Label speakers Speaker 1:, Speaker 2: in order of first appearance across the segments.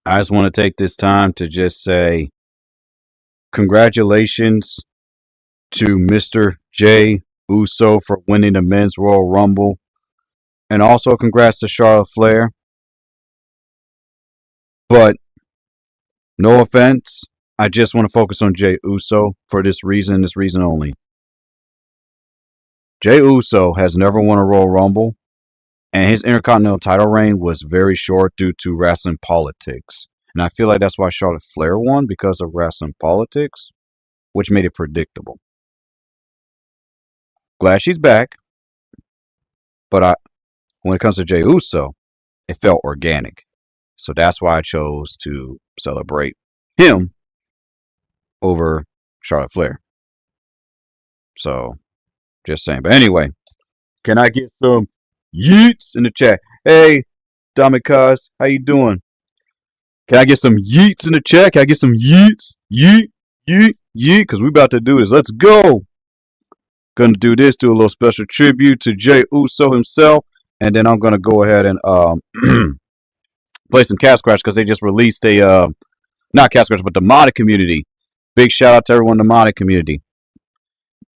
Speaker 1: I just want to take this time to just say congratulations to Mr. Jey Uso for winning the Men's Royal Rumble. And also congrats to Charlotte Flair. But no offense, I just want to focus on Jey Uso for this reason only. Jey Uso has never won a Royal Rumble, and his Intercontinental title reign was very short due to wrestling politics. And I feel like that's why Charlotte Flair won, because of wrestling politics, which made it predictable. Glad she's back, but when it comes to Jey Uso, it felt organic. So that's why I chose to celebrate him over Charlotte Flair. So, just saying. But anyway, can I get some yeets in the chat? Hey, Damikaz, how you doing? Can I get some yeets in the chat? Can I get some yeets? Yeet, yeet, yeet. Because we about to do this. Let's go. Gonna do this, do a little special tribute to Jey Uso himself. And then I'm gonna go ahead and play some Cat Scratch, because they just released a not Cat Scratch, but the modded community. Big shout out to everyone in the modded community.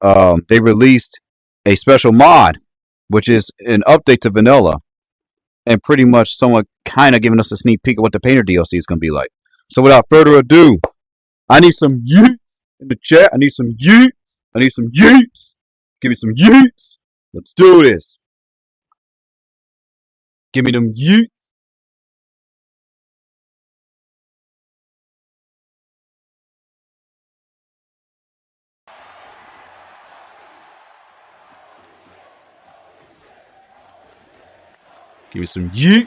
Speaker 1: They released a special mod, which is an update to vanilla, and pretty much someone kind of giving us a sneak peek of what the Painter DLC is gonna be like. So without further ado, I need some yeets in the chat. I need some yeets. I need some yeets. Give me some yeets. Let's do this. Give me them yeets. Give me some yeets.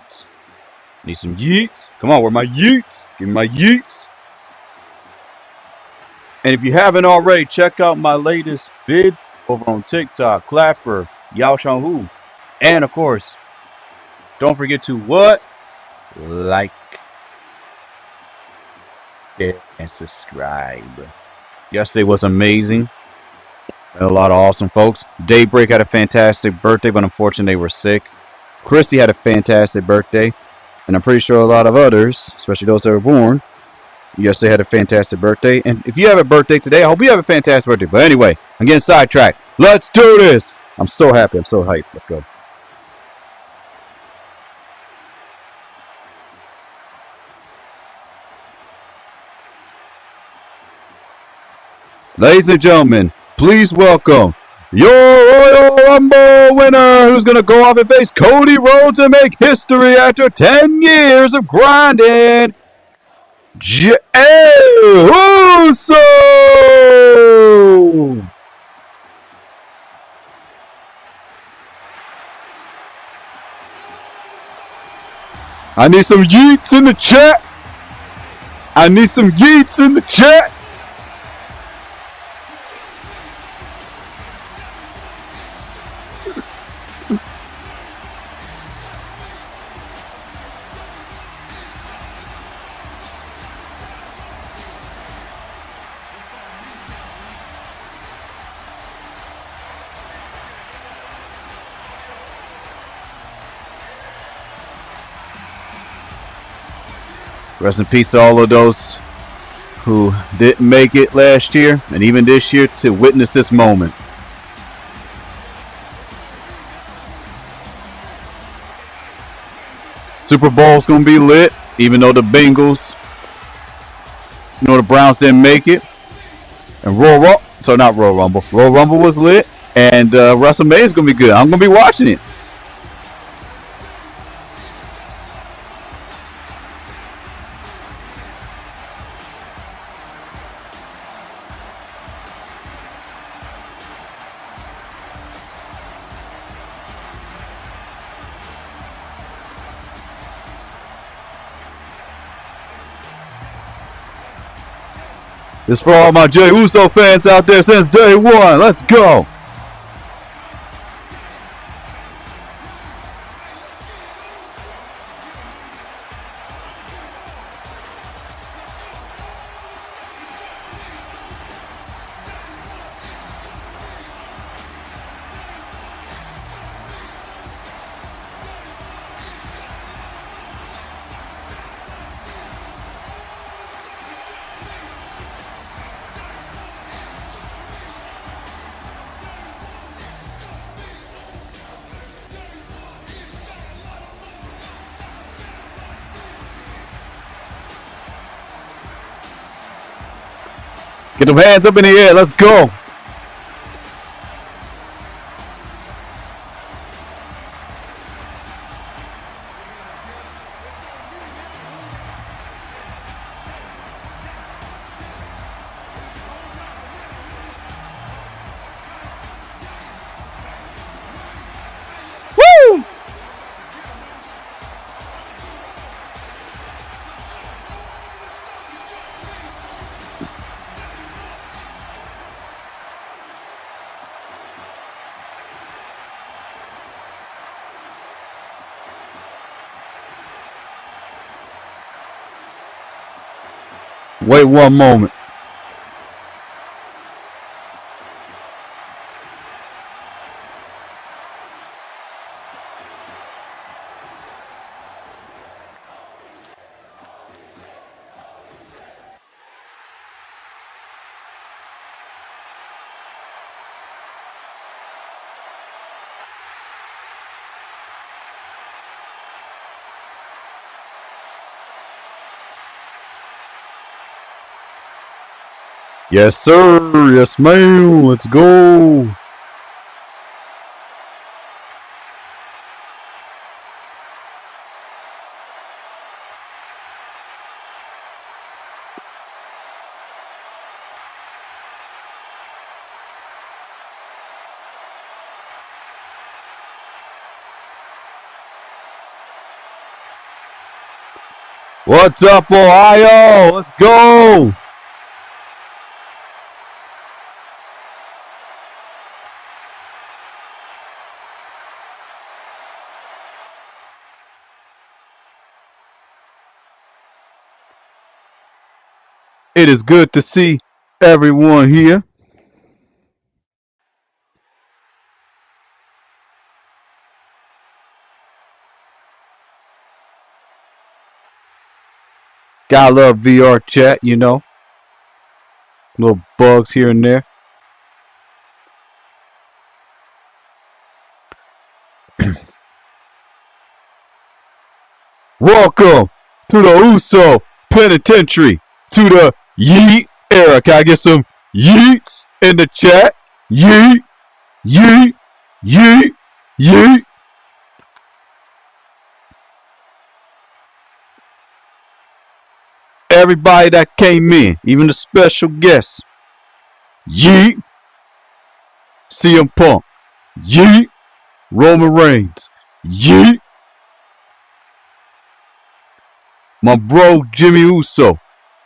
Speaker 1: Need some yeets. Come on, where are my yeets? Give me my yeets. And if you haven't already, check out my latest vid over on TikTok, Clapper, Yao Shanghu. And of course, don't forget to what? Like and subscribe. Yesterday was amazing. A lot of awesome folks. Daybreak had a fantastic birthday, but unfortunately they were sick. Chrissy had a fantastic birthday. And I'm pretty sure a lot of others, especially those that were born, yesterday had a fantastic birthday. And if you have a birthday today, I hope you have a fantastic birthday. But anyway, I'm getting sidetracked. Let's do this. I'm so happy. I'm so hyped. Let's go. Ladies and gentlemen, please welcome your Royal Rumble winner, who's going to go off and face Cody Rhodes and make history after 10 years of grinding, Jey Uso! I need some yeets in the chat. I need some yeets in the chat. Rest in peace to all of those who didn't make it last year and even this year to witness this moment. Super Bowl's going to be lit, even though the Bengals, the Browns didn't make it. And Royal Rumble was lit, and WrestleMania is going to be good. I'm going to be watching it. This is for all my Jey Uso fans out there since day one. Let's go. Get them hands up in the air. Let's go. Woo! Wait one moment. Yes, sir. Yes, ma'am. Let's go. What's up, Ohio? Let's go. It is good to see everyone here. Gotta love VR chat, you know. Little bugs here and there. Welcome to the USO Penitentiary, to the YEET era. Can I get some YEETs in the chat? YEET, YEET, YEET, YEET. Everybody that came in, even the special guests. YEET, CM Punk. YEET, Roman Reigns. YEET, my bro Jimmy Uso.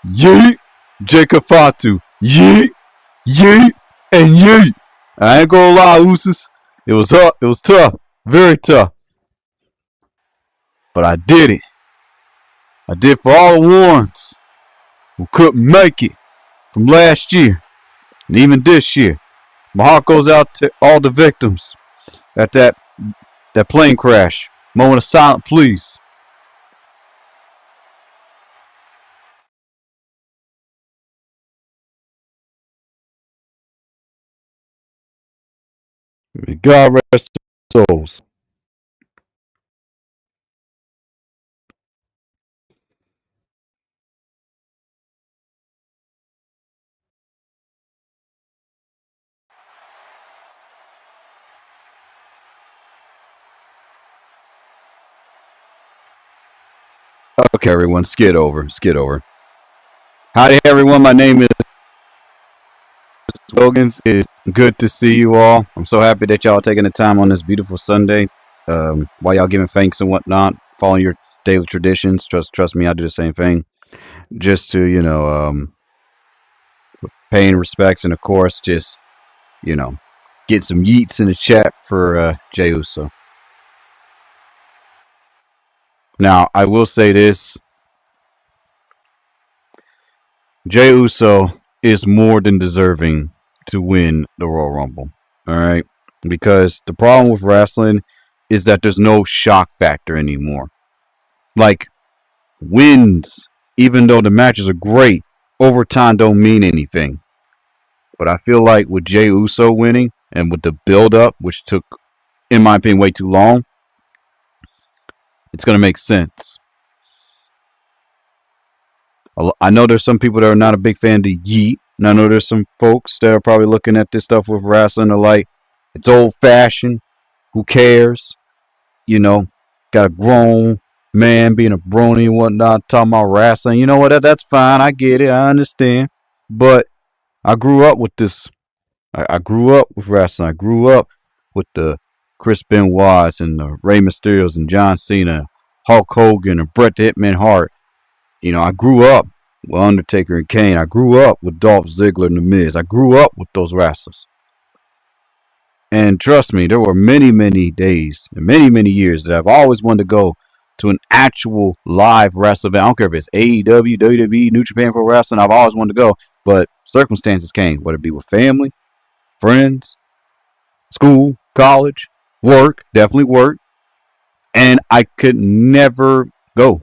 Speaker 1: Yeet, Jacob Fatu. Yeet, yeet, and yeet. I ain't gonna lie, Usos. It was up. It was tough. Very tough. But I did it. I did for all the ones who couldn't make it from last year and even this year. My heart goes out to all the victims at that plane crash. Moment of silence, please. May God rest their souls. Okay, everyone, skid over. Howdy, everyone. My name is Wilkins. It's good to see you all. I'm so happy that y'all are taking the time on this beautiful Sunday. While y'all giving thanks and whatnot, following your daily traditions. Trust me, I do the same thing. Just to paying respects and of course just get some yeets in the chat for Jey Uso. Now I will say this: Jey Uso is more than deserving to win the Royal Rumble. All right, because the problem with wrestling is that there's no shock factor anymore. Like wins, even though the matches are great, overtime don't mean anything. But I feel like with Jey Uso winning and with the build up, which took, in my opinion, way too long, it's going to make sense. I know there's some people that are not a big fan of Yeet, And I know there's some folks that are probably looking at this stuff with wrestling are like, it's old fashioned. Who cares? You know, got a grown man being a brony and whatnot, talking about wrestling. You know what? That's fine. I get it. I understand. But I grew up with this. I grew up with wrestling. I grew up with the Chris Benoit's and the Rey Mysterios and John Cena, Hulk Hogan and Bret the Hitman Hart. You know, I grew up with Undertaker and Kane. I grew up with Dolph Ziggler and The Miz. I grew up with those wrestlers. And trust me, there were many, many days and many, many years that I've always wanted to go to an actual live wrestling event. I don't care if it's AEW, WWE, New Japan Pro Wrestling. I've always wanted to go, but circumstances came, whether it be with family, friends, school, college, work, definitely work, and I could never go.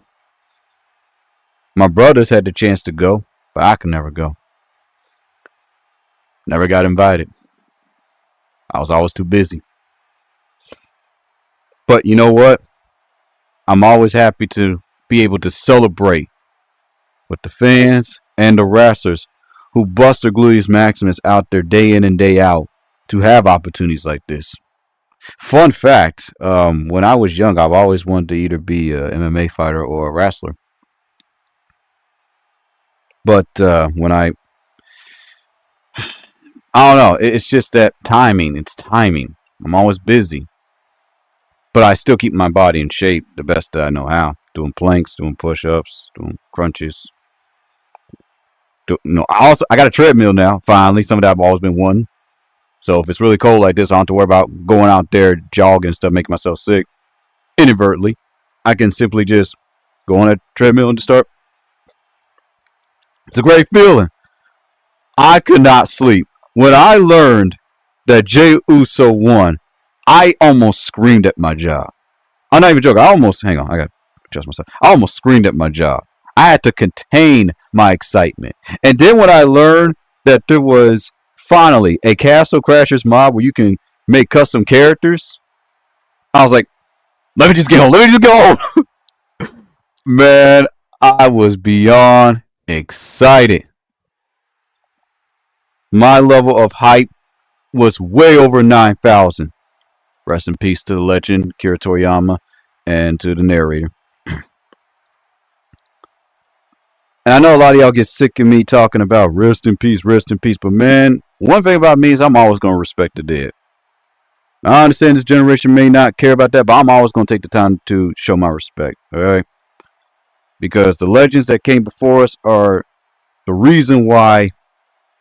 Speaker 1: My brothers had the chance to go, but I could never go. Never got invited. I was always too busy. But you know what? I'm always happy to be able to celebrate with the fans and the wrestlers who bust their gluteus maximus out there day in and day out to have opportunities like this. Fun fact, when I was young, I've always wanted to either be an MMA fighter or a wrestler. But when I don't know, it's just that timing. It's timing. I'm always busy. But I still keep my body in shape the best that I know how. Doing planks, doing push-ups, doing crunches. I got a treadmill now, finally. Something that I've always been wanting. So if it's really cold like this, I don't have to worry about going out there jogging and stuff, making myself sick inadvertently. I can simply just go on a treadmill and just start. It's a great feeling. I could not sleep. When I learned that Jey Uso won, I almost screamed at my job. I'm not even joking. I almost screamed at my job. I had to contain my excitement. And then when I learned that there was finally a Castle Crashers mod where you can make custom characters, I was like, let me just get home. Man, I was beyond excited. My level of hype was way over 9,000. Rest in peace to the legend, Kira Toriyama, and to the narrator. And I know a lot of y'all get sick of me talking about rest in peace, but man, one thing about me is I'm always going to respect the dead. I understand this generation may not care about that, but I'm always going to take the time to show my respect, all right? Because the legends that came before us are the reason why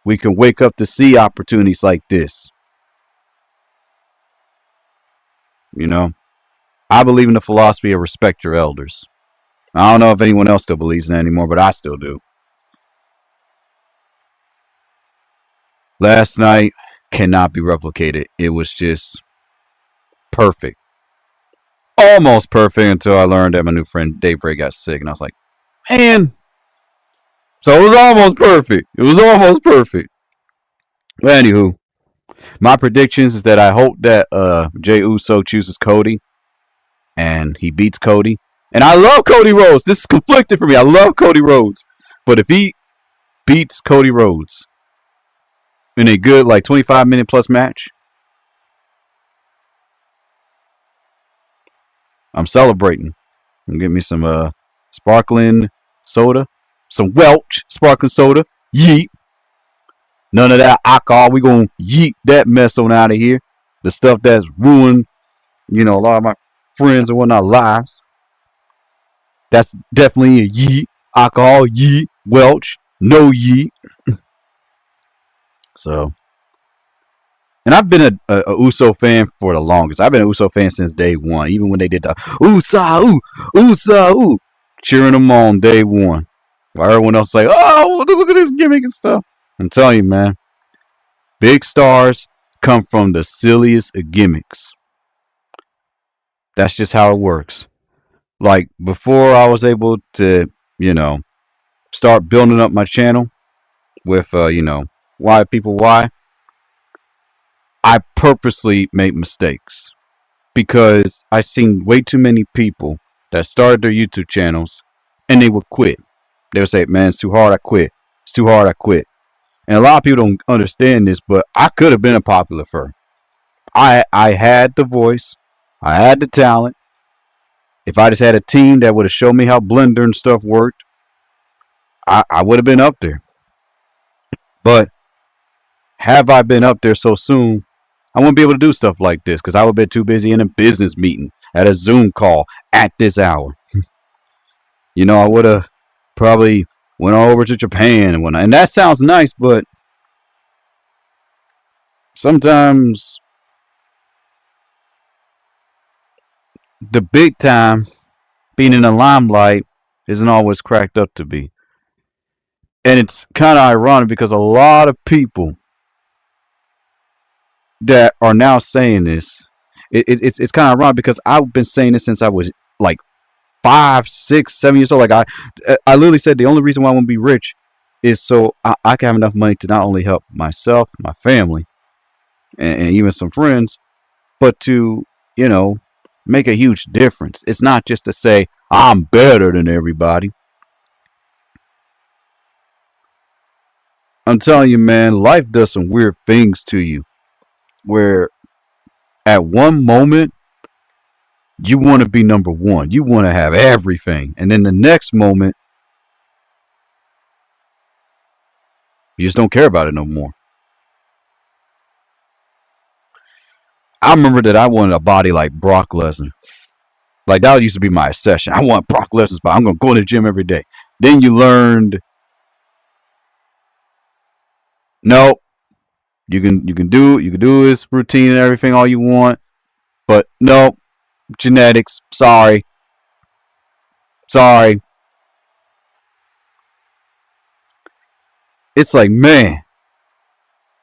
Speaker 1: we can wake up to see opportunities like this. You know, I believe in the philosophy of respect your elders. I don't know if anyone else still believes in that anymore, but I still do. Last night cannot be replicated. It was just perfect. Almost perfect until I learned that my new friend Daybreak got sick. And I was like, man. So it was almost perfect. But anywho, my predictions is that I hope that Jey Uso chooses Cody and he beats Cody. And I love Cody Rhodes. This is conflicted for me. I love Cody Rhodes. But if he beats Cody Rhodes in a good 25-minute plus match, I'm celebrating. I'm getting me some sparkling soda. Some Welch sparkling soda. Yeet. None of that alcohol. We gonna yeet that mess on out of here. The stuff that's ruined, a lot of my friends and whatnot lives. That's definitely a yeet. Alcohol, yeet. Welch, no yeet. So, and I've been a Uso fan for the longest. I've been a Uso fan since day one. Even when they did the Usa, cheering them on day one. While everyone else say, oh, look at this gimmick and stuff. I'm telling you, man, big stars come from the silliest of gimmicks. That's just how it works. Like, before I was able to, start building up my channel with, Why People Why, I purposely made mistakes because I seen way too many people that started their YouTube channels and they would quit. They would say, man, it's too hard, I quit. It's too hard, I quit. And a lot of people don't understand this, but I could have been a popular fur. I had the voice, I had the talent. If I just had a team that would have shown me how Blender and stuff worked, I would have been up there. But have I been up there so soon? I wouldn't be able to do stuff like this because I would have been too busy in a business meeting at a Zoom call at this hour. I would have probably went over to Japan and whatnot. And that sounds nice, but sometimes the big time, being in the limelight, isn't always cracked up to be. And it's kind of ironic because a lot of people that are now saying this, it's kind of ironic because I've been saying this since I was like 5, 6, 7 years old. Like I literally said the only reason why I want to be rich is so I can have enough money to not only help myself, my family, and even some friends, but to, make a huge difference. It's not just to say I'm better than everybody. I'm telling you, man, life does some weird things to you where at one moment you want to be number one. You want to have everything. And then the next moment, you just don't care about it no more. I remember that I wanted a body like Brock Lesnar. Like that used to be my obsession. I want Brock Lesnar's body. I'm going to go to the gym every day. Then you learned, no, you can do his routine and everything all you want, but no, genetics. Sorry. It's like, man,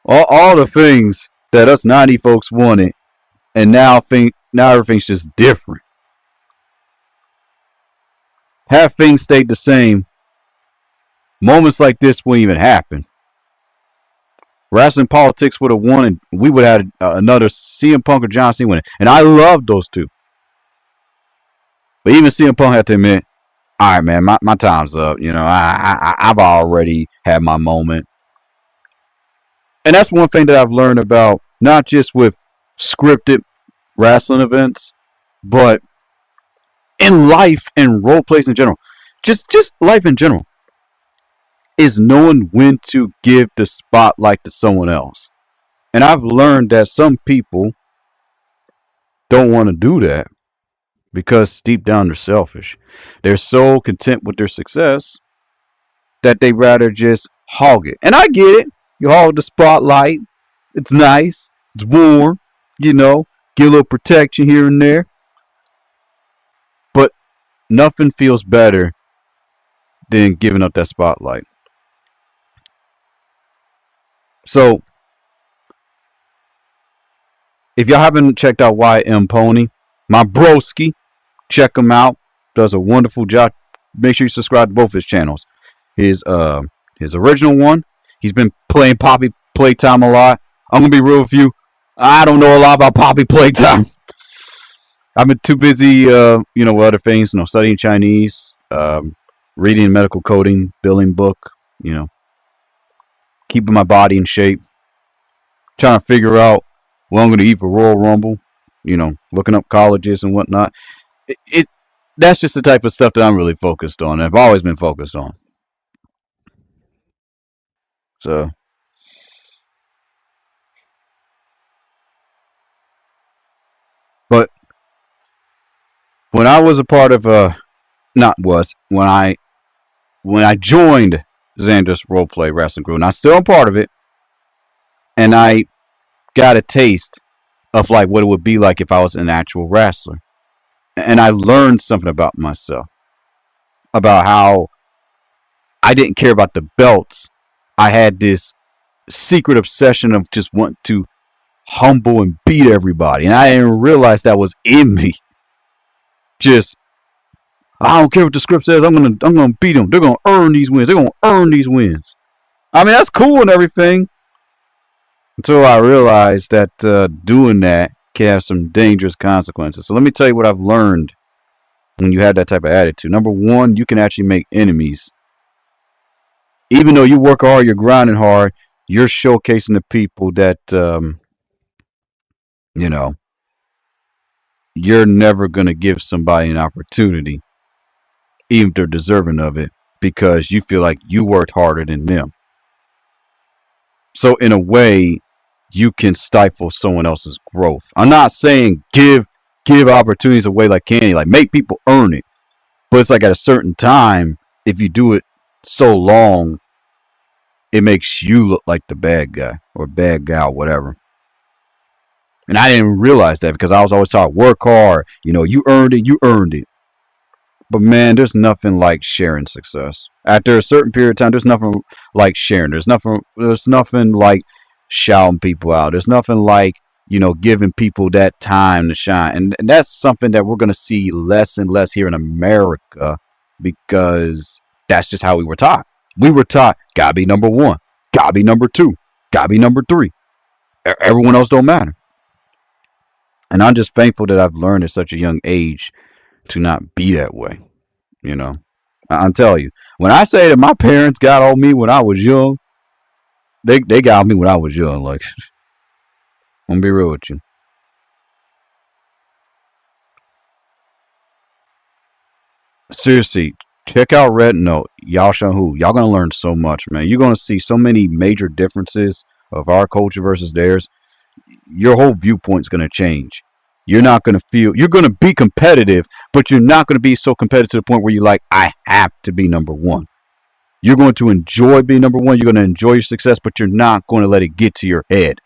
Speaker 1: all the things that us 90 folks wanted, and now everything's just different. Have things stayed the same, moments like this wouldn't even happen. Wrestling politics would have won, and we would have had another CM Punk or John Cena winning. And I love those two. But even CM Punk had to admit, all right, man, my time's up. I've already had my moment. And that's one thing that I've learned about, not just with scripted wrestling events, but in life and role plays in general. Just life in general. Is knowing when to give the spotlight to someone else. And I've learned that some people don't want to do that because deep down they're selfish. They're so content with their success that they rather just hog it. And I get it. You hog the spotlight. It's nice. It's warm. Get a little protection here and there. But nothing feels better than giving up that spotlight. So, if y'all haven't checked out YM Pony, my broski, check him out. Does a wonderful job. Make sure you subscribe to both his channels. His original one, he's been playing Poppy Playtime a lot. I'm gonna be real with you. I don't know a lot about Poppy Playtime. I've been too busy, with other things. Studying Chinese, reading medical coding, billing book. Keeping my body in shape, trying to figure out what I'm going to eat for Royal Rumble, looking up colleges and whatnot. That's just the type of stuff that I'm really focused on. I've always been focused on. So, but when I was a part of when I joined Xander's Roleplay Wrestling Crew, and I still am part of it, and I got a taste of like what it would be like if I was an actual wrestler. And I learned something about myself, about how I didn't care about the belts. I had this secret obsession of just wanting to humble and beat everybody, and I didn't realize that was in me. Just, I don't care what the script says. I'm gonna beat them. They're gonna earn these wins. I mean, that's cool and everything, until I realized that doing that can have some dangerous consequences. So let me tell you what I've learned when you have that type of attitude. Number one, you can actually make enemies. Even though you work hard, you're grinding hard, You're showcasing the people that, you know, you're never going to give somebody an opportunity, even if they're deserving of it, because you feel like you worked harder than them. So in a way, you can stifle someone else's growth. I'm not saying give opportunities away like candy, like make people earn it. But it's like at a certain time, if you do it so long, it makes you look like the bad guy or bad gal, whatever. And I didn't realize that because I was always taught work hard. You earned it, you earned it. But man, there's nothing like sharing success. After a certain period of time, there's nothing like sharing. There's nothing like shouting people out. There's nothing like, giving people that time to shine. And that's something that we're going to see less and less here in America because that's just how we were taught. We were taught, gotta be number one, gotta be number two, gotta be number three. Everyone else don't matter. And I'm just thankful that I've learned at such a young age to not be that way. You know, I'm telling you, when I say that my parents got on me when I was young, they got on me when I was young. Like, I'm gonna be real with you. Seriously, check out Red Note. Y'all show who. Y'all gonna learn so much, man. You're gonna see so many major differences of our culture versus theirs. Your whole viewpoint's gonna change. You're not gonna feel. You're gonna be competitive, but you're not gonna be so competitive to the point where you're like, I have to be number one. You're going to enjoy being number one. You're going to enjoy your success, but you're not going to let it get to your head.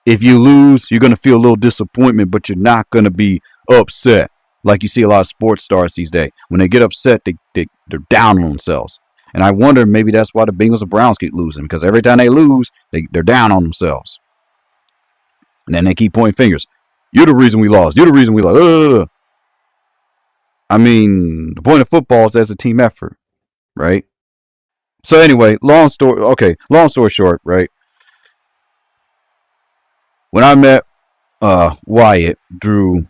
Speaker 1: If you lose, you're going to feel a little disappointment, but you're not going to be upset. Like you see a lot of sports stars these days. When they get upset, they're down on themselves. And I wonder maybe that's why the Bengals and Browns keep losing, because every time they lose, they're down on themselves. And then they keep pointing fingers. You're the reason we lost. You're the reason we lost. I mean, the point of football is as a team effort, right? So anyway, long story short, right? When I met Wyatt, Drew,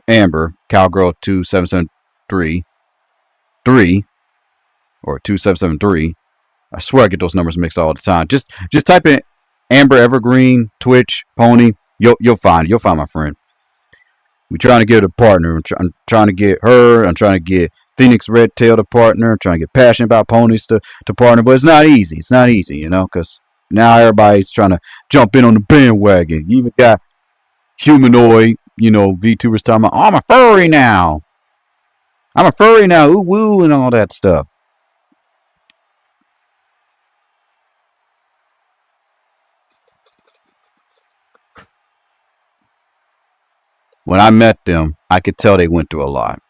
Speaker 1: Amber, Cowgirl 2773 or 2773. I swear I get those numbers mixed all the time. Just type in Amber Evergreen, Twitch, Pony. You'll find my friend. We're trying to get a partner. I'm trying to get her. I'm trying to get Phoenix Redtail to partner. I'm trying to get Passionate About Ponies to partner. But it's not easy. It's not easy, because now everybody's trying to jump in on the bandwagon. You even got Humanoid, VTubers talking about, oh, I'm a furry now. Ooh, woo, and all that stuff. When I met them, I could tell they went through a lot.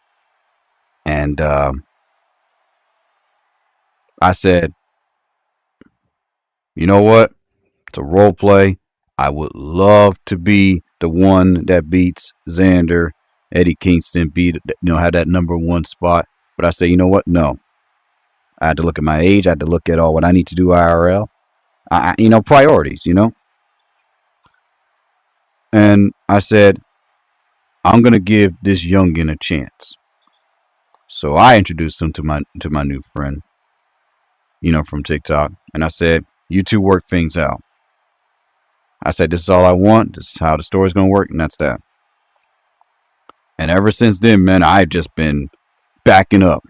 Speaker 1: And I said, you know what? It's a role play. I would love to be the one that beats Xander, Eddie Kingston, have that number one spot. But I say, you know what? No. I had to look at my age. I had to look at all what I need to do IRL. Priorities, And I said, I'm going to give this youngin a chance. So I introduced him to my new friend, from TikTok. And I said, you two work things out. I said, this is all I want. This is how the story's going to work. And that's that. And ever since then, man, I've just been backing up.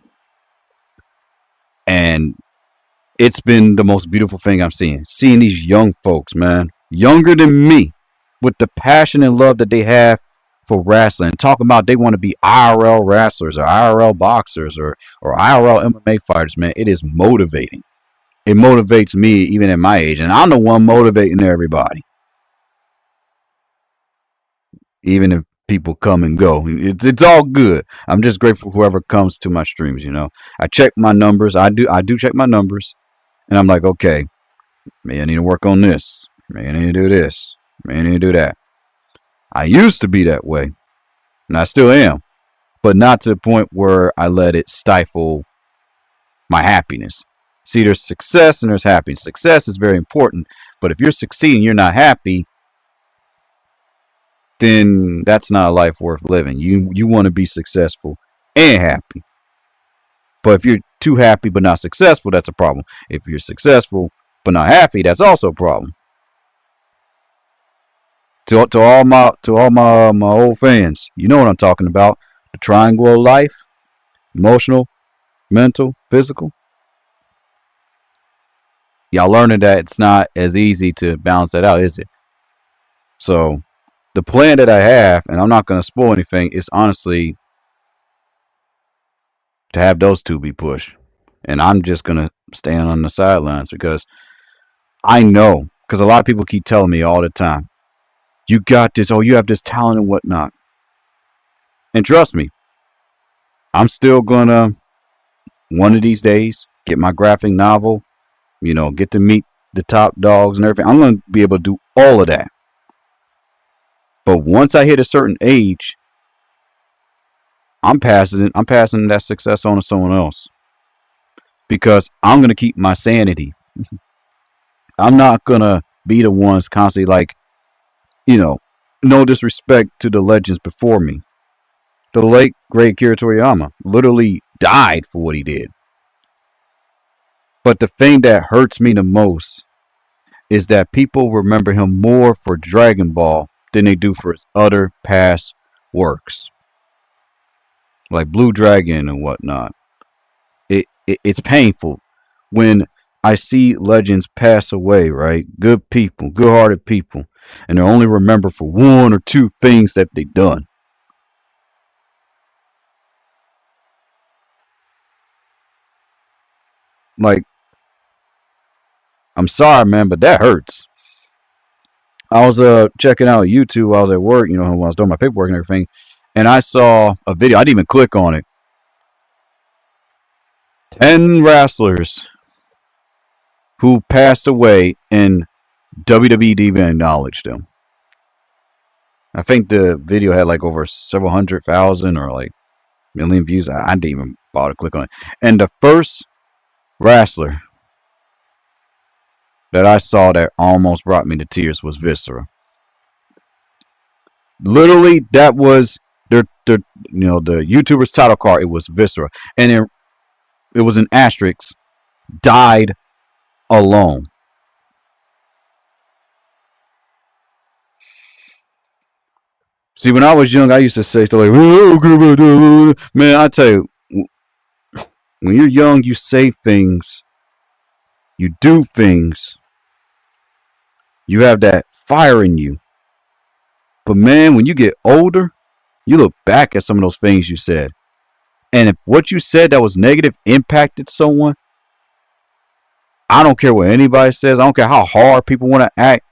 Speaker 1: And it's been the most beautiful thing I'm seeing. Seeing these young folks, man, younger than me, with the passion and love that they have for wrestling, talking about they want to be IRL wrestlers or IRL boxers or IRL MMA fighters, man. It is motivating. It motivates me even at my age. And I'm the one motivating everybody. Even if people come and go, it's all good. I'm just grateful for whoever comes to my streams. I check my numbers. I do check my numbers, and I'm like, okay, maybe I need to work on this. Maybe I need to do this. Maybe I need to do that. I used to be that way, and I still am, but not to the point where I let it stifle my happiness. See, there's success and there's happiness. Success is very important, but if you're succeeding, you're not happy, then that's not a life worth living. You want to be successful and happy. But if you're too happy but not successful, that's a problem. If you're successful but not happy, that's also a problem. To all my old fans, you know what I'm talking about. The triangle of life: emotional, mental, physical. Y'all learning that it's not as easy to balance that out, is it? So the plan that I have, and I'm not going to spoil anything, is honestly to have those two be pushed. And I'm just going to stand on the sidelines because I know, because a lot of people keep telling me all the time, you got this, oh, you have this talent and whatnot. And trust me, I'm still going to, one of these days, get my graphic novel, get to meet the top dogs and everything. I'm going to be able to do all of that. But once I hit a certain age, I'm passing that success on to someone else because I'm going to keep my sanity. I'm not going to be the ones constantly like, no disrespect to the legends before me. The late, great Akira Toriyama literally died for what he did. But the thing that hurts me the most is that people remember him more for Dragon Ball than they do for his other past works. Like Blue Dragon and whatnot. It's painful when I see legends pass away, right? Good people, good-hearted people, and they're only remembered for one or two things that they've done. Like, I'm sorry, man, but that hurts. I was checking out YouTube while I was at work, when I was doing my paperwork and everything, and I saw a video. I didn't even click on it. 10 wrestlers who passed away and WWE didn't even acknowledge them. I think the video had like over several 100,000 or like million views. I didn't even bother to click on it. And the first wrestler that I saw that almost brought me to tears was Viscera. Literally, that was the YouTuber's title card. It was Viscera, and it was an asterisk. Died alone. See, when I was young, I used to say stuff like, man, I tell you, when you're young, you say things, you do things, you have that fire in you. But man, when you get older, you look back at some of those things you said. And if what you said that was negative impacted someone, I don't care what anybody says. I don't care how hard people want to act.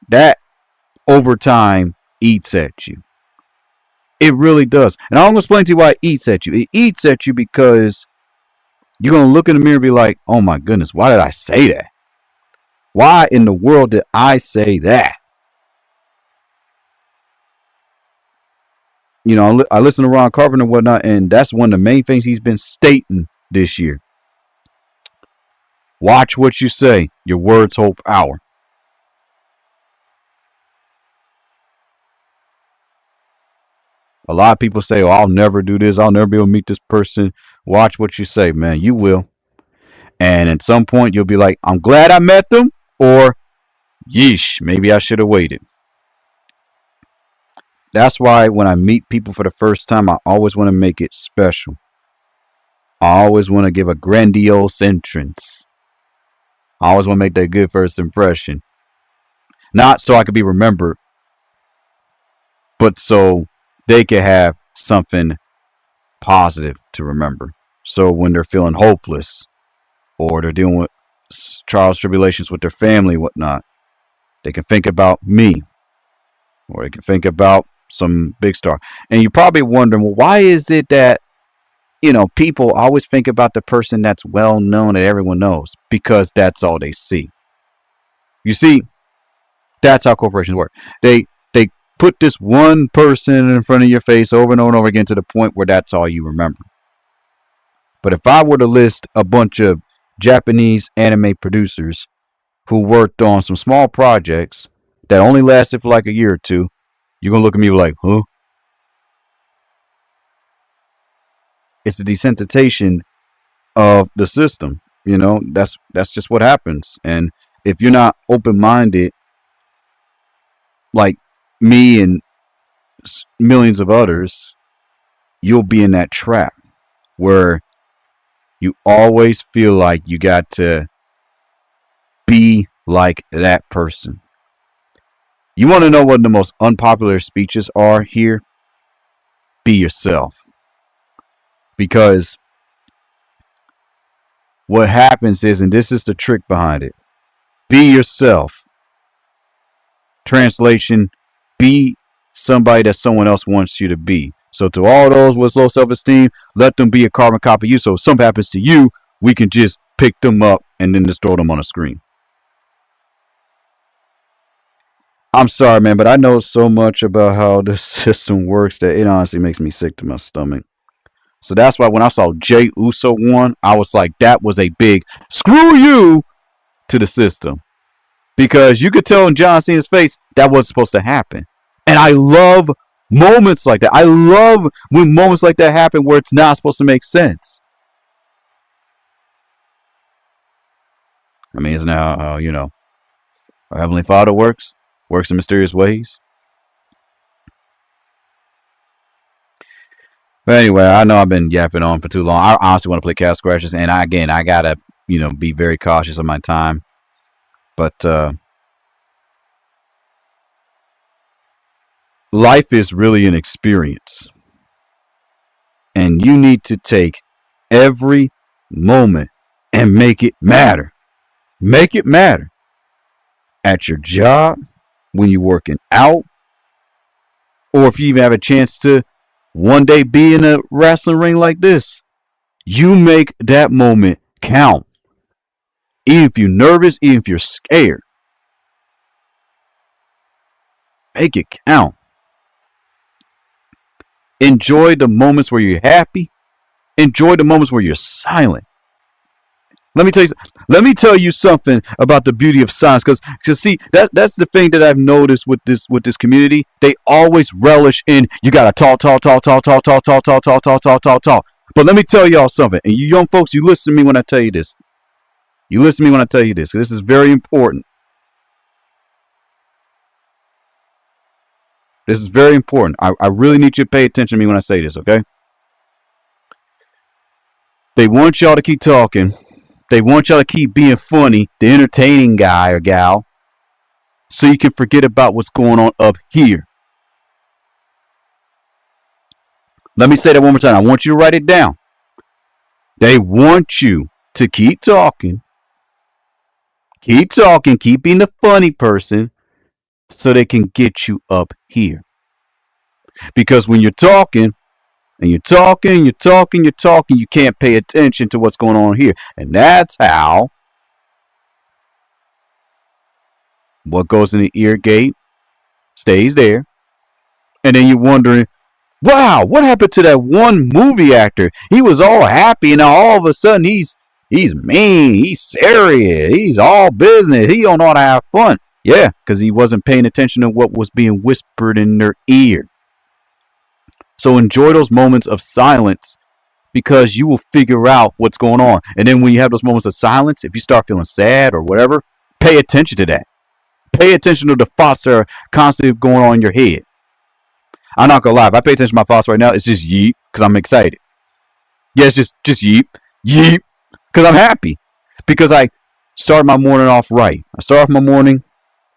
Speaker 1: That over time eats at you. It really does. And I'm going to explain to you why it eats at you. It eats at you because you're going to look in the mirror and be like, oh my goodness, why did I say that? Why in the world did I say that? I listen to Ron Carpenter and whatnot, and that's one of the main things he's been stating this year. Watch what you say. Your words hold power. A lot of people say, oh, I'll never do this. I'll never be able to meet this person. Watch what you say, man. You will. And at some point, you'll be like, I'm glad I met them. Or, yeesh, maybe I should have waited. That's why when I meet people for the first time, I always want to make it special. I always want to give a grandiose entrance. I always want to make that good first impression. Not so I could be remembered, but so they can have something positive to remember. So when they're feeling hopeless or they're dealing with trials, tribulations with their family, whatnot, they can think about me, or they can think about some big star. And you're probably wondering, well, why is it that, people always think about the person that's well known that everyone knows? Because that's all they see. You see, that's how corporations work. They put this one person in front of your face over and over and over again to the point where that's all you remember. But if I were to list a bunch of Japanese anime producers who worked on some small projects that only lasted for like a year or two, you're going to look at me like, huh? It's a desensitization of the system. That's just what happens. And if you're not open minded, like me and millions of others, you'll be in that trap where you always feel like you got to be like that person. You want to know what the most unpopular speeches are here? Be yourself. Because what happens is, and this is the trick behind it, be yourself. Translation, be somebody that someone else wants you to be. So to all those with low self-esteem, let them be a carbon copy of you. So if something happens to you, we can just pick them up and then just throw them on a screen. I'm sorry, man, but I know so much about how this system works that it honestly makes me sick to my stomach. So that's why when I saw Jey Uso won, I was like, that was a big screw you to the system. Because you could tell in John Cena's face that wasn't supposed to happen. And I love moments like that. I love when moments like that happen where it's not supposed to make sense. I mean, isn't that how, our Heavenly Father works in mysterious ways? But anyway, I know I've been yapping on for too long. I honestly want to play Cat Scratches, and I gotta, be very cautious of my time. But life is really an experience, and you need to take every moment and make it matter. Make it matter. At your job, when you're working out, or if you even have a chance to one day be in a wrestling ring like this, you make that moment count. Even if you're nervous, even if you're scared, make it count. Enjoy the moments where you're happy. Enjoy the moments where you're silent. Let me tell you something about the beauty of silence, because see, that's the thing that I've noticed with this community. They always relish in you gotta talk. But let me tell y'all something, and you young folks, you listen to me when I tell you this. You listen to me when I tell you this. This is very important. This is very important. I really need you to pay attention to me when I say this, okay? They want y'all to keep talking. They want y'all to keep being funny, the entertaining guy or gal, so you can forget about what's going on up here. Let me say that one more time. I want you to write it down. They want you to keep talking, keep being the funny person, so they can get you up here. Because when you're talking, and you're talking, you can't pay attention to what's going on here. And that's how what goes in the ear gate stays there. And then you're wondering, wow, what happened to that one movie actor? He was all happy, and now all of a sudden he's mean, he's serious, he's all business, he don't know how to have fun. Yeah, because he wasn't paying attention to what was being whispered in their ear. So enjoy those moments of silence, because you will figure out what's going on. And then when you have those moments of silence, if you start feeling sad or whatever, pay attention to that. Pay attention to the thoughts that are constantly going on in your head. I'm not gonna lie, if I pay attention to my thoughts right now, it's just yeet, because I'm excited. Yeah, it's just yeet, because I'm happy. Because I start my morning off right. I start off my morning,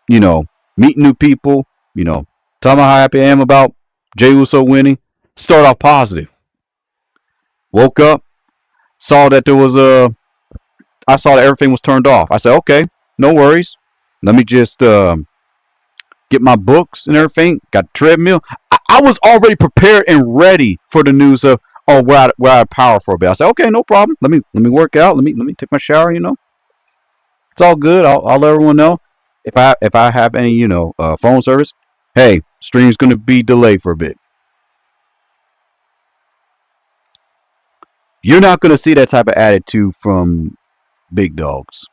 Speaker 1: meeting new people, talking about how happy I am about Jey Uso winning. Start off positive. Woke up, saw that I saw that everything was turned off. I said, okay, no worries. Let me just get my books and everything. Got the treadmill. I was already prepared and ready for the news of where I had power for a bit. I said, okay, no problem. Let me work out. Let me take my shower. It's all good. I'll let everyone know if I have any phone service. Hey, stream's gonna be delayed for a bit. You're not going to see that type of attitude from big dogs,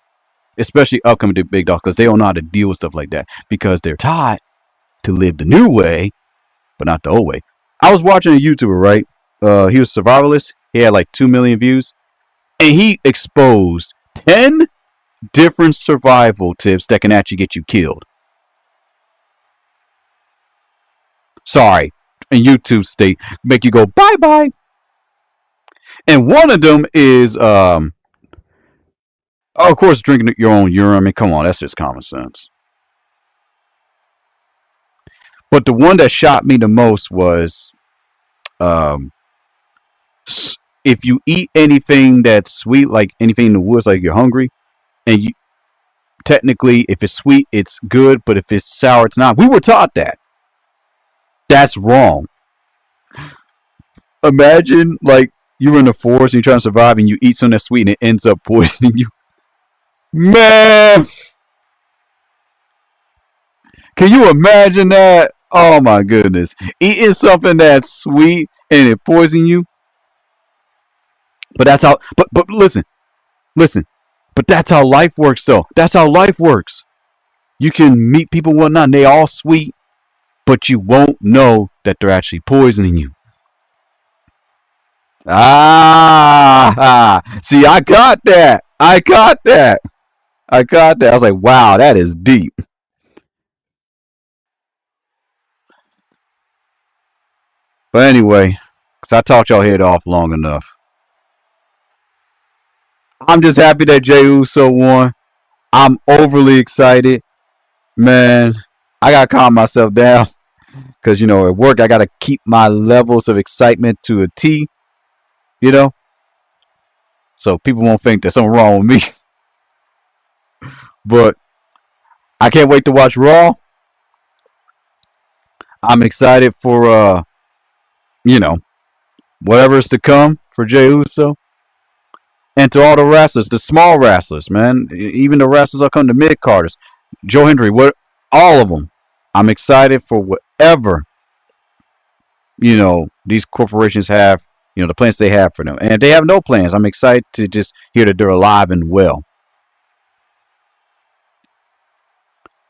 Speaker 1: especially upcoming big dogs, because they don't know how to deal with stuff like that, because they're taught to live the new way, but not the old way. I was watching a YouTuber, right? He was a survivalist. He had like 2 million views. And he exposed 10 different survival tips that can actually get you killed. Sorry, in YouTube state, make you go bye bye. And one of them is, of course, drinking your own urine. I mean, come on, that's just common sense. But the one that shocked me the most was, um, if you eat anything that's sweet, like anything in the woods, like you're hungry, and you technically, if it's sweet, it's good, but if it's sour, it's not. We were taught that. That's wrong. Imagine, like, you're in the forest and you're trying to survive and you eat something that's sweet and it ends up poisoning you. Man! Can you imagine that? Oh my goodness. Eating something that's sweet and it poisons you. But that's how, but listen. But that's how life works though. That's how life works. You can meet people and whatnot and they all sweet, but you won't know that they're actually poisoning you. See, I got that. I was like, wow, that is deep. But anyway, because I talked y'all head off long enough. I'm just happy that Jey Uso won. I'm overly excited. Man, I got to calm myself down. Because, you know, at work, I got to keep my levels of excitement to a T. You know? So people won't think there's something wrong with me. But I can't wait to watch Raw. I'm excited for, you know, whatever's to come for Jey Uso. And to all the wrestlers, the small wrestlers, man. Even the wrestlers that come to mid-carders. Joe Hendry, all of them. I'm excited for whatever, you know, these corporations have, you know, the plans they have for them. And if they have no plans, I'm excited to just hear that they're alive and well.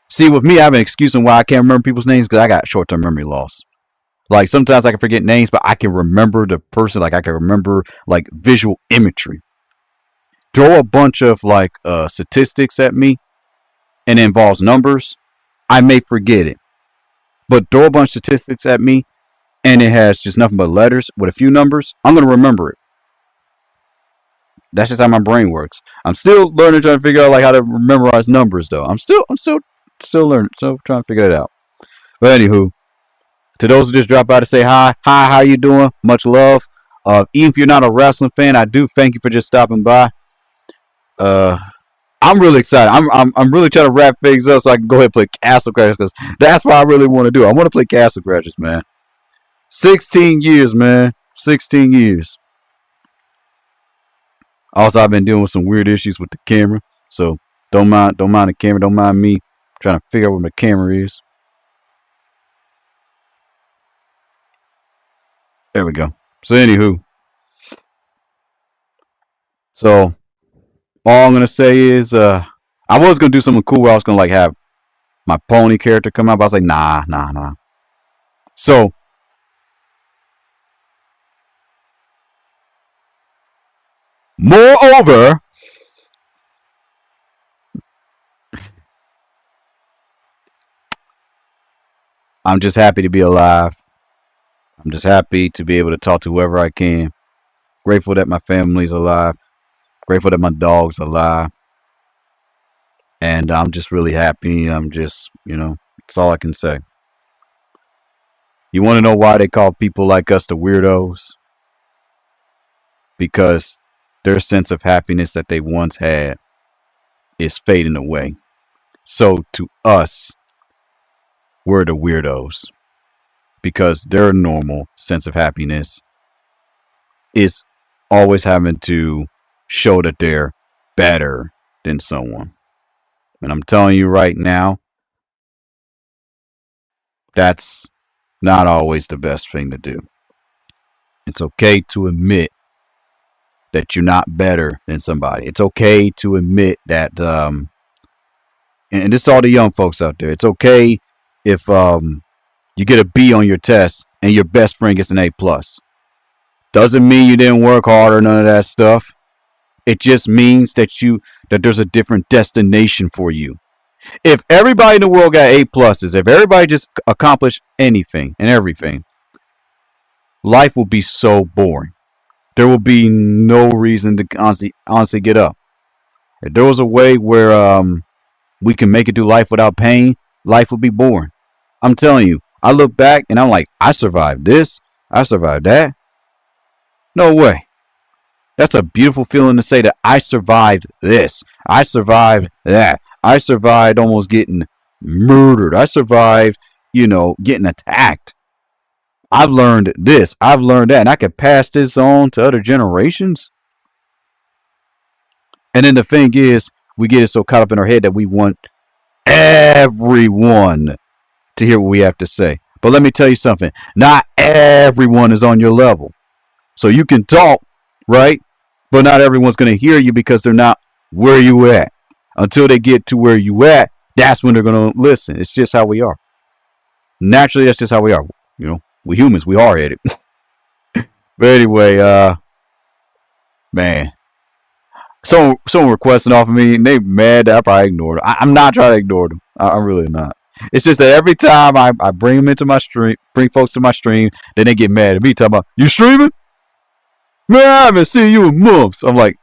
Speaker 1: See, with me, I have an excuse on why I can't remember people's names because I got short-term memory loss. Like, sometimes I can forget names, but I can remember the person. Like, I can remember, like, visual imagery. Throw a bunch of, like, statistics at me, and it involves numbers, I may forget it. But throw a bunch of statistics at me, and it has just nothing but letters with a few numbers, I'm going to remember it. That's just how my brain works. I'm still learning, trying to figure out, like, how to memorize numbers, though. I'm still learning, so trying to figure it out. But anywho, to those who just dropped by to say hi, how you doing? Much love. Even if you're not a wrestling fan, I do thank you for just stopping by. I'm really excited. I'm really trying to wrap things up so I can go ahead and play Castle Crashers because that's what I really want to do. I want to play Castle Crashers, man. 16 years, man. 16 years. Also, I've been dealing with some weird issues with the camera, so don't mind the camera. Don't mind me trying to figure out where my camera is. There we go. So anywho, so all I'm gonna say is, I was gonna do something cool where I was gonna like have my pony character come out, but I was like, nah. So moreover, I'm just happy to be alive. I'm just happy to be able to talk to whoever I can. Grateful that my family's alive. Grateful that my dog's alive. And I'm just really happy. I'm just, you know, that's all I can say. You want to know why they call people like us the weirdos? Because their sense of happiness that they once had is fading away. So to us, we're the weirdos. Because their normal sense of happiness is always having to show that they're better than someone. And I'm telling you right now, that's not always the best thing to do. It's okay to admit that you're not better than somebody. It's okay to admit that, and this is all the young folks out there. It's okay if you get a B on your test and your best friend gets an A+. Doesn't mean you didn't work hard or none of that stuff. It just means that there's a different destination for you. If everybody in the world got A pluses, if everybody just accomplished anything and everything, life will be so boring. There will be no reason to honestly get up. If there was a way where we can make it through life without pain, life would be boring. I'm telling you, I look back and I'm like, I survived this, I survived that. No way. That's a beautiful feeling to say that I survived this, I survived that, I survived almost getting murdered, I survived, getting attacked. I've learned this, I've learned that, and I could pass this on to other generations. And then the thing is, we get it so caught up in our head that we want everyone to hear what we have to say. But let me tell you something. Not everyone is on your level. So you can talk, right? But not everyone's going to hear you because they're not where you at. Until they get to where you at, that's when they're going to listen. It's just how we are. Naturally, that's just how we are. We humans, we are headed. But anyway, man. Someone requesting off of me, and they mad that I probably ignored them. I'm not trying to ignore them. I'm really not. It's just that every time I bring them into my stream, bring folks to my stream, then they get mad at me talking about, you streaming? Man, I haven't seen you in months. I'm like,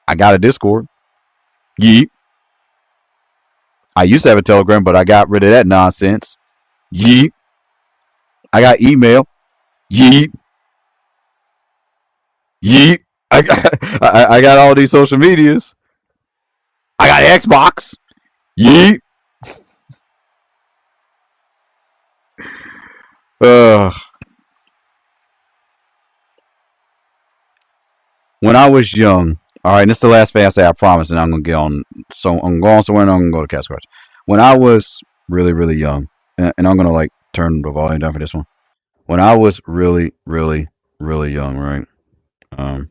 Speaker 1: I got a Discord. Yeet. I used to have a Telegram, but I got rid of that nonsense. Yeet. I got email. Yeet. Yeet. I got all these social medias. I got Xbox. Yeet. When I was young, all right, this is the last thing I say, I promise, and I'm gonna get on. So I'm going somewhere, and I'm gonna go to Cat Scratch. When I was really, really young, and I'm gonna like turn the volume down for this one. When I was really, really, really young, right? Um,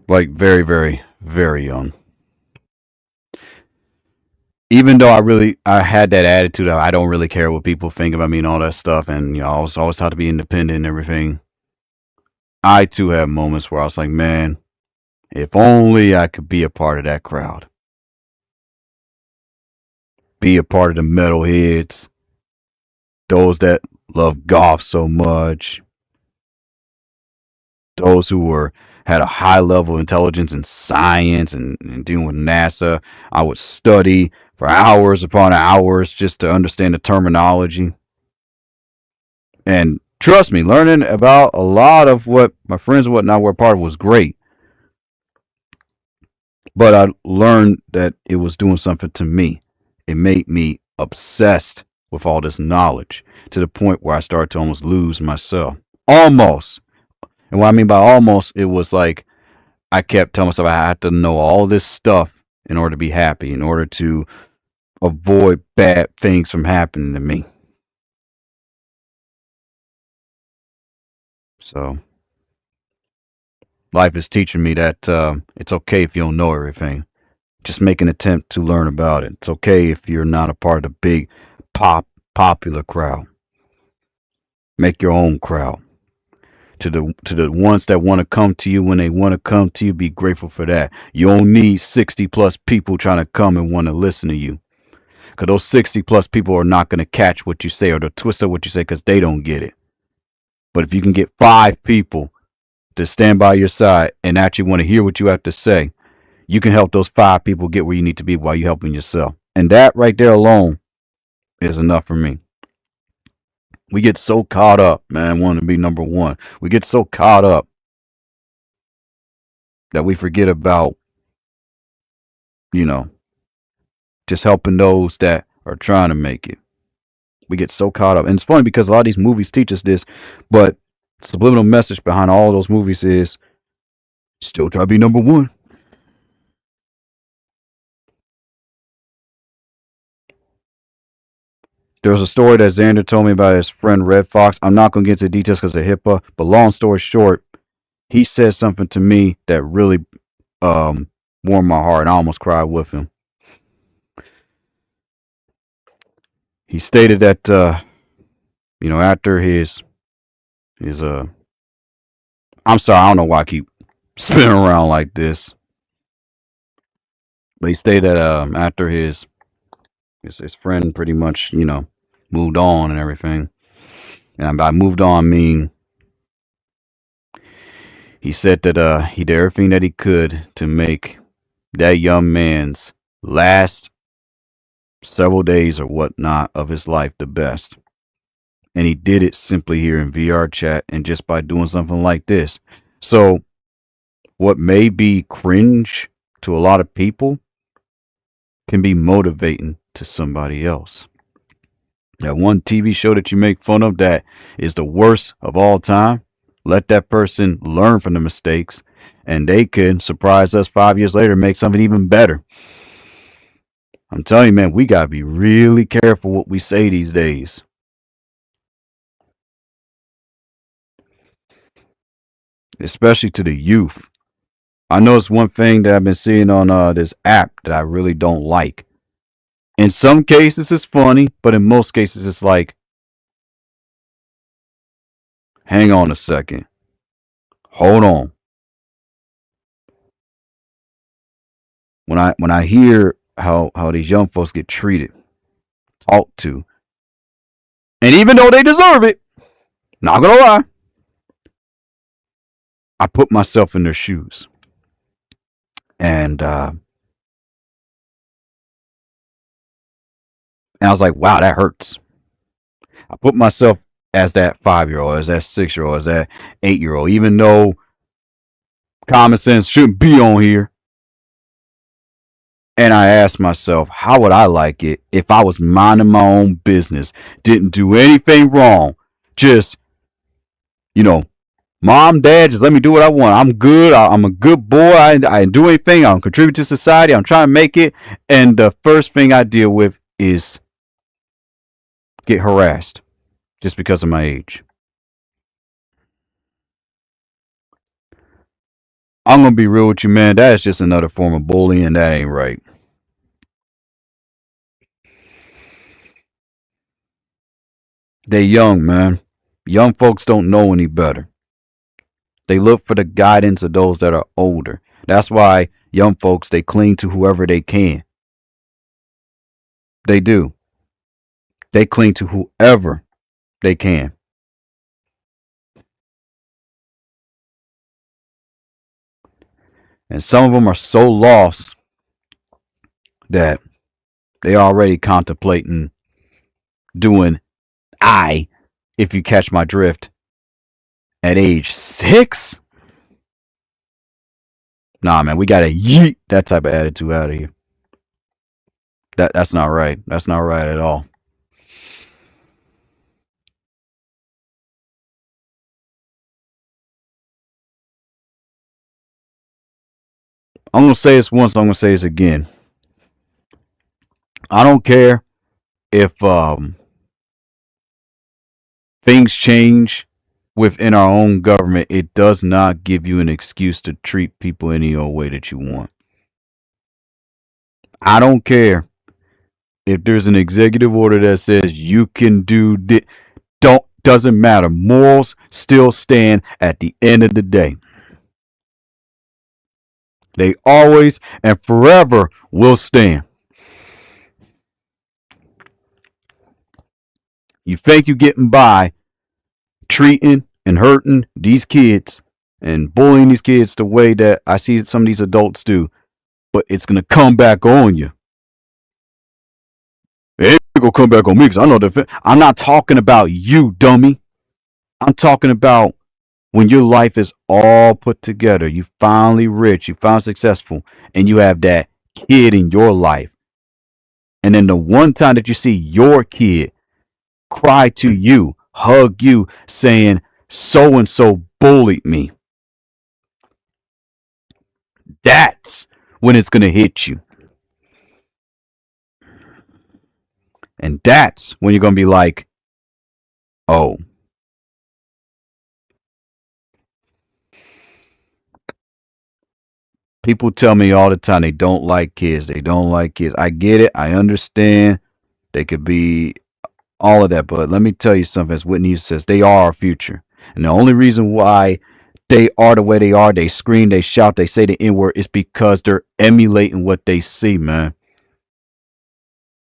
Speaker 1: like very, very, very young. Even though I had that attitude of I don't really care what people think about me and all that stuff, and I was always taught to be independent and everything. I too have moments where I was like, man, if only I could be a part of that crowd, be a part of the metalheads, those that love golf so much, those who had a high level of intelligence in science and dealing with NASA. I would study for hours upon hours just to understand the terminology. And trust me, learning about a lot of what my friends and whatnot were part of was great. But I learned that it was doing something to me. It made me obsessed with all this knowledge to the point where I started to almost lose myself. Almost. And what I mean by almost, it was like I kept telling myself I had to know all this stuff in order to be happy, in order to avoid bad things from happening to me. So life is teaching me that it's okay if you don't know everything. Just make an attempt to learn about it. It's okay if you're not a part of the big popular crowd. Make your own crowd. To the ones that want to come to you when they want to come to you, be grateful for that. You don't need 60 plus people trying to come and want to listen to you. Because those 60 plus people are not going to catch what you say or to twist up what you say because they don't get it. But if you can get 5 people to stand by your side and actually want to hear what you have to say, you can help those 5 people get where you need to be while you're helping yourself. And that right there alone is enough for me. We get so caught up, man, wanting to be number one. We get so caught up that we forget about, just helping those that are trying to make it. We get so caught up. And it's funny because a lot of these movies teach us this, but subliminal message behind all those movies is still try to be number one. There's a story that Xander told me about his friend Red Fox. I'm not going to get into the details because of HIPAA, but long story short, he said something to me that really warmed my heart, and I almost cried with him. He stated that after his I'm sorry, I don't know why I keep spinning around like this. But he stated that after his friend pretty much, moved on and everything. And by moved on, I mean he said that he did everything that he could to make that young man's last several days or whatnot of his life the best. And he did it simply here in VR chat and just by doing something like this. So, what may be cringe to a lot of people can be motivating to somebody else. That one TV show that you make fun of that is the worst of all time, let that person learn from the mistakes and they can surprise us 5 years later and make something even better. I'm telling you, man, we got to be really careful what we say these days. Especially to the youth. I know it's one thing that I've been seeing on this app that I really don't like. In some cases, it's funny, but in most cases, it's like, hang on a second. Hold on. When I hear how these young folks get treated, talked to, and even though they deserve it, not gonna lie, I put myself in their shoes, and I was like, wow, that hurts. I put myself as that 5-year-old, as that 6-year-old, as that 8-year-old, even though common sense shouldn't be on here. And I asked myself, how would I like it if I was minding my own business, didn't do anything wrong, just, mom, dad, just let me do what I want. I'm good. I'm a good boy. I didn't do anything. I'm contributing to society. I'm trying to make it. And the first thing I deal with is get harassed just because of my age. I'm going to be real with you, man. That is just another form of bullying. That ain't right. They young, man. Young folks don't know any better. They look for the guidance of those that are older. That's why young folks, they cling to whoever they can. They do. They cling to whoever they can. And some of them are so lost that they already contemplating doing if you catch my drift, at age 6? Nah, man, we gotta yeet that type of attitude out of here. That's not right. That's not right at all. I'm gonna say this once. I'm gonna say this again. I don't care if things change within our own government. It does not give you an excuse to treat people any old way that you want. I don't care if there's an executive order that says you can do this. Doesn't matter. Morals still stand at the end of the day. They always and forever will stand. You think you're getting by treating and hurting these kids and bullying these kids the way that I see some of these adults do, but it's going to come back on you. It ain't going to come back on me because I know that. I'm not talking about you, dummy. I'm talking about when your life is all put together, you finally rich, you finally successful, and you have that kid in your life. And then the one time that you see your kid cry to you, hug you, saying, so and so bullied me. That's when it's going to hit you. And that's when you're going to be like, oh. People tell me all the time they don't like kids. They don't like kids. I get it. I understand. They could be all of that. But let me tell you something. As Whitney says, they are our future. And the only reason why they are the way they are, they scream, they shout, they say the N word, is because they're emulating what they see, man.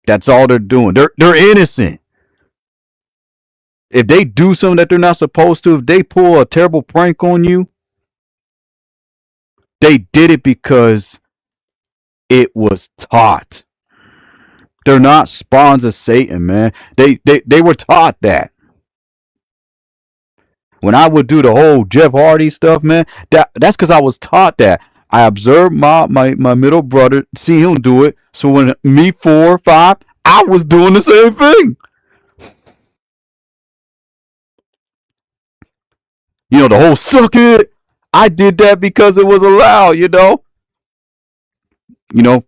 Speaker 1: That's all they're doing. They're innocent. If they do something that they're not supposed to, if they pull a terrible prank on you, they did it because it was taught. They're not spawns of Satan, man. They were taught that. When I would do the whole Jeff Hardy stuff, man, that's because I was taught that. I observed my middle brother, see him do it. So when me 4 or 5, I was doing the same thing. The whole suck it. I did that because it was allowed,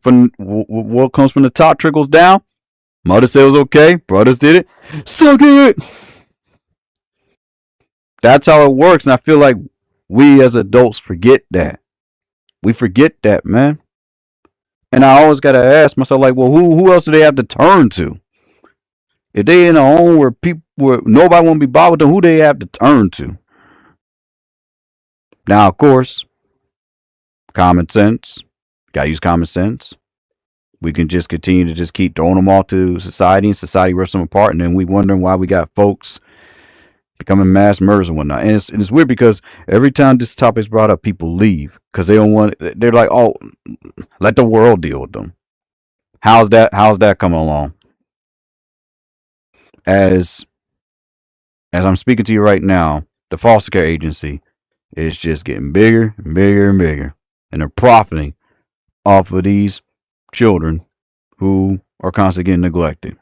Speaker 1: from what comes from the top trickles down. Mother said it was okay. Brothers did it. Suck it. That's how it works. And I feel like we as adults forget that. We forget that, man. And I always gotta ask myself, like, well, who else do they have to turn to? If they in a home where nobody won't be bothered with them, who they have to turn to? Now, of course, common sense. Gotta use common sense. We can just continue to just keep throwing them all to society, and society rips them apart, and then we wondering why we got folks becoming mass murders and whatnot. And it's weird because every time this topic is brought up, people leave because they don't want. They're like, oh, let the world deal with them. How's that coming along? As I'm speaking to you right now, the foster care agency is just getting bigger and bigger and bigger, and they're profiting off of these children who are constantly getting neglected.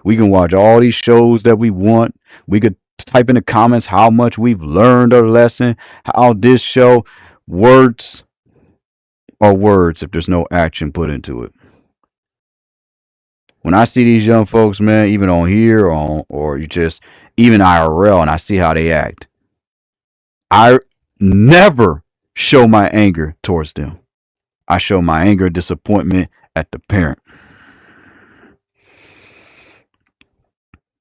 Speaker 1: We can watch all these shows that we want. We could type in the comments how much we've learned a lesson, how this show words are words if there's no action put into it. When I see these young folks, man, even on here or you just even IRL, and I see how they act, I never show my anger towards them. I show my anger and disappointment at the parent.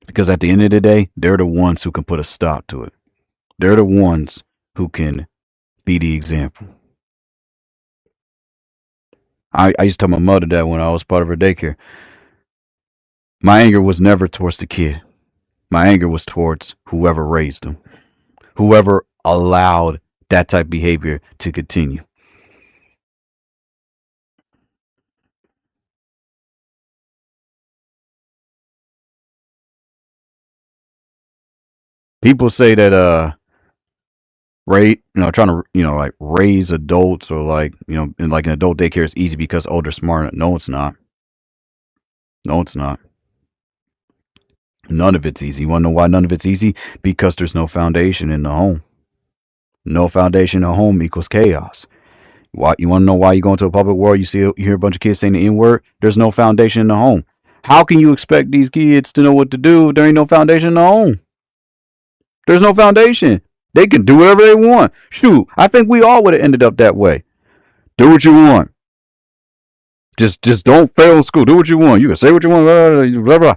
Speaker 1: Because at the end of the day, they're the ones who can put a stop to it. They're the ones who can be the example. I used to tell my mother that when I was part of her daycare. My anger was never towards the kid. My anger was towards whoever raised them, whoever allowed that type of behavior to continue. People say that trying to like raise adults or like in like an adult daycare is easy because they're smart. No, it's not. No, it's not. None of it's easy. You want to know why none of it's easy? Because there's no foundation in the home. No foundation in the home equals chaos. Why? You want to know why you go into a public world? You hear a bunch of kids saying the N word. There's no foundation in the home. How can you expect these kids to know what to do? There ain't no foundation in the home. There's no foundation. They can do whatever they want. Shoot, I think we all would have ended up that way. Do what you want. Just don't fail in school. Do what you want. You can say what you want. Blah, blah, blah.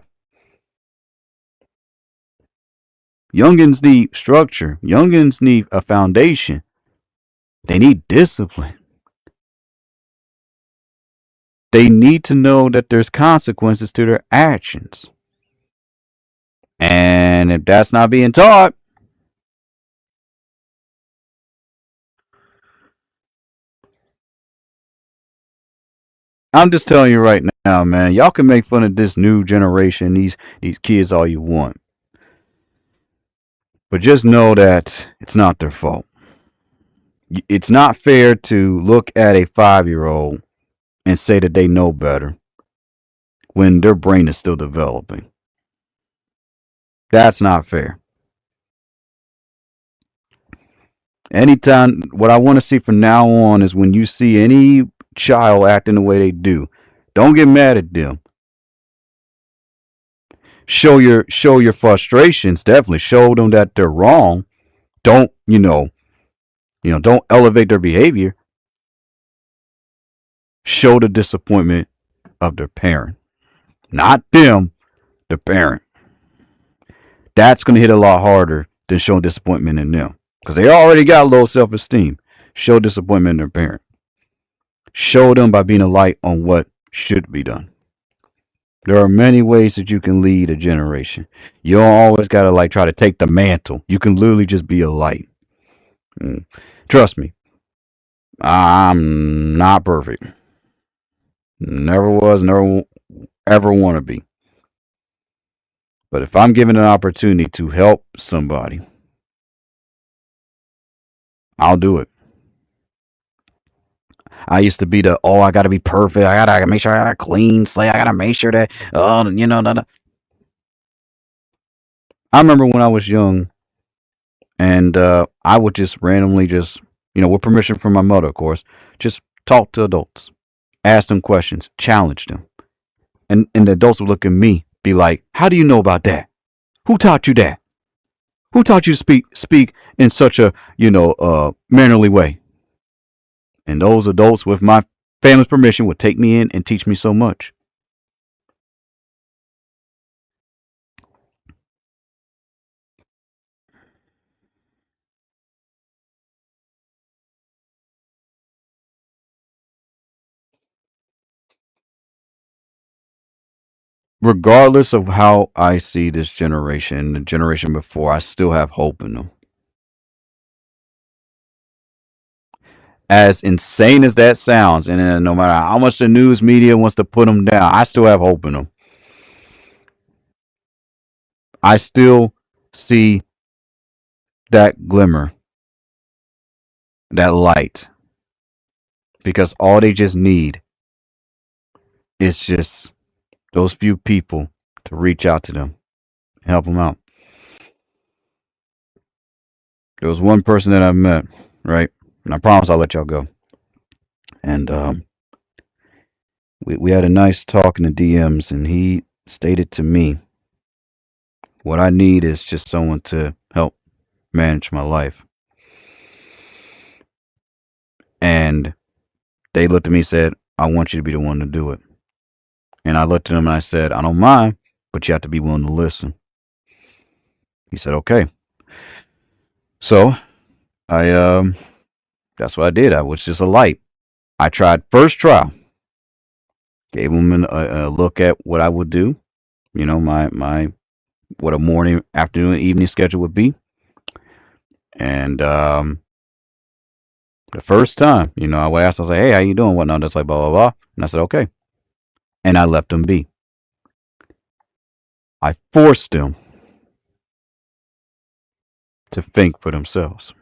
Speaker 1: Youngins need structure. Youngins need a foundation. They need discipline. They need to know that there's consequences to their actions. And if that's not being taught, I'm just telling you right now, man, y'all can make fun of this new generation, these kids all you want. But just know that it's not their fault. It's not fair to look at a 5-year-old and say that they know better when their brain is still developing. That's not fair. Anytime, what I want to see from now on is when you see any child acting the way they do, don't get mad at them. Show your frustrations. Definitely show them that they're wrong. Don't don't elevate their behavior. Show the disappointment of their parent, not them, the parent. That's going to hit a lot harder than showing disappointment in them because they already got low self-esteem. Show disappointment in their parent. Show them by being a light on what should be done. There are many ways that you can lead a generation. You don't always got to like try to take the mantle. You can literally just be a light. Trust me, I'm not perfect. Never was, never ever want to be. But if I'm given an opportunity to help somebody, I'll do it. I used to be I got to be perfect. I got to make sure I got a clean slate. I got to make sure that, I remember when I was young and I would just randomly with permission from my mother, of course, just talk to adults, ask them questions, challenge them. And the adults would look at me, be like, how do you know about that? Who taught you that? Who taught you to speak in such a, mannerly way? And those adults, with my family's permission, would take me in and teach me so much. Regardless of how I see this generation, the generation before, I still have hope in them. As insane as that sounds, and no matter how much the news media wants to put them down, I still have hope in them. I still see that glimmer, that light, because all they just need is just those few people to reach out to them and help them out. There was one person that I met, right? And I promise I'll let y'all go. And we had a nice talk in the DMs, and he stated to me, what I need is just someone to help manage my life. And they looked at me and said, I want you to be the one to do it. And I looked at him and I said, I don't mind, but you have to be willing to listen. He said, okay. So that's what I did. I was just a light. I tried first trial. Gave him a look at what I would do. My what a morning, afternoon, evening schedule would be. And the first time, I would ask, I was like, hey, how you doing? Whatnot. That's like blah, blah, blah. And I said, okay. And I left them be. I forced them to think for themselves.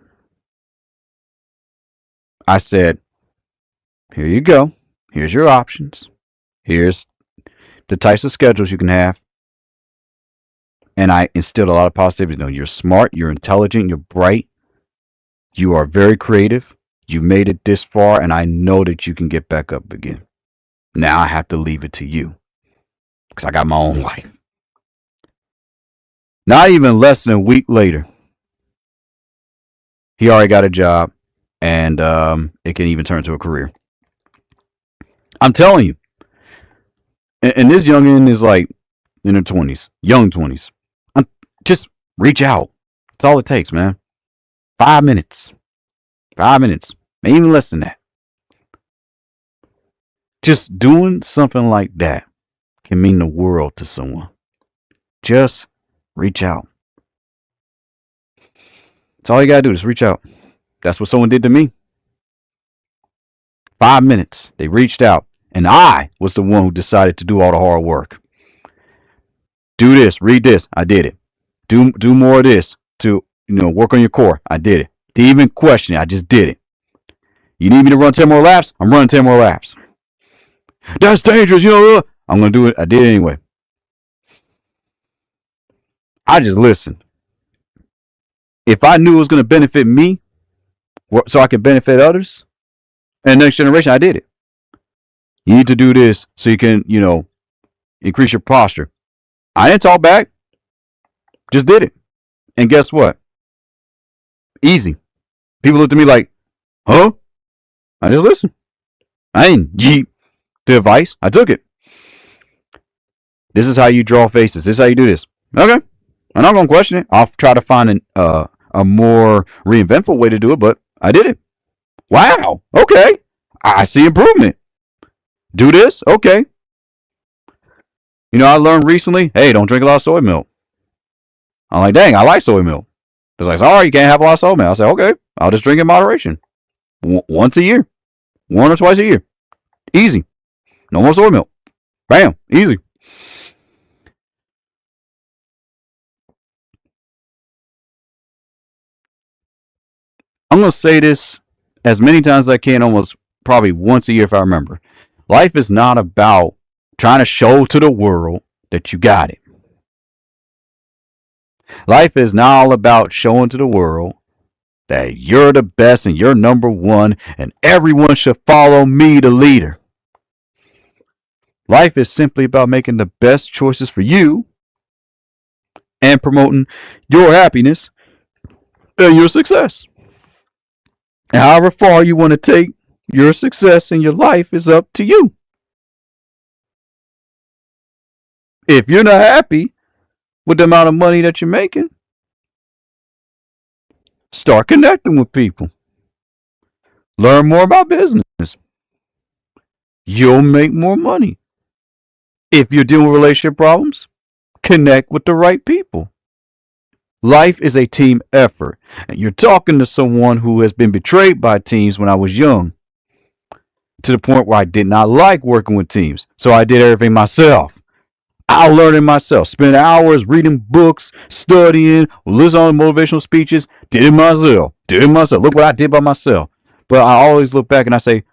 Speaker 1: I said, here you go. Here's your options. Here's the types of schedules you can have. And I instilled a lot of positivity. You're smart, you're intelligent, you're bright. You are very creative. You made it this far, and I know that you can get back up again. Now I have to leave it to you because I got my own life. Not even less than a week later, he already got a job, and it can even turn to a career. I'm telling you. And this youngin is like in her 20s, young 20s. Just reach out. That's all it takes, man. 5 minutes. 5 minutes. Maybe even less than that. Just doing something like that can mean the world to someone. Just reach out. That's all you gotta do. Just reach out. That's what someone did to me. 5 minutes. They reached out. And I was the one who decided to do all the hard work. Do this. Read this. I did it. Do more of this to work on your core. I did it. Didn't even question it. I just did it. You need me to run 10 more laps? I'm running 10 more laps. That's dangerous. I'm going to do it. I did it anyway. I just listened. If I knew it was going to benefit me so I could benefit others and the next generation, I did it. You need to do this so you can, increase your posture. I didn't talk back. Just did it. And guess what? Easy. People looked at me like, huh? I just listened. I didn't jeep the advice. I took it. This is how you draw faces. This is how you do this. Okay. I'm not gonna question it. I'll try to find a more reinventful way to do it, but I did it. Wow. Okay. I see improvement. Do this. Okay. I learned recently, hey, don't drink a lot of soy milk. I'm like, dang, I like soy milk. It's like, sorry, you can't have a lot of soy milk. I say, okay, I'll just drink in moderation. Once a year. 1 or twice a year. Easy. No more soy milk. Bam. Easy. I'm going to say this as many times as I can, almost probably once a year if I remember. Life is not about trying to show to the world that you got it. Life is not all about showing to the world that you're the best and you're number one and everyone should follow me, the leader. Life is simply about making the best choices for you and promoting your happiness and your success. And however far you want to take your success in your life is up to you. If you're not happy with the amount of money that you're making, start connecting with people. Learn more about business. You'll make more money. If you're dealing with relationship problems, connect with the right people. Life is a team effort. And you're talking to someone who has been betrayed by teams when I was young, to the point where I did not like working with teams. So I did everything myself. I learned it myself. Spent hours reading books, studying, listening to motivational speeches. Did it myself. Look what I did by myself. But I always look back and I say,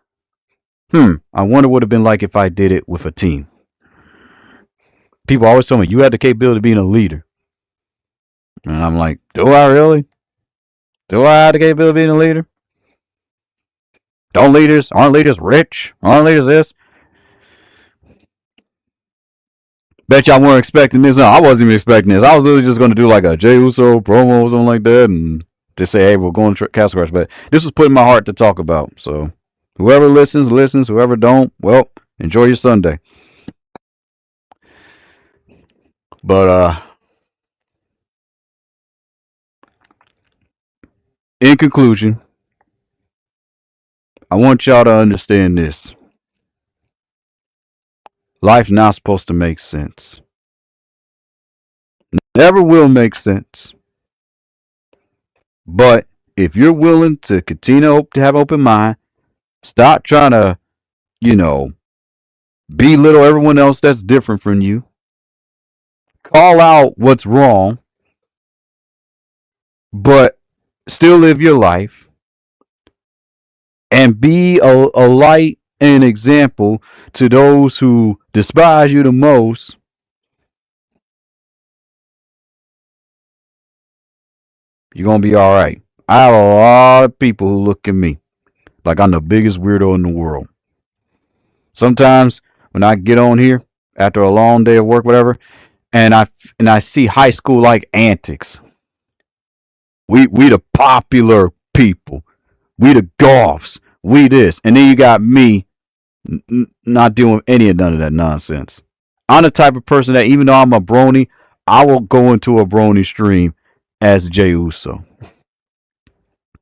Speaker 1: I wonder what it would have been like if I did it with a team. People always tell me, you had the capability of being a leader. And I'm like, do I really? Do I have the capability of being a leader? Aren't leaders rich? Aren't leaders this? Bet y'all weren't expecting this. No, I wasn't even expecting this. I was literally just going to do like a Jey Uso promo or something like that and just say, hey, we're going to Castle Crush. But this was put in my heart to talk about. So whoever listens. Whoever don't, well, enjoy your Sunday. But in conclusion, I want y'all to understand this. Life's not supposed to make sense. Never will make sense. But if you're willing to continue to have open mind, stop trying to, belittle everyone else that's different from you. Call out what's wrong, but still live your life and be a light and example to those who despise you the most. You're going to be all right. I have a lot of people who look at me like I'm the biggest weirdo in the world. Sometimes when I get on here after a long day of work, whatever, and I see high school like antics. We the popular people. We the golfs. We this. And then you got me not dealing with none of that nonsense. I'm the type of person that even though I'm a brony, I will go into a brony stream as Jey Uso.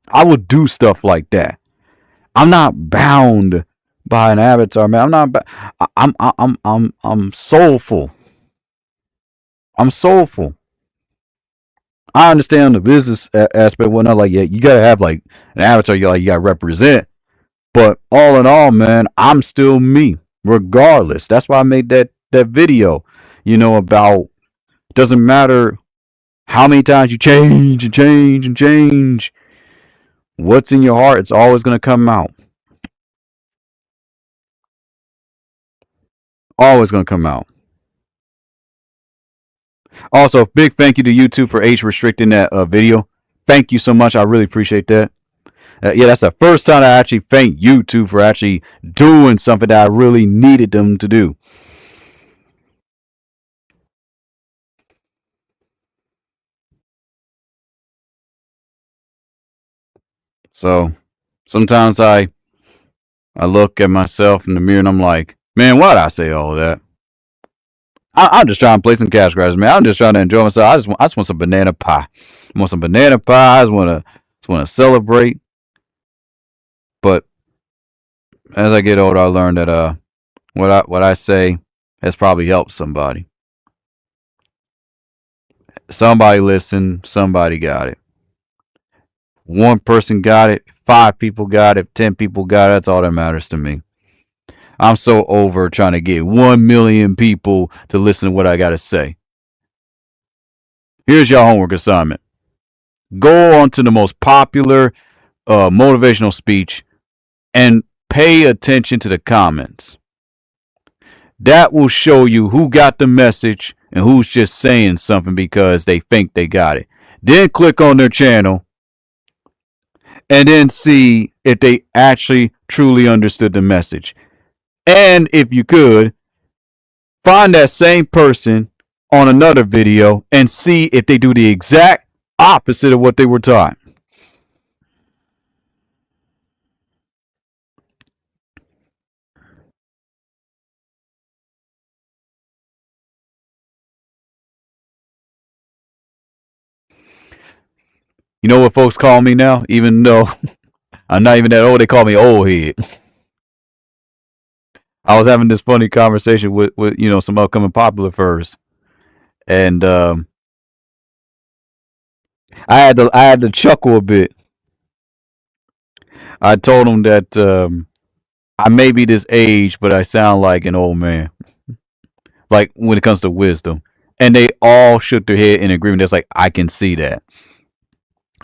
Speaker 1: I will do stuff like that. I'm not bound by an avatar, man. I'm soulful. I'm soulful. I understand the business aspect, whatnot. Like, yeah, you gotta have like an avatar. You gotta represent. But all in all, man, I'm still me, regardless. That's why I made that video. About doesn't matter how many times you change and change and change. What's in your heart, it's always gonna come out. Always gonna come out. Also, big thank you to YouTube for age restricting that video. Thank you so much. I really appreciate that. Yeah, that's the first time I actually thank YouTube for actually doing something that I really needed them to do. So sometimes I look at myself in the mirror and I'm like, man, why'd I say all of that? I'm just trying to play some Cash Scratchers, man. I'm just trying to enjoy myself. I just want some banana pie. I want some banana pie. I just want to celebrate. But as I get older, I learned that what I say has probably helped somebody. Somebody listened. Somebody got it. One person got it. 5 people got it. 10 people got it. That's all that matters to me. I'm so over trying to get 1 million people to listen to what I got to say. Here's your homework assignment. Go on to the most popular motivational speech and pay attention to the comments. That will show you who got the message and who's just saying something because they think they got it. Then click on their channel and then see if they actually truly understood the message. And if you could, find that same person on another video and see if they do the exact opposite of what they were taught. You know what folks call me now? Even though I'm not even that old, they call me old head. I was having this funny conversation with some upcoming popular first, and I had to chuckle a bit. I told them that I may be this age, but I sound like an old man. Like when it comes to wisdom, and they all shook their head in agreement. That's like I can see that,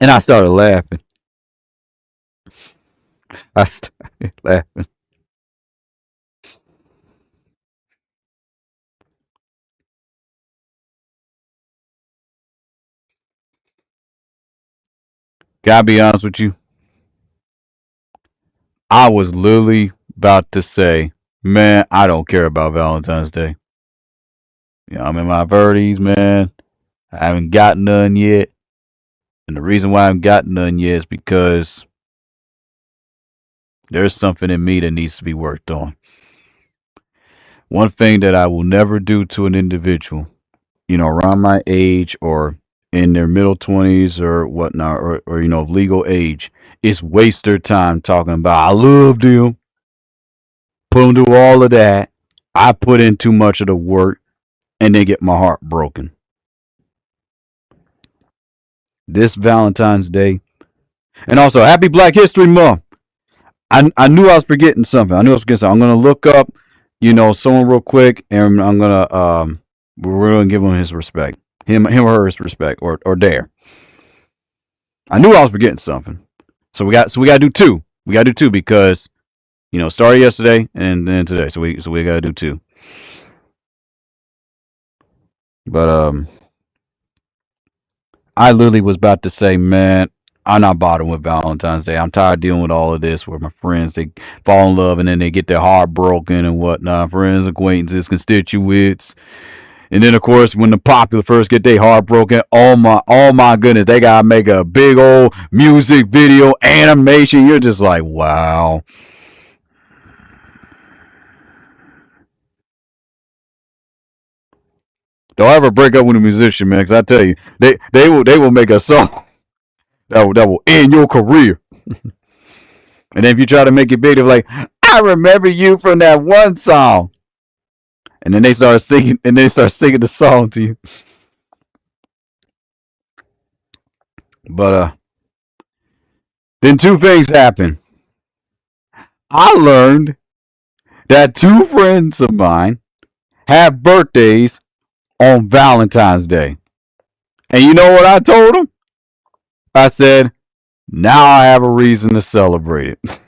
Speaker 1: and I started laughing. I started laughing. Gotta be honest with you. I was literally about to say, man, I don't care about Valentine's Day. I'm in my 30s, man. I haven't gotten none yet. And the reason why I haven't gotten none yet is because there's something in me that needs to be worked on. One thing that I will never do to an individual, around my age or in their middle 20s or whatnot, or legal age, is waste their time talking about, I love them. Put them through all of that. I put in too much of the work and then get my heart broken. This Valentine's Day, and also happy Black History Month. I knew I was forgetting something. I'm gonna look up, someone real quick, and I'm gonna we're gonna give him his respect, him or her his respect, or dare. I knew I was forgetting something, so we got to do two. We got to do two because started yesterday and then today, so we got to do two. But I literally was about to say, man, I'm not bothering with Valentine's Day. I'm tired of dealing with all of this where my friends, they fall in love and then they get their heart broken and whatnot. Friends, acquaintances, constituents. And then, of course, when the popular first get their heart broken, oh my goodness, they got to make a big old music video, animation. You're just like, wow. Don't ever break up with a musician, man, because I tell you, they will make a song that will end your career. And then if you try to make it big, they're like, I remember you from that one song. And then they start singing the song to you. But then two things happen. I learned that 2 friends of mine have birthdays on Valentine's Day. And you know what I told them? I said, now I have a reason to celebrate it.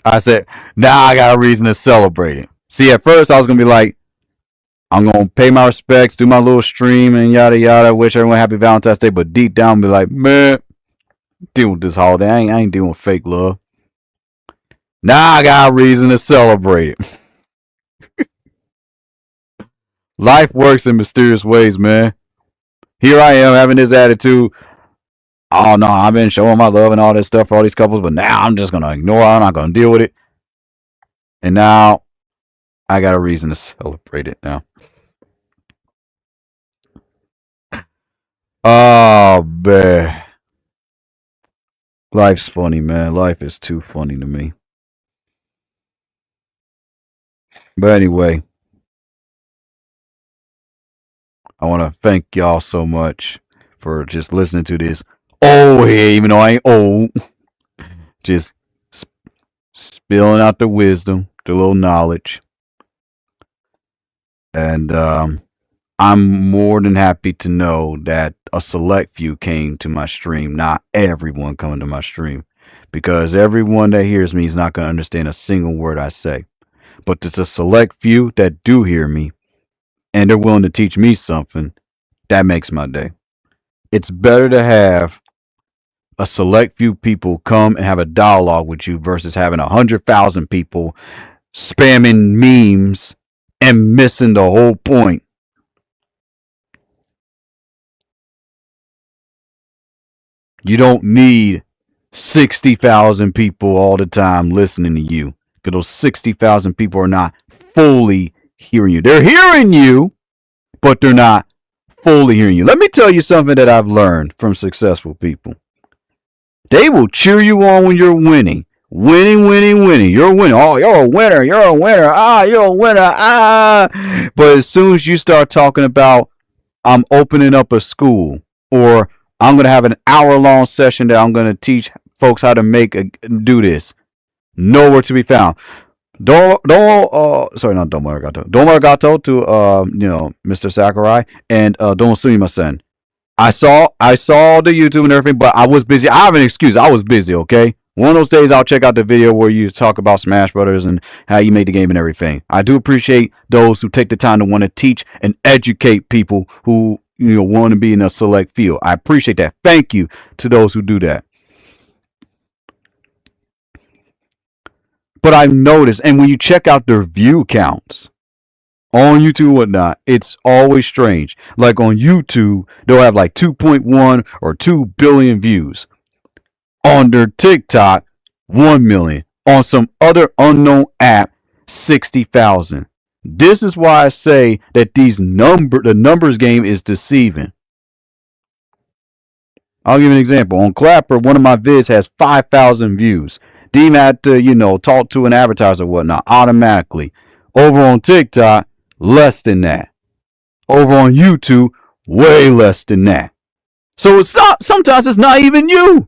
Speaker 1: I said, now I got a reason to celebrate it. See, at first I was going to be like, I'm going to pay my respects, do my little stream and yada yada, wish everyone happy Valentine's Day, but deep down be like, man, deal with this holiday. I ain't dealing with fake love. Now I got a reason to celebrate it. Life works in mysterious ways, man. Here I am having this attitude. oh no, I've been showing my love and all this stuff for all these couples, but now I'm just gonna ignore it. I'm not gonna deal with it. And now I got a reason to celebrate it now. Oh man. Life's funny, man. Life is too funny to me. But anyway, I want to thank y'all so much for just listening to this. Oh, hey, even though I ain't old, just spilling out the wisdom, the little knowledge. And I'm more than happy to know that a select few came to my stream, not everyone coming to my stream. Because everyone that hears me is not going to understand a single word I say. But there's a select few that do hear me and they're willing to teach me something. That makes my day. It's better to have a select few people come and have a dialogue with you versus having 100,000 people spamming memes and missing the whole point. You don't need 60,000 people all the time listening to you, because those 60,000 people are not fully hearing you. They're hearing you, but they're not fully hearing you. Let me tell you something that I've learned from successful people. They will cheer you on when you're winning. Winning. You're winning. Oh, you're a winner. You're a winner. Ah, you're a winner. Ah. But as soon as you start talking about, I'm opening up a school, or I'm going to have an hour-long session that I'm going to teach folks how to do this, nowhere to be found. Sorry, not Domo Arigato. Domo Arigato to, Mr. Sakurai, and Domo Sumimasen. I saw the YouTube and everything, but I was busy. I have an excuse. I was busy, okay? One of those days I'll check out the video where you talk about Smash Brothers and how you made the game and everything. I do appreciate those who take the time to want to teach and educate people who, want to be in a select field. I appreciate that. Thank you to those who do that. But I've noticed, and when you check out their view counts on YouTube and whatnot, it's always strange. Like on YouTube, they'll have like 2.1 or 2 billion views. On their TikTok, 1 million. On some other unknown app, 60,000. This is why I say that the numbers game is deceiving. I'll give you an example. On Clapper, one of my vids has 5,000 views. Deem had to, talk to an advertiser or whatnot automatically. Over on TikTok, less than that. Over on YouTube, way less than that. So sometimes it's not even you.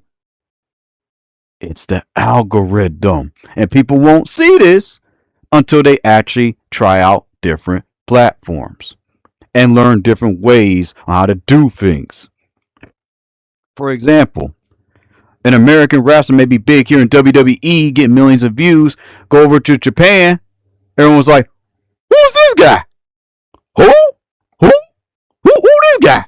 Speaker 1: It's the algorithm. And people won't see this until they actually try out different platforms and learn different ways on how to do things. For example, an American wrestler may be big here in WWE, get millions of views, go over to Japan, everyone's like, who's this guy? Who this guy?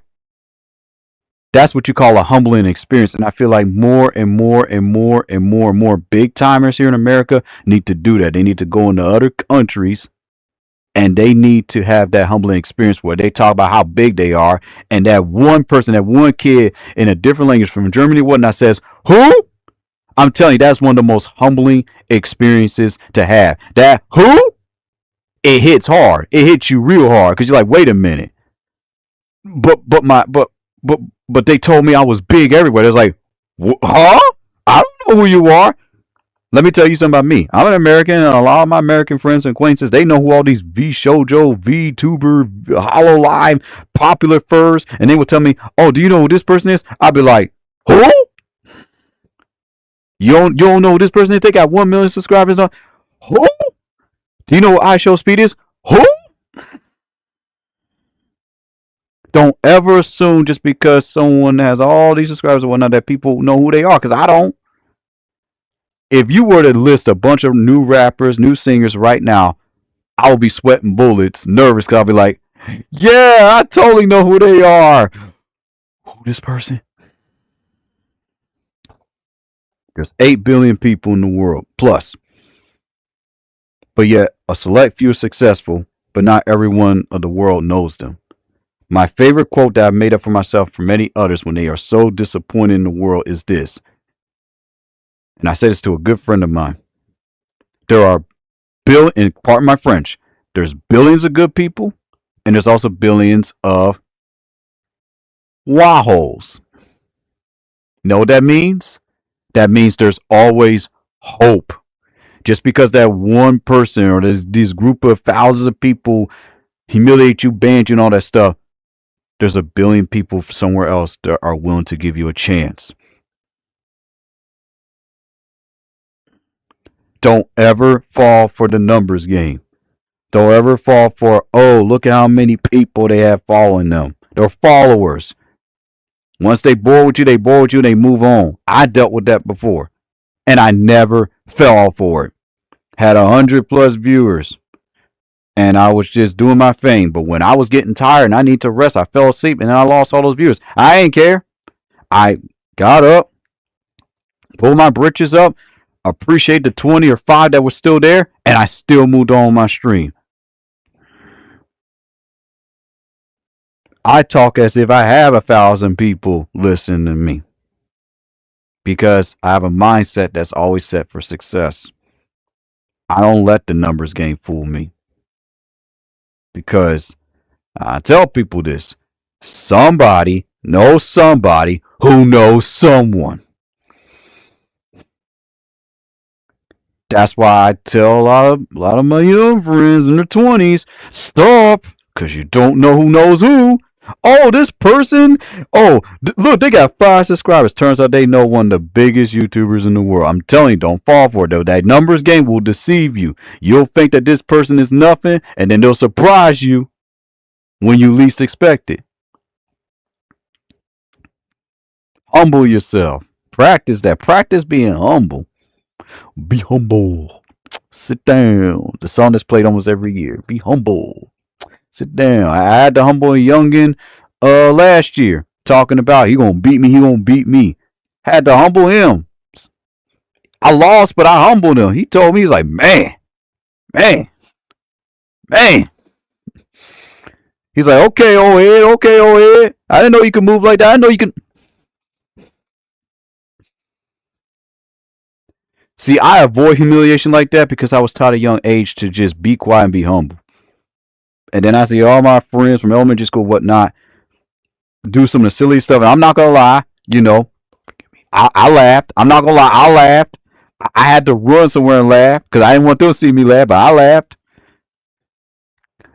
Speaker 1: That's what you call a humbling experience. And I feel like more and more big timers here in America need to do that. They need to go into other countries and they need to have that humbling experience where they talk about how big they are. And that one person, that one kid in a different language from Germany, whatnot, says, who? I'm telling you, that's one of the most humbling experiences to have. That who? It hits hard. It hits you real hard because you're like, wait a minute. But they told me I was big everywhere. It was like, huh? I don't know who you are. Let me tell you something about me. I'm an American, and a lot of my American friends and acquaintances, they know who all these VShojo, VTuber, HoloLive, Popular Furs, and they will tell me, oh, do you know who this person is? I'll be like, who? You don't know who this person is? They got 1 million subscribers. Who? Do you know what iShowSpeed is? Who? Don't ever assume just because someone has all these subscribers and whatnot that people know who they are, because I don't. If you were to list a bunch of new rappers, new singers right now, I would be sweating bullets, nervous, because I'll be like, yeah, I totally know who they are. Who this person? There's 8 billion people in the world, plus. But yet, a select few are successful, but not everyone of the world knows them. My favorite quote that I've made up for myself for many others when they are so disappointed in the world is this. And I say this to a good friend of mine. There are and pardon my French, there's billions of good people and there's also billions of wahos. Know what that means? That means there's always hope. Just because that one person or this group of thousands of people humiliate you, ban you, and all that stuff, there's a billion people somewhere else that are willing to give you a chance. Don't ever fall for the numbers game. Don't ever fall for, oh, look at how many people they have following them. They're followers. Once they bore with you, they move on. I dealt with that before. And I never fell for it. Had 100+ viewers. And I was just doing my thing. But when I was getting tired and I need to rest, I fell asleep and then I lost all those viewers. I ain't care. I got up, pulled my britches up, appreciate the 20 or 5 that was still there, and I still moved on my stream. I talk as if I have 1,000 people listening to me because I have a mindset that's always set for success. I don't let the numbers game fool me because I tell people this. Somebody knows somebody who knows someone. That's why I tell a lot of my young friends in their 20s, stop, because you don't know who knows who. Oh, this person, look, they got 5 subscribers. Turns out they know one of the biggest YouTubers in the world. I'm telling you, don't fall for it, though. That numbers game will deceive you. You'll think that this person is nothing, and then they'll surprise you when you least expect it. Humble yourself. Practice that. Practice being humble. Be humble. Sit down. The song that's played almost every year. Be humble. Sit down. I had to humble a youngin last year talking about he gonna beat me. He gonna beat me. Had to humble him. I lost, but I humbled him. He told me, he's like, man. He's like, okay, old head. I didn't know you could move like that. I know you can. See, I avoid humiliation like that because I was taught at a young age to just be quiet and be humble. And then I see all my friends from elementary school, whatnot, do some of the silly stuff. And I'm not going to lie, I laughed. I'm not going to lie, I laughed. I had to run somewhere and laugh because I didn't want them to see me laugh, but I laughed.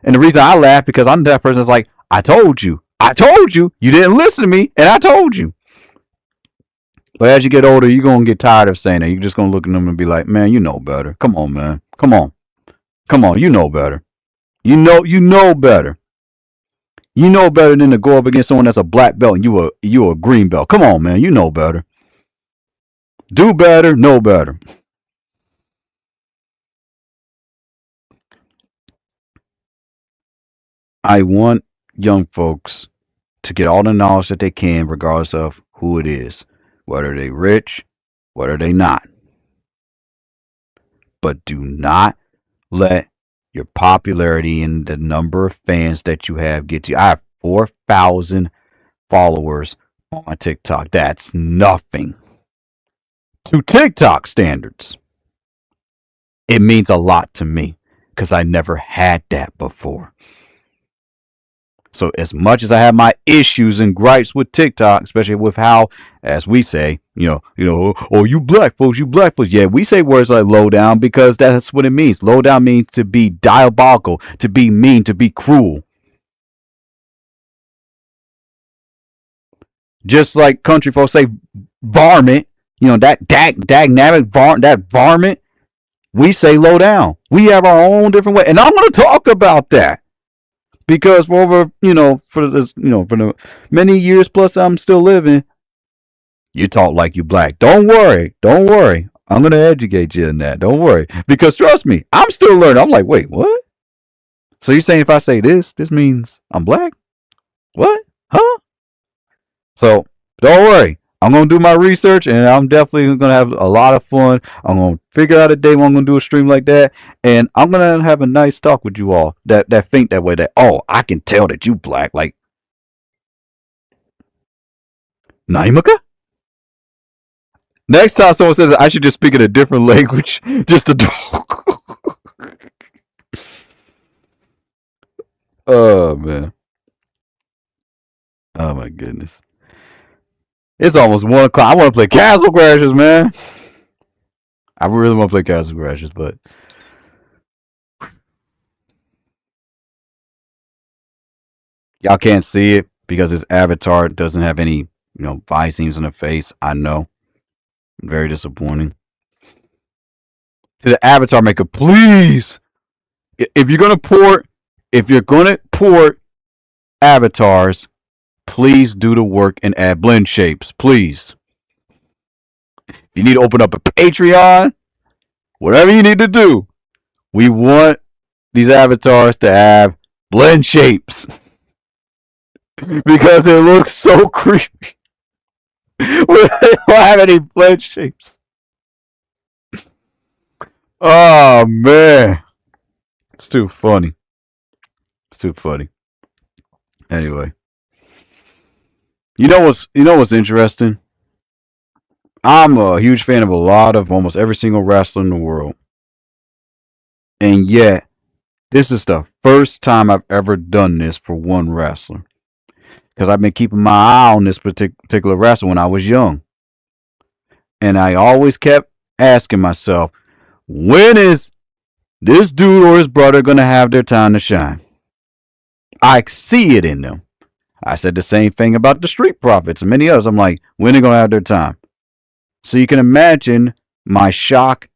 Speaker 1: And the reason I laughed because I'm that person that's like, I told you. You didn't listen to me, and I told you. But as you get older, you're going to get tired of saying that. You're just going to look at them and be like, man, you know better. Come on, man. Come on, you know better. You know better. You know better than to go up against someone that's a black belt and you a green belt. Come on, man. You know better. Do better, know better. I want young folks to get all the knowledge that they can, regardless of who it is. Whether they rich, whether they not. But do not let your popularity and the number of fans that you have get you. I have 4,000 followers on my TikTok. That's nothing to TikTok standards. It means a lot to me because I never had that before. So as much as I have my issues and gripes with TikTok, especially with how, as we say, oh, you black folks. Yeah, we say words like low down because that's what it means. Low down means to be diabolical, to be mean, to be cruel. Just like country folks say varmint, that that varmint, we say low down. We have our own different way. And I'm going to talk about that. Because for over, for the many years plus I'm still living, you talk like you black. Don't worry. I'm going to educate you in that. Don't worry. Because trust me, I'm still learning. I'm like, wait, what? So you're saying if I say this means I'm black? What? Huh? So don't worry. I'm going to do my research and I'm definitely going to have a lot of fun. I'm going to figure out a day when I'm going to do a stream like that. And I'm going to have a nice talk with you all that think that way, that, oh, I can tell that you black. Like, Naimaka? Next time someone says I should just speak in a different language, just to. Oh man. Oh my goodness. It's almost 1 o'clock. I want to play Castle Crashers, man. I really want to play Castle Crashers, but y'all can't see it because his avatar doesn't have any, seams in the face. I know. Very disappointing. To the avatar maker, please. If you're gonna port avatars, please do the work and add blend shapes, please. If you need to open up a Patreon, whatever you need to do, we want these avatars to have blend shapes because it looks so creepy. We don't have any blend shapes. Oh man, it's too funny. It's too funny. Anyway, you know what's interesting? I'm a huge fan of almost every single wrestler in the world, and yet this is the first time I've ever done this for one wrestler. Because I've been keeping my eye on this particular wrestler when I was young. And I always kept asking myself, when is this dude or his brother going to have their time to shine? I see it in them. I said the same thing about the Street Profits and many others. I'm like, when are they going to have their time? So you can imagine my shock,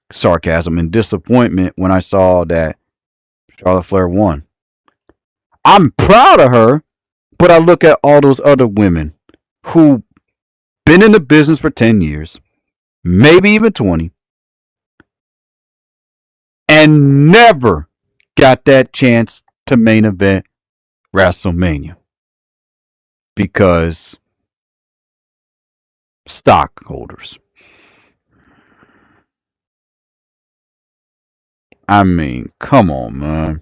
Speaker 1: sarcasm, and disappointment when I saw that Charlotte Flair won. I'm proud of her. But I look at all those other women who been in the business for 10 years, maybe even 20, and never got that chance to main event WrestleMania because stockholders. I mean, come on, man.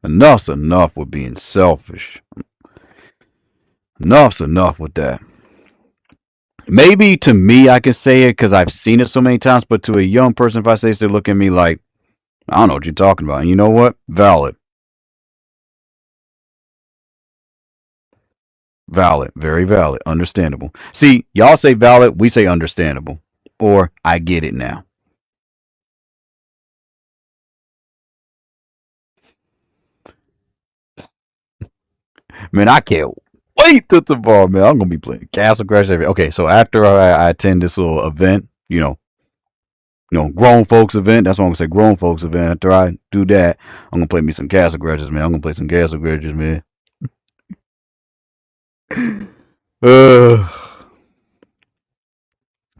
Speaker 1: Enough's enough with being selfish. Enough's enough with that. Maybe to me, I can say it because I've seen it so many times, but to a young person, if I say so, they look at me like, I don't know what you're talking about. And you know what? Valid. Valid. Very valid. Understandable. See, y'all say valid, we say understandable. Or I get it now. Man, I can't wait till tomorrow, man. I'm gonna be playing Castle Crash every. Okay, so after I attend this little event, grown folks event. That's what I'm gonna say, grown folks event. After I do that, I'm gonna play me some Castle Crashers, man. I'm gonna play some Castle Crashers, man.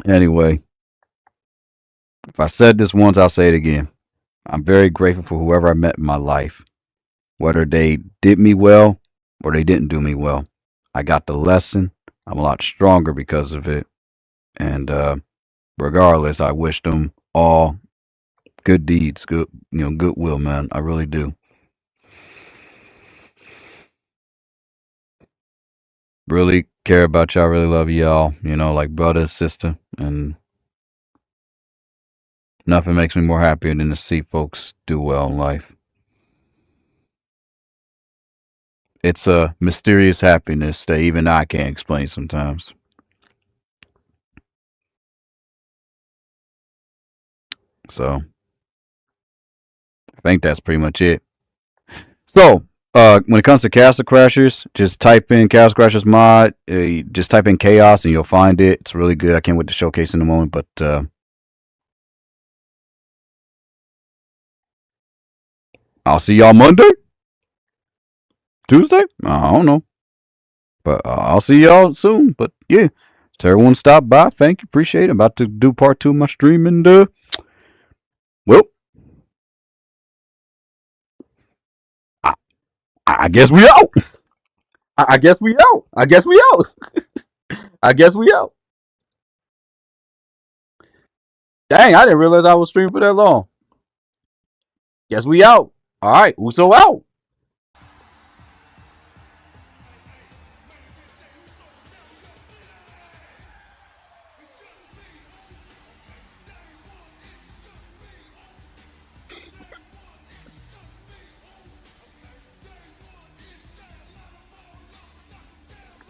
Speaker 1: Anyway, if I said this once, I'll say it again. I'm very grateful for whoever I met in my life, whether they did me well or they didn't do me well. I got the lesson. I'm a lot stronger because of it. And regardless, I wish them all good deeds, goodwill, man. I really do. Really care about y'all. Really love y'all. Like brother, sister, and nothing makes me more happier than to see folks do well in life. It's a mysterious happiness that even I can't explain sometimes. So I think that's pretty much it. So when it comes to Castle Crashers, just type in Castle Crashers mod. Just type in chaos and you'll find it. It's really good. I can't wait to showcase in a moment, but I'll see y'all Monday, Tuesday. I don't know, but I'll see y'all soon. But yeah, to everyone stop by, thank you, appreciate it. I'm about to do part 2 of my stream, and well, I guess we out. I guess we out. I guess we out. I guess we out. Dang, I didn't realize I was streaming for that long. Guess we out. All right, Uso out.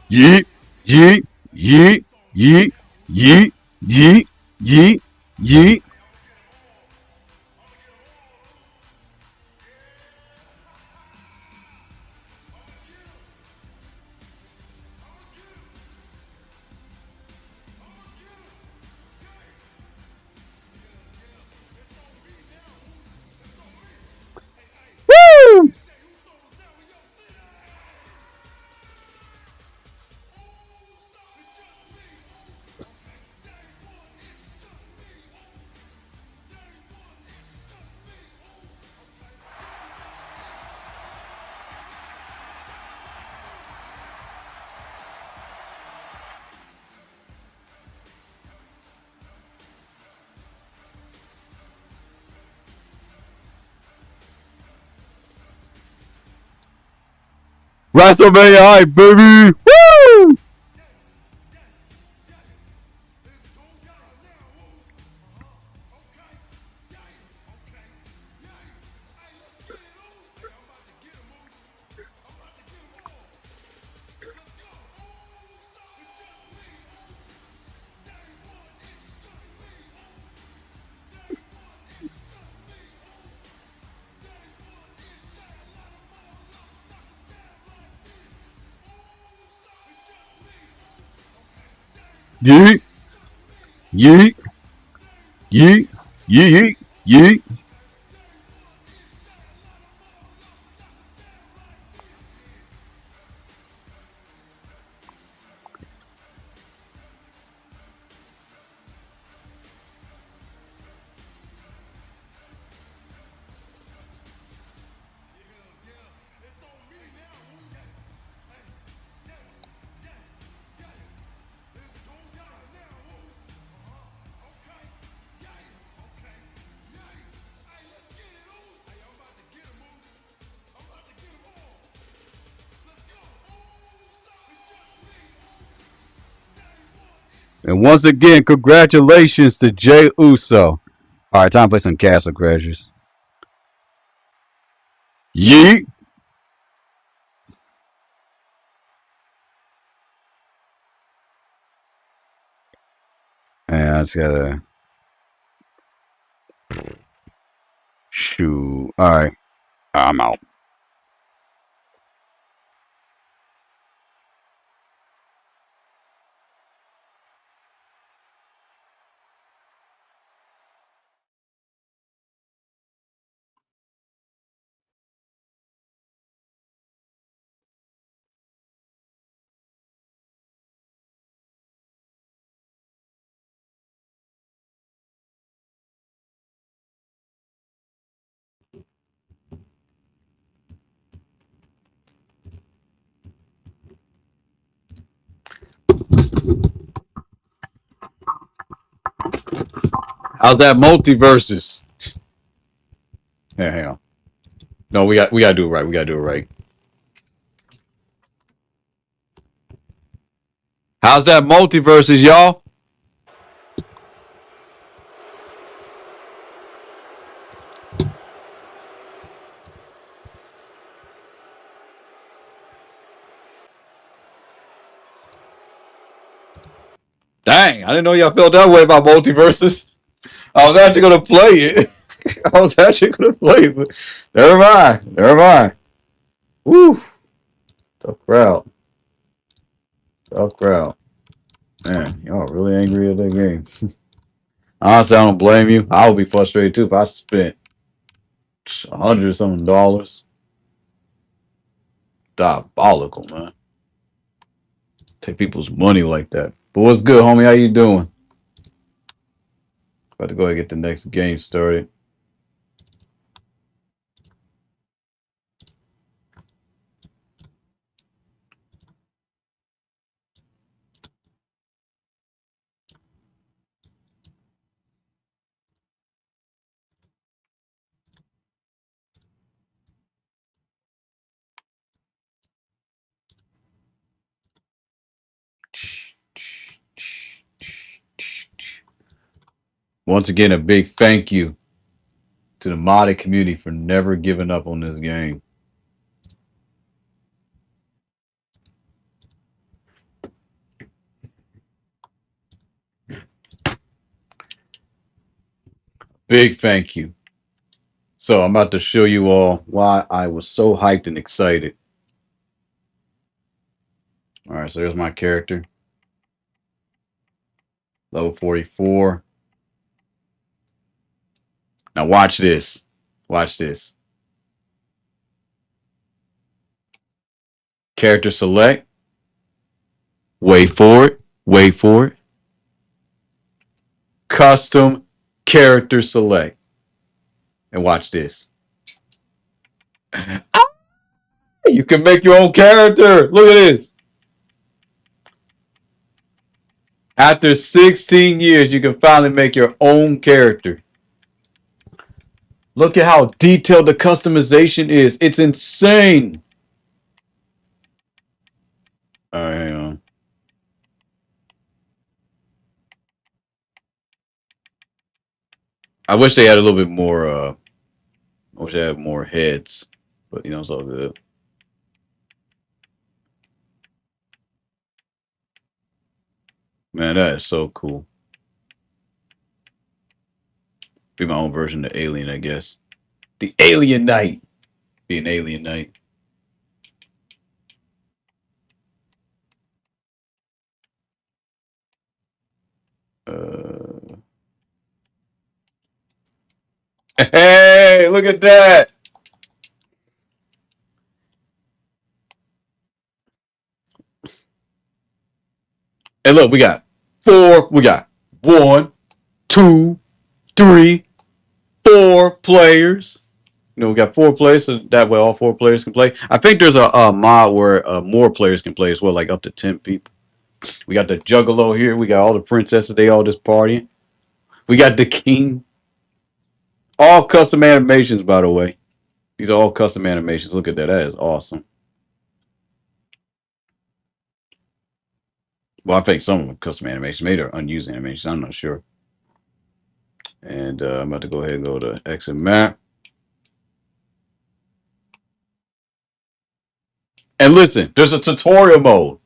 Speaker 1: Yeet, yeet, yeet, yeet, yeet, yeet, yeet, yeet. Woo! WrestleMania hype, baby! Woo! Yeet, yeet, yeet, yeet, yeet. And once again, congratulations to Jay Uso. All right, time to play some Castle Crashers. Yeet. And I just gotta shoot. All right, I'm out. How's that multiverses? Yeah, hang on. No, we gotta do it right. We gotta do it right. How's that multiverses, y'all? Dang, I didn't know y'all felt that way about multiverses. I was actually gonna play it. I was actually gonna play it, but never mind. Never mind. Woo! Tough crowd. Tough crowd. Man, y'all really angry at that game. Honestly, I don't blame you. I would be frustrated too if I spent $100 something. Diabolical, man. Take people's money like that. But what's good, homie? How you doing? About to go ahead and get the next game started. Once again, a big thank you to the modded community for never giving up on this game. big thank you. So I'm about to show you all why I was so hyped and excited. All right, so there's my character. Level 44. Now watch this. Watch this. Character select. Wait for it. Wait for it. Custom character select. And watch this. You can make your own character. Look at this. After 16 years, you can finally make your own character. Look at how detailed the customization is. It's insane. All right, hang on. I wish they had a little bit more. I wish they had more heads, but you know it's all good. Man, that is so cool. Be my own version of Alien, I guess. The Alien Knight. Be an Alien Knight. Hey, look at that. And look, we got four. We got 1, 2, 3, 4 players. You know, we got 4 players, so that way all 4 players can play. I think there's a mod where more players can play as well, like up to 10 people. We got the Juggalo here. We got all the princesses. They all just partying. We got the king. All custom animations, by the way. These are all custom animations. Look at that. That is awesome. Well, I think some of them custom animations. Maybe they're unused animations. I'm not sure. And I'm about to go ahead and go to exit map. And listen, there's a tutorial mode.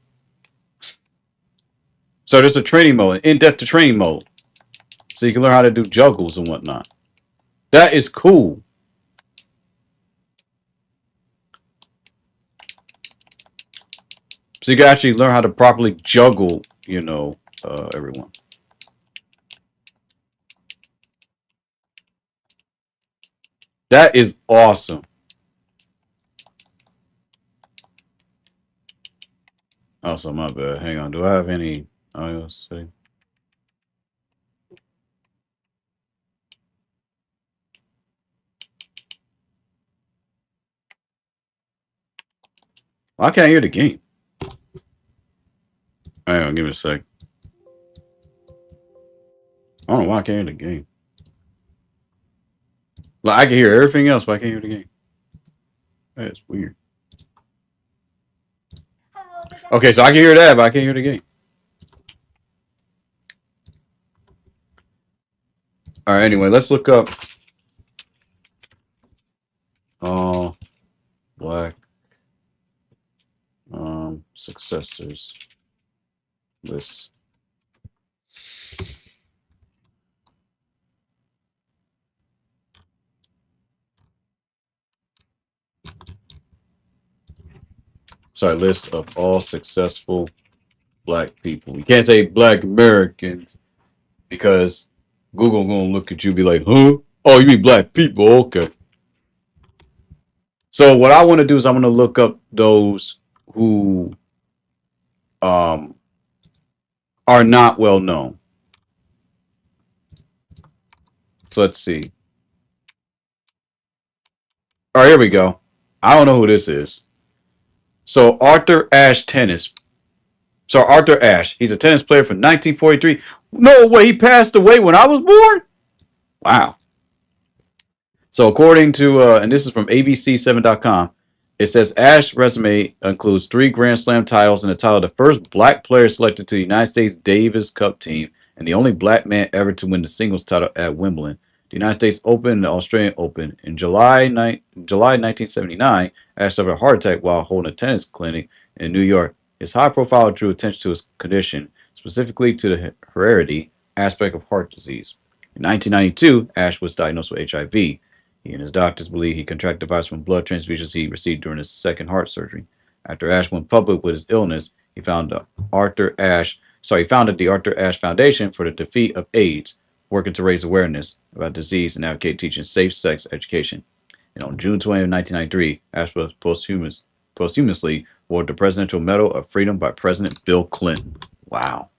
Speaker 1: So there's a training mode, in-depth training mode. So you can learn how to do juggles and whatnot. That is cool. So you can actually learn how to properly juggle, you know, everyone. That is awesome. Also, my bad. Hang on. Do I have any iOS setting? I can't hear the game. Hang on, give me a sec. I don't know why I can't hear the game. Like I can hear everything else, but I can't hear the game. That's weird. Okay, so I can hear that, but I can't hear the game. All right. Anyway, let's look up. Black successors list. Sorry, list of all successful black people. You can't say black Americans because Google gonna look at you and be like, huh? Oh, you mean black people? Okay. So what I want to do is I want to look up those who are not well known. So let's see. All right, here we go. I don't know who this is. So Arthur Ashe tennis. So Arthur Ashe, he's a tennis player from 1943. No way, he passed away when I was born? Wow. So according to, and this is from ABC7.com, it says Ashe's resume includes 3 Grand Slam titles and the title of the first black player selected to the United States Davis Cup team and the only black man ever to win the singles title at Wimbledon, the United States Open, and the Australian Open. In July 1979, Ashe suffered a heart attack while holding a tennis clinic in New York. His high profile drew attention to his condition, specifically to the heredity aspect of heart disease. In 1992, Ash was diagnosed with HIV. He and his doctors believe he contracted the virus from blood transfusions he received during his second heart surgery. After Ash went public with his illness, he founded the Arthur Ashe Foundation for the Defeat of AIDS, working to raise awareness about disease and advocate teaching safe sex education. And on June 20th, 1993, Ash was posthumously awarded the Presidential Medal of Freedom by President Bill Clinton. Wow.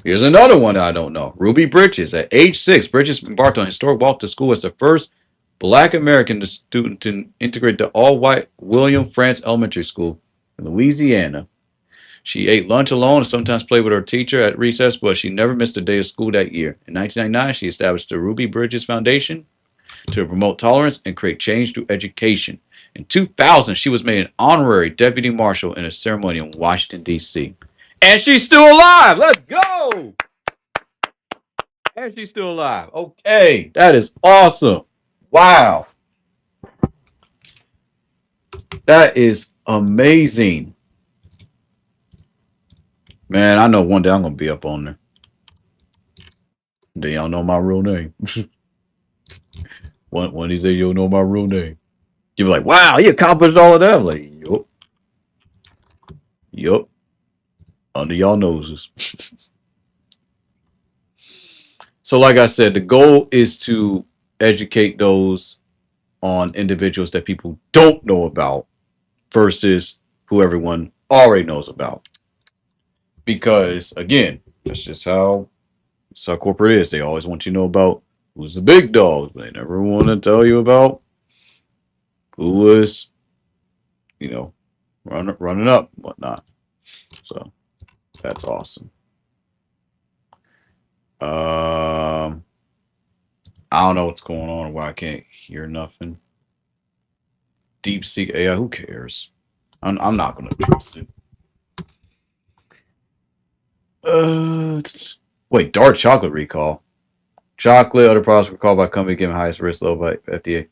Speaker 1: Here's another one that I don't know. Ruby Bridges. At age 6, Bridges embarked on a historic walk to school as the first Black American student to integrate the all-white William Frantz Elementary School in Louisiana. She ate lunch alone and sometimes played with her teacher at recess, but she never missed a day of school that year. In 1999, she established the Ruby Bridges Foundation to promote tolerance and create change through education. In 2000, she was made an honorary deputy marshal in a ceremony in Washington, D.C. And she's still alive. Let's go. And she's still alive. Okay. That is awesome. Wow. That is amazing. Man, I know one day I'm going to be up on there. Then y'all know my real name. One of these days you'll know my real name. You'll be like, wow, he accomplished all of that. I'm like, yup. Yup. Under y'all noses. So like I said, the goal is to educate those on individuals that people don't know about versus who everyone already knows about. Because again, that's just how corporate is. They always want you to know about who's the big dogs, but they never want to tell you about who was, running up and whatnot. So that's awesome. I don't know what's going on and why I can't hear nothing. Deep Sea AI, who cares? I'm not gonna trust it. Wait, dark chocolate recall. Chocolate, other products recalled by company given highest risk level by FDA.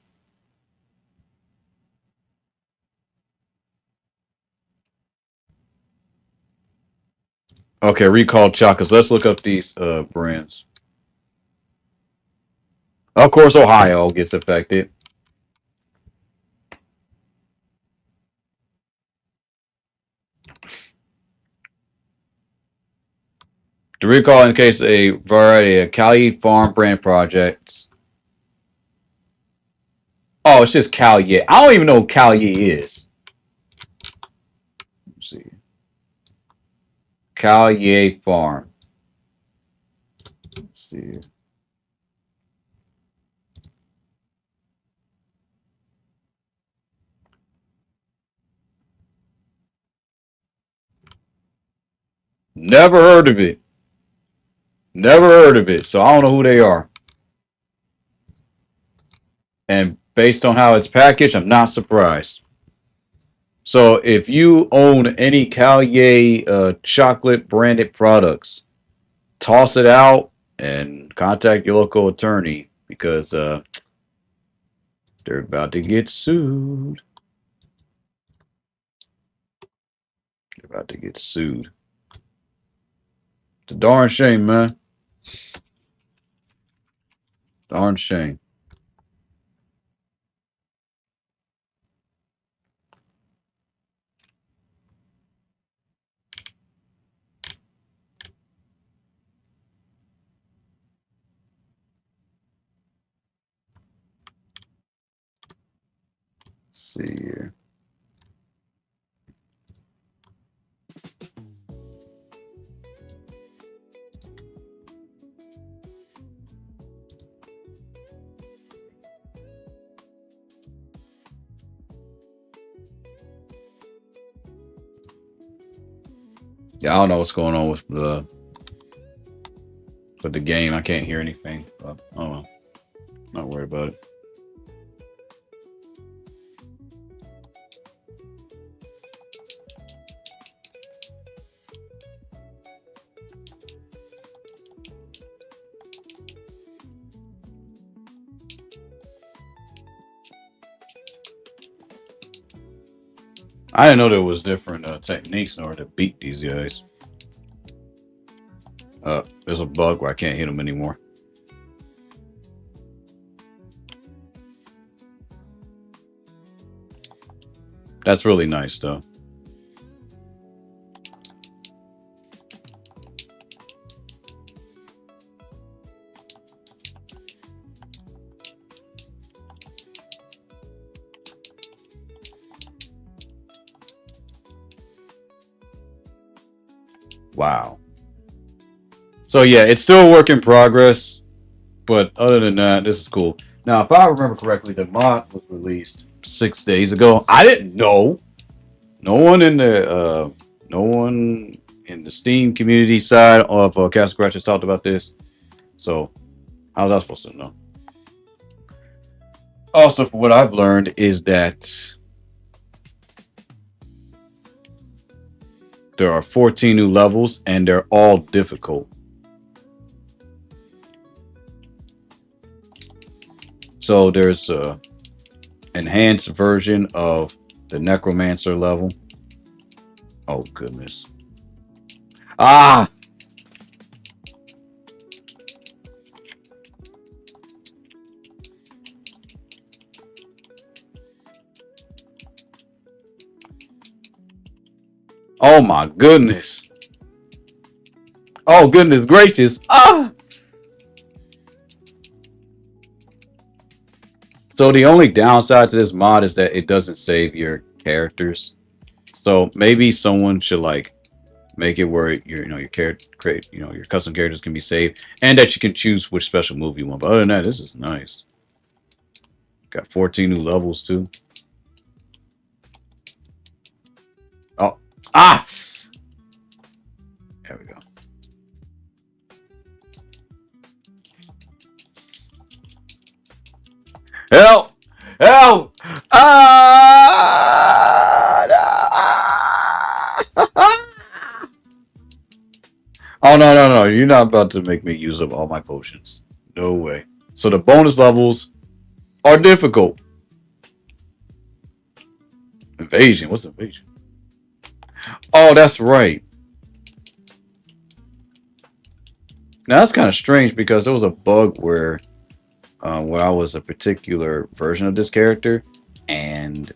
Speaker 1: Okay, recalled chocolates. Let's look up these brands. Of course, Ohio gets affected. The recall indicates a variety of Cali Farm brand projects. Oh, it's just Calye. I don't even know who Calye is. Let's see. Calye Farm. Let's see. Never heard of it. Never heard of it. So I don't know who they are. And based on how it's packaged, I'm not surprised. So if you own any Calye chocolate branded products, toss it out and contact your local attorney because they're about to get sued. They're about to get sued. It's a darn shame, man. Darn shame. Let's see here. Yeah, I don't know what's going on with the game. I can't hear anything. But, oh well. Not worried about it. I didn't know there was different techniques in order to beat these guys. There's a bug where I can't hit him anymore. That's really nice, though. Wow. So yeah, it's still a work in progress, but other than that, this is cool. Now, if I remember correctly, the mod was released 6 days ago. I didn't know. No one in the Steam community side of Castle Crash has talked about this. So how was I supposed to know? Also, from what I've learned is that there are 14 new levels and they're all difficult. So there's a enhanced version of the Necromancer level. Oh goodness. Ah! Oh my goodness. Oh goodness gracious. Ah! So the only downside to this mod is that it doesn't save your characters. So maybe someone should like make it where your character your custom characters can be saved and that you can choose which special move you want. But other than that, this is nice. Got 14 new levels too. Oh, ah! There we go. Help! Help! Oh, no. You're not about to make me use up all my potions. No way. So the bonus levels are difficult. Invasion? What's invasion? Oh, that's right. Now that's kind of strange because there was a bug where I was a particular version of this character, and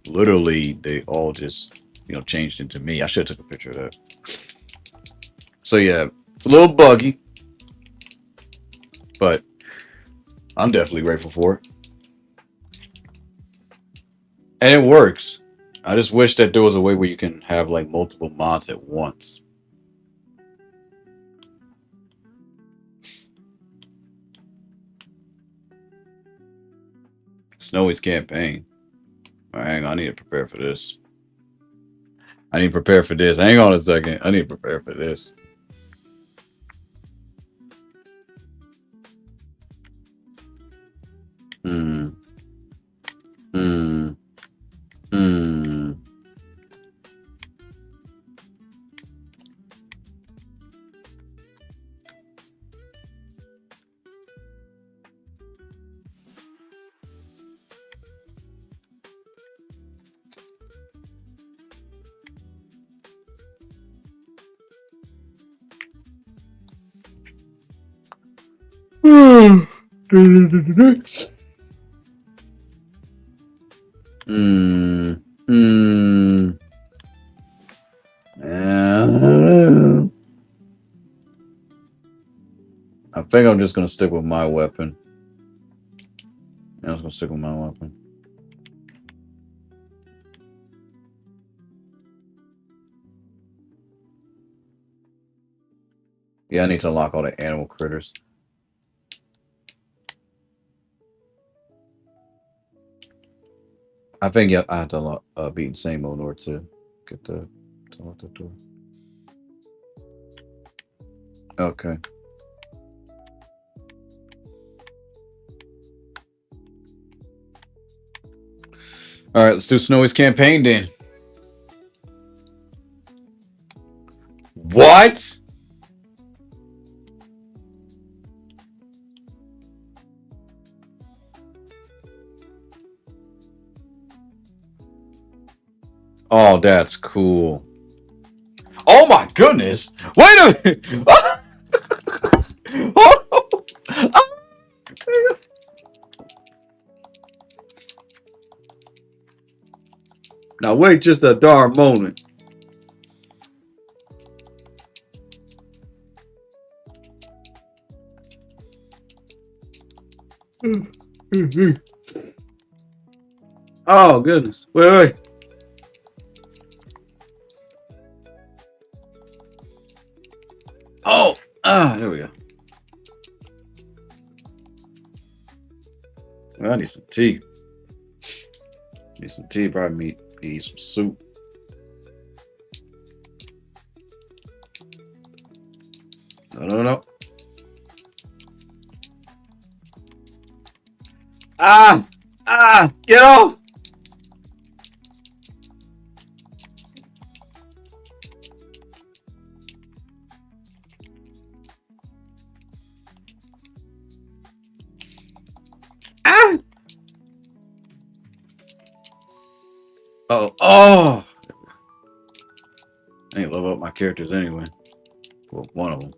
Speaker 1: literally they all just changed into me. I should have took a picture of that. So yeah, it's a little buggy, but I'm definitely grateful for it, and it works. I just wish that there was a way where you can have like multiple mods at once. Snowy's campaign. All right, hang on, I need to prepare for this. Hang on a second. I need to prepare for this. Hmm. Hmm. I think I'm just gonna stick with my weapon. Yeah, I was gonna stick with my weapon. Yeah, I need to unlock all the animal critters. I think I have to unlock beat insane mode in order to get to unlock the door. Okay. All right, let's do Snowy's campaign then. What? Oh, that's cool. Oh my goodness! Wait a minute! Now wait just a darn moment. Oh goodness. Wait. Oh, there we go. Well, I need some tea. Need some tea, probably need some soup. No. Get off! Oh! I ain't level up my characters anyway. Well, one of them.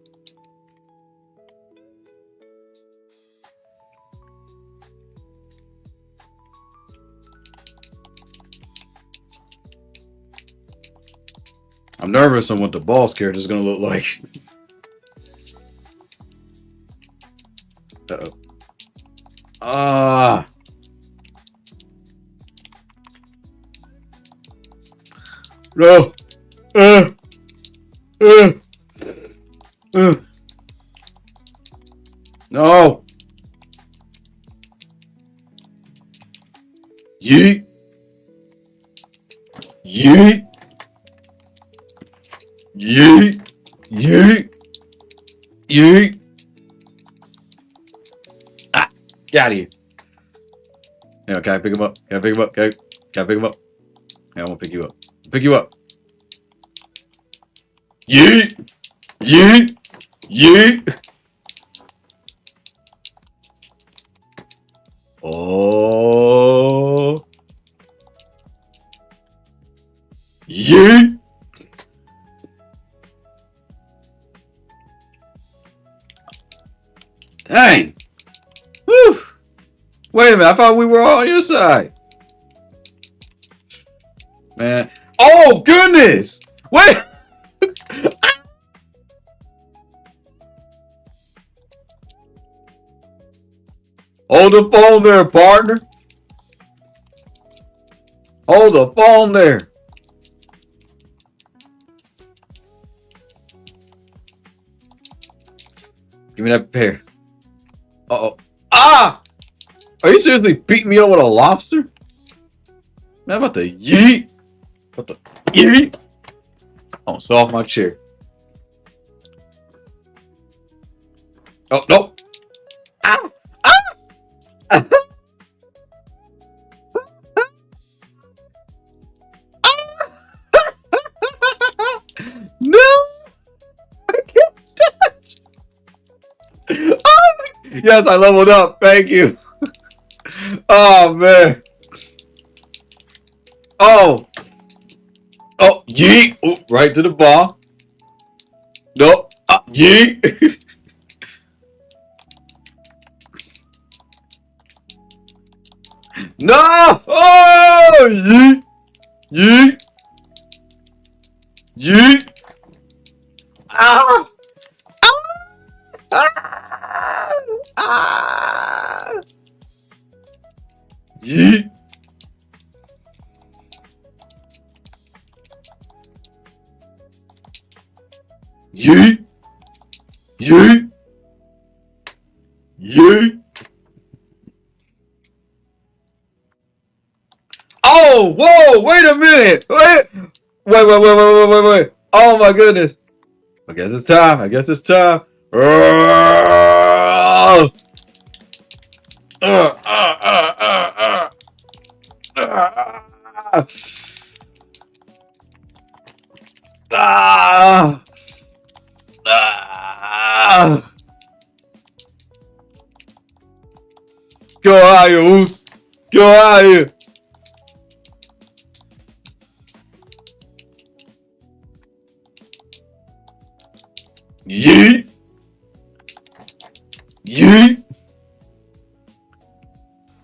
Speaker 1: I'm nervous on what the boss character is going to look like. Uh-oh. No. No. Yeet. Yeet. Yeet. Yeet. Yeet. Get out of here. Yeah, can I pick him up? Can I pick him up? Can I pick him up? Yeah, I want to pick you up. Pick you up. Yeet. Yeet. Yeet. Oh. Yeet. Dang. Whew. Wait a minute. I thought we were all on your side. Man. Oh, goodness. Wait. Hold the phone there, partner. Hold the phone there. Give me that pair. Uh-oh. Ah! Are you seriously beating me up with a lobster? Man, I'm about to yeet. About to yeet. I almost fell off my chair. Oh, no. Ah! Ah! No! I can't touch! Oh! Yes, I leveled up. Thank you. Oh, man. Oh. Oh, yeet. Oh, right to the bar. No. Yeet. No! Oh! Yeet! Yeet! Yeet! Ah! Ah! Ah! Yeet! Yeet! Yeet! Yeet! Oh, whoa, wait a minute. Wait. Oh my goodness. I guess it's time. Go out here, Oos. Go out here. Yeet! Yeet!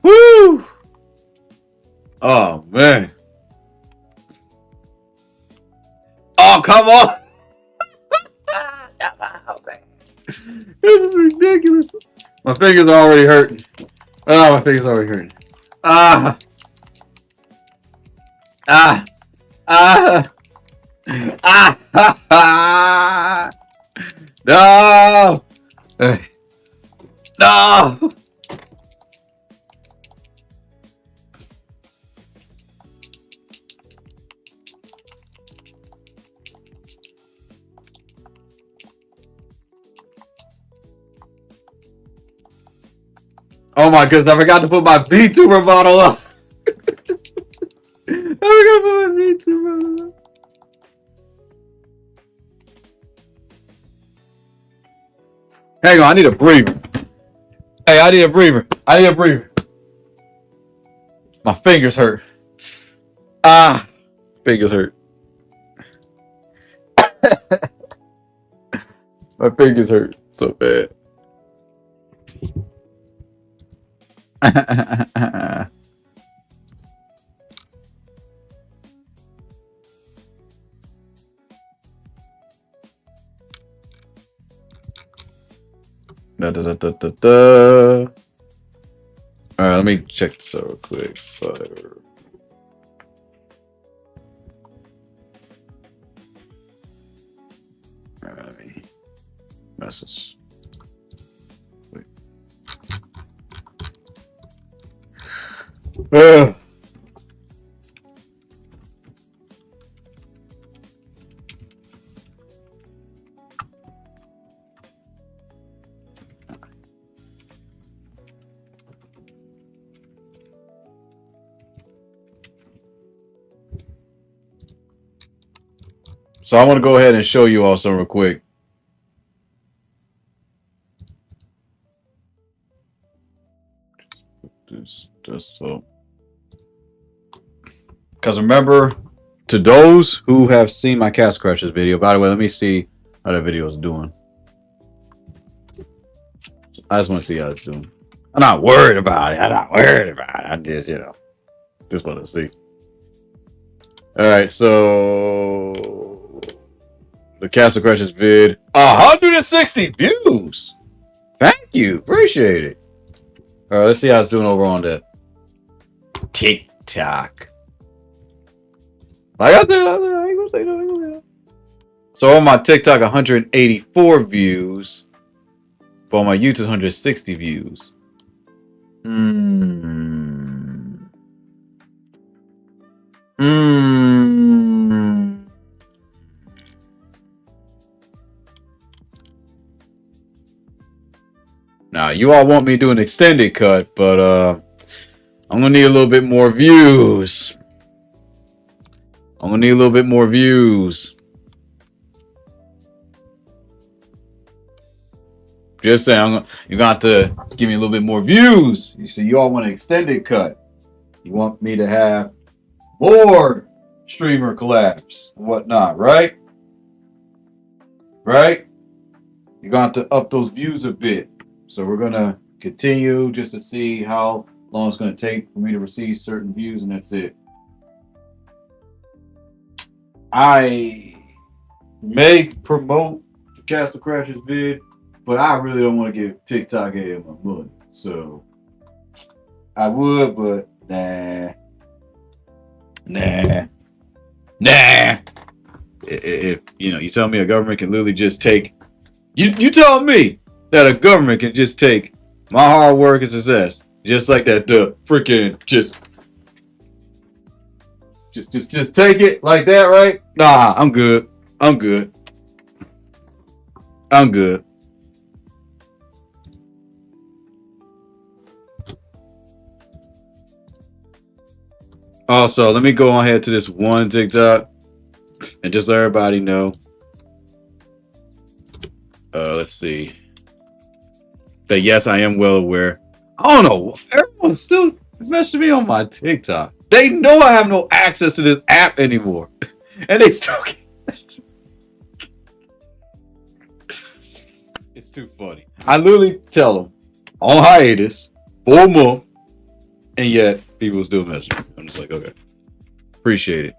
Speaker 1: Woo! Oh man! come on. This is ridiculous. My fingers are already hurting. Oh, my fingers are already hurting. Ah. Ah. Ah. Ah. Ah. No. No. Oh my goodness, I forgot to put my VTuber bottle up. I forgot to put my VTuber bottle up. Hang on, I need a breather. Hey, I need a breather. I need a breather. My fingers hurt. Ah, fingers hurt. My fingers hurt so bad. Da, da, da, da, da, da. All right, let me check this out real quick. Fire. All right, let me message. Wait. So I want to go ahead and show you all some real quick. This desktop. Because remember, to those who have seen my Cast Crashers video, by the way, let me see how that video is doing. I just want to see how it's doing. I'm not worried about it. I'm not worried about it. I just, just want to see. All right, so the Castle Crashers vid, 160 views. Thank you, appreciate it. All right, let's see how it's doing over on the TikTok. Like I said, I ain't gonna say no. So on my TikTok, 184 views. But on my YouTube, 160 views. Now, you all want me to do an extended cut, but I'm gonna need a little bit more views. I'm gonna need a little bit more views. Just saying, you're gonna have to give me a little bit more views. You see, you all want an extended cut. You want me to have more streamer collabs and whatnot, right? Right? You're gonna have to up those views a bit. So we're gonna continue just to see how long it's gonna take for me to receive certain views, and that's it. I may promote the Castle Crashers vid, but I really don't want to give TikTok any of my money. So I would, but nah. If you tell me a government can literally just take you tell me that a government can just take my hard work and success just like that, the freaking just take it like that, right? Nah, I'm good. Also, let me go on ahead to this one TikTok and just let everybody know. Let's see. That yes, I am well aware. I don't know. Everyone's still messaging me on my TikTok. They know I have no access to this app anymore. And they still can't. It's too funny. I literally tell them on hiatus for a month, and yet people still message me. I'm just like, okay. Appreciate it.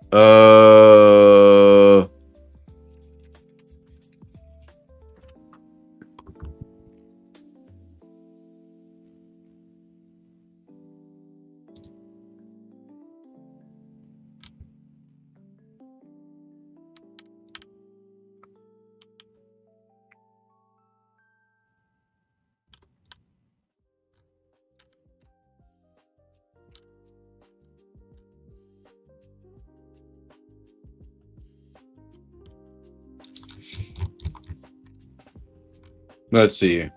Speaker 1: Let's see.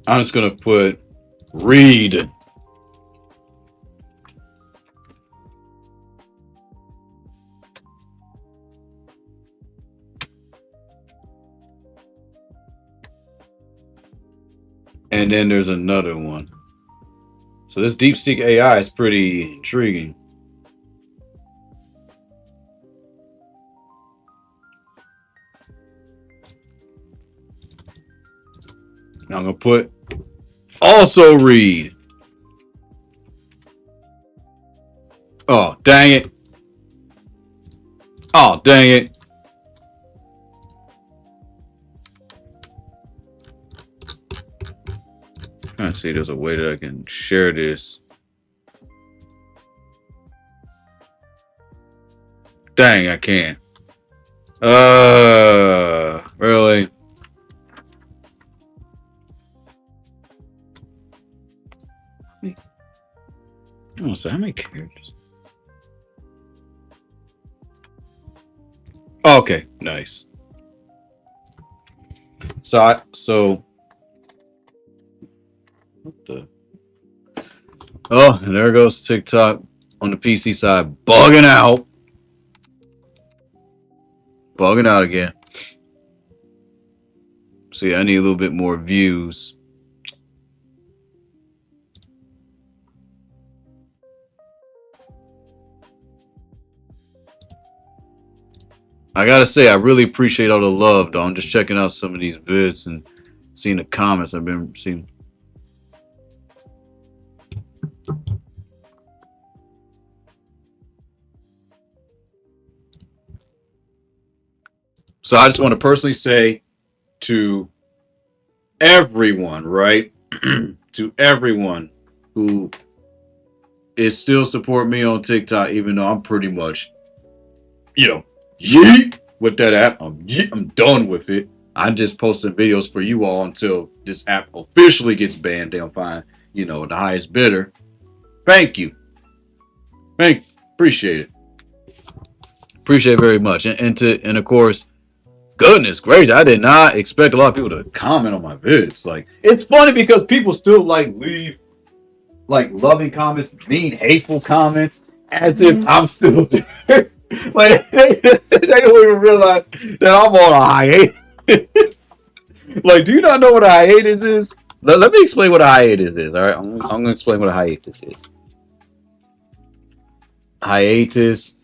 Speaker 1: I'm just gonna put read. And then there's another one. So this DeepSeek AI is pretty intriguing. Now I'm gonna put also read. Oh, dang it. Oh, dang it. I'm trying to see if there's a way that I can share this. Dang, I can't. Really? I don't say how many characters. Okay, nice. So what the? Oh, and there goes TikTok on the PC side, bugging out. Bugging out again. See, I need a little bit more views. I gotta say, I really appreciate all the love, though. I'm just checking out some of these vids and seeing the comments I've been seeing. So I just want to personally say to everyone, right? To everyone who is still support me on TikTok, even though I'm pretty much, yeet with that app. I'm done with it. I'm just posting videos for you all until this app officially gets banned. They'll find, the highest bidder. Thank you. Appreciate it. Appreciate it very much. And of course, goodness gracious, I did not expect a lot of people to comment on my vids. Like, it's funny because people still leave loving comments, mean, hateful comments, as if I'm still there. Like, they don't even realize that I'm on a hiatus. Like, do you not know what a hiatus is? Let me explain what a hiatus is. All right, I'm going to explain what a hiatus is. Hiatus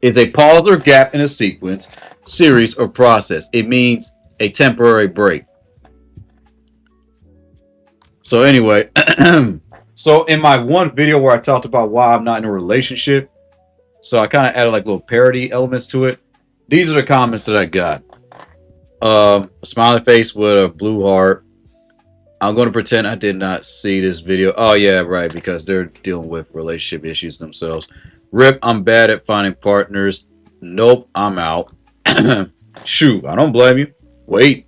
Speaker 1: is a pause or gap in a sequence, series, or process. It means a temporary break. So anyway, so in my one video where I talked about why I'm not in a relationship, so I kind of added little parody elements to it. These are the comments that I got. A smiley face with a blue heart. I'm going to pretend I did not see this video. Oh yeah, right, because they're dealing with relationship issues themselves. Rip, I'm bad at finding partners. Nope, I'm out. Shoot, I don't blame you. Wait.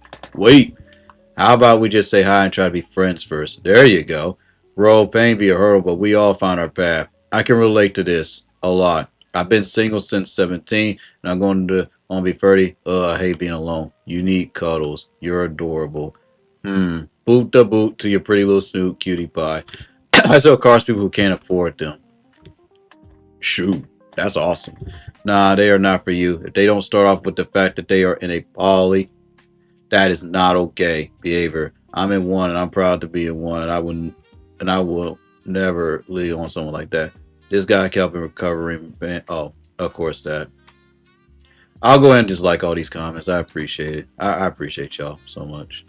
Speaker 1: How about we just say hi and try to be friends first? There you go. Bro, pain be a hurdle, but we all find our path. I can relate to this a lot. I've been single since 17, and I'm going to be 30. I hate being alone. You need cuddles. You're adorable. Boot the boot to your pretty little snoot cutie pie. I sell cars to people who can't afford them. Shoot, that's awesome. Nah, they are not for you. If they don't start off with the fact that they are in a poly, that is not okay behavior. I'm in one, and I'm proud to be in one, and I will never lead on someone like that. This guy kept recovering. Oh, of course that. I'll go ahead and dislike all these comments. I appreciate it. I appreciate y'all so much.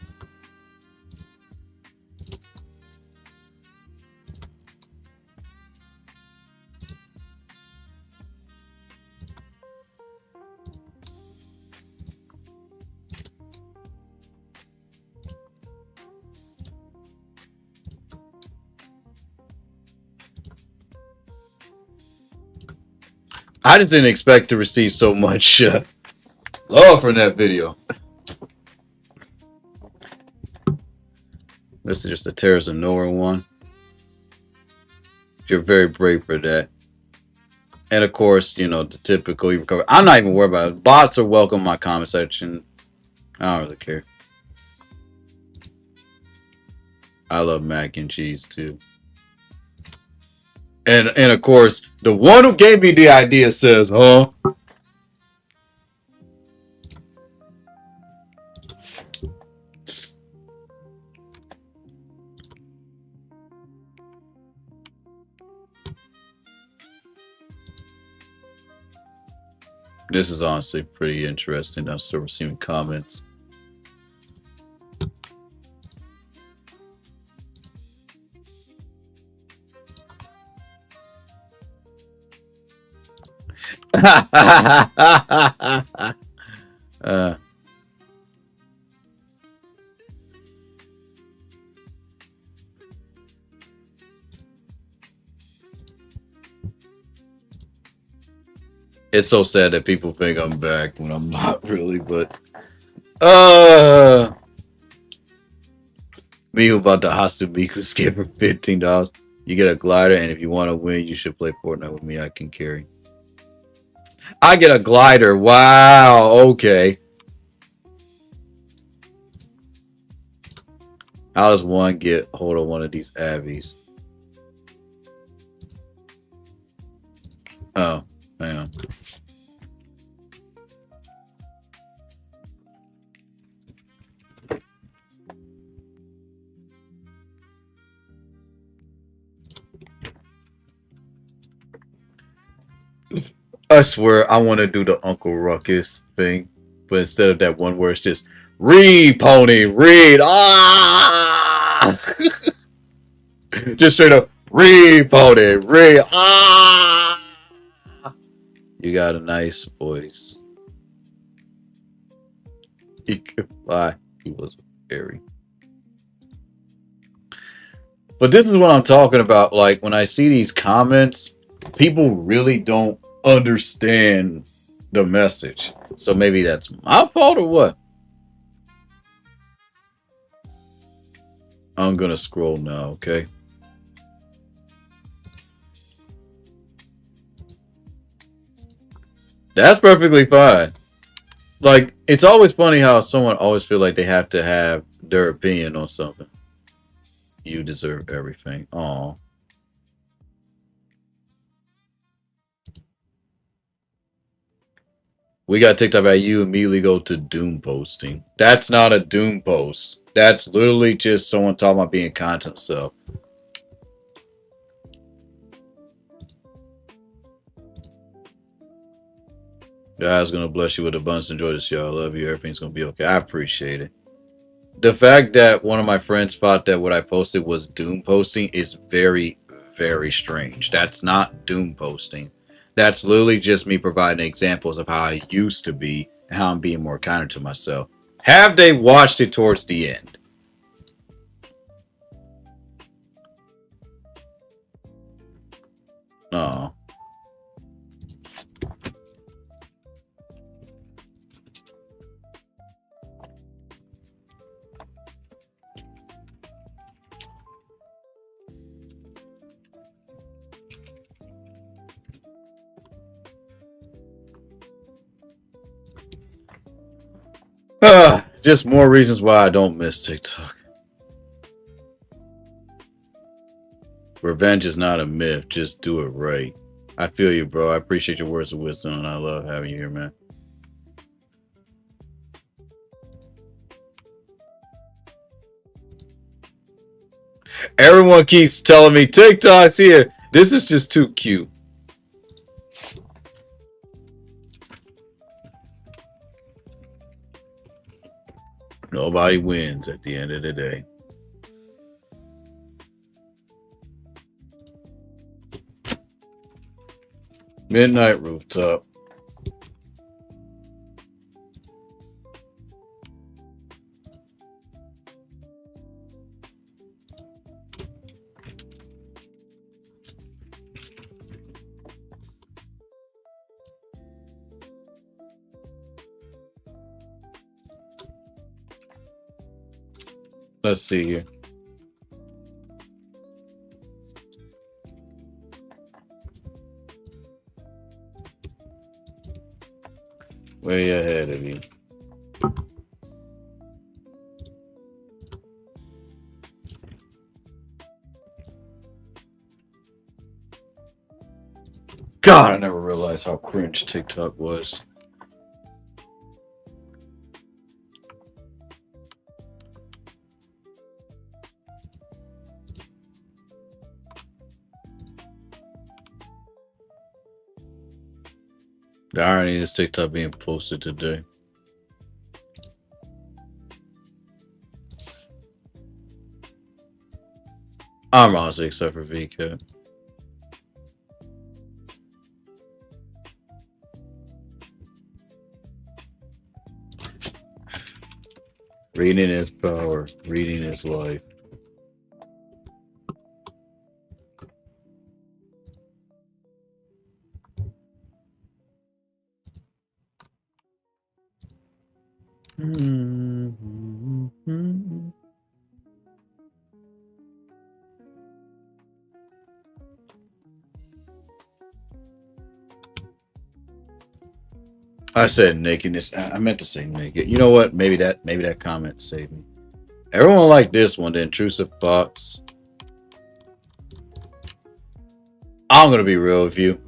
Speaker 1: I just didn't expect to receive so much love from that video. This is just a Terrors of Nowhere one. You're very brave for that. And of course, you know, the typical you recover. I'm not even worried about it. Bots are welcome in my comment section. I don't really care. I love mac and cheese too. And of course, the one who gave me the idea says, huh? This is honestly pretty interesting. I'm still receiving comments. uh, it's so sad that people think I'm back when I'm not really, but me who about the Hasubiko skip for $15. You get a glider, and if you want to win, you should play Fortnite with me. I can carry. I get a glider. Wow. Okay. How does one get hold of one of these Abbies? Oh, hang on. I swear I want to do the Uncle Ruckus thing, but instead of that one word, it's just read, pony, read. Ah! Just straight up read, pony, read. Ah! You got a nice voice. He could fly. He was very. But this is what I'm talking about. Like when I see these comments, people really don't understand the message. So maybe that's my fault or what? I'm gonna scroll now, okay? That's perfectly fine. Like, it's always funny how someone always feel like they have to have their opinion on something. You deserve everything. Aw. We got TikTok about you immediately go to doom posting. That's not a doom post. That's literally just someone talking about being content self. God's gonna bless you with abundance. Enjoy this, y'all. I love you. Everything's gonna be okay. I appreciate it. The fact that one of my friends thought that what I posted was doom posting is very, very strange. That's not doom posting. That's literally just me providing examples of how I used to be and how I'm being more kinder to myself. Have they watched it towards the end? Oh. Just more reasons why I don't miss TikTok. Revenge is not a myth. Just do it right. I feel you, bro. I appreciate your words of wisdom, and I love having you here, man. Everyone keeps telling me TikTok's here. This is just too cute. Nobody wins at the end of the day. Midnight Rooftop. Let's see here. Way ahead of you. God, I never realized how cringe TikTok was. The irony is TikTok being posted today. I'm honestly except for VCat. Reading is power. Reading is life. I said nakedness. I meant to say naked. You know what? Maybe that comment saved me. Everyone liked this one, the intrusive thoughts. I'm gonna be real with you.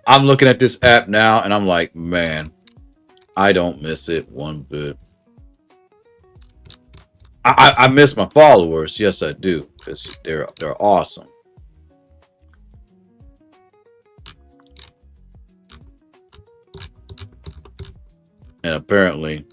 Speaker 1: I'm looking at this app now and I'm like, man, I don't miss it one bit. I miss my followers. Yes, I do, because they're awesome. And apparently,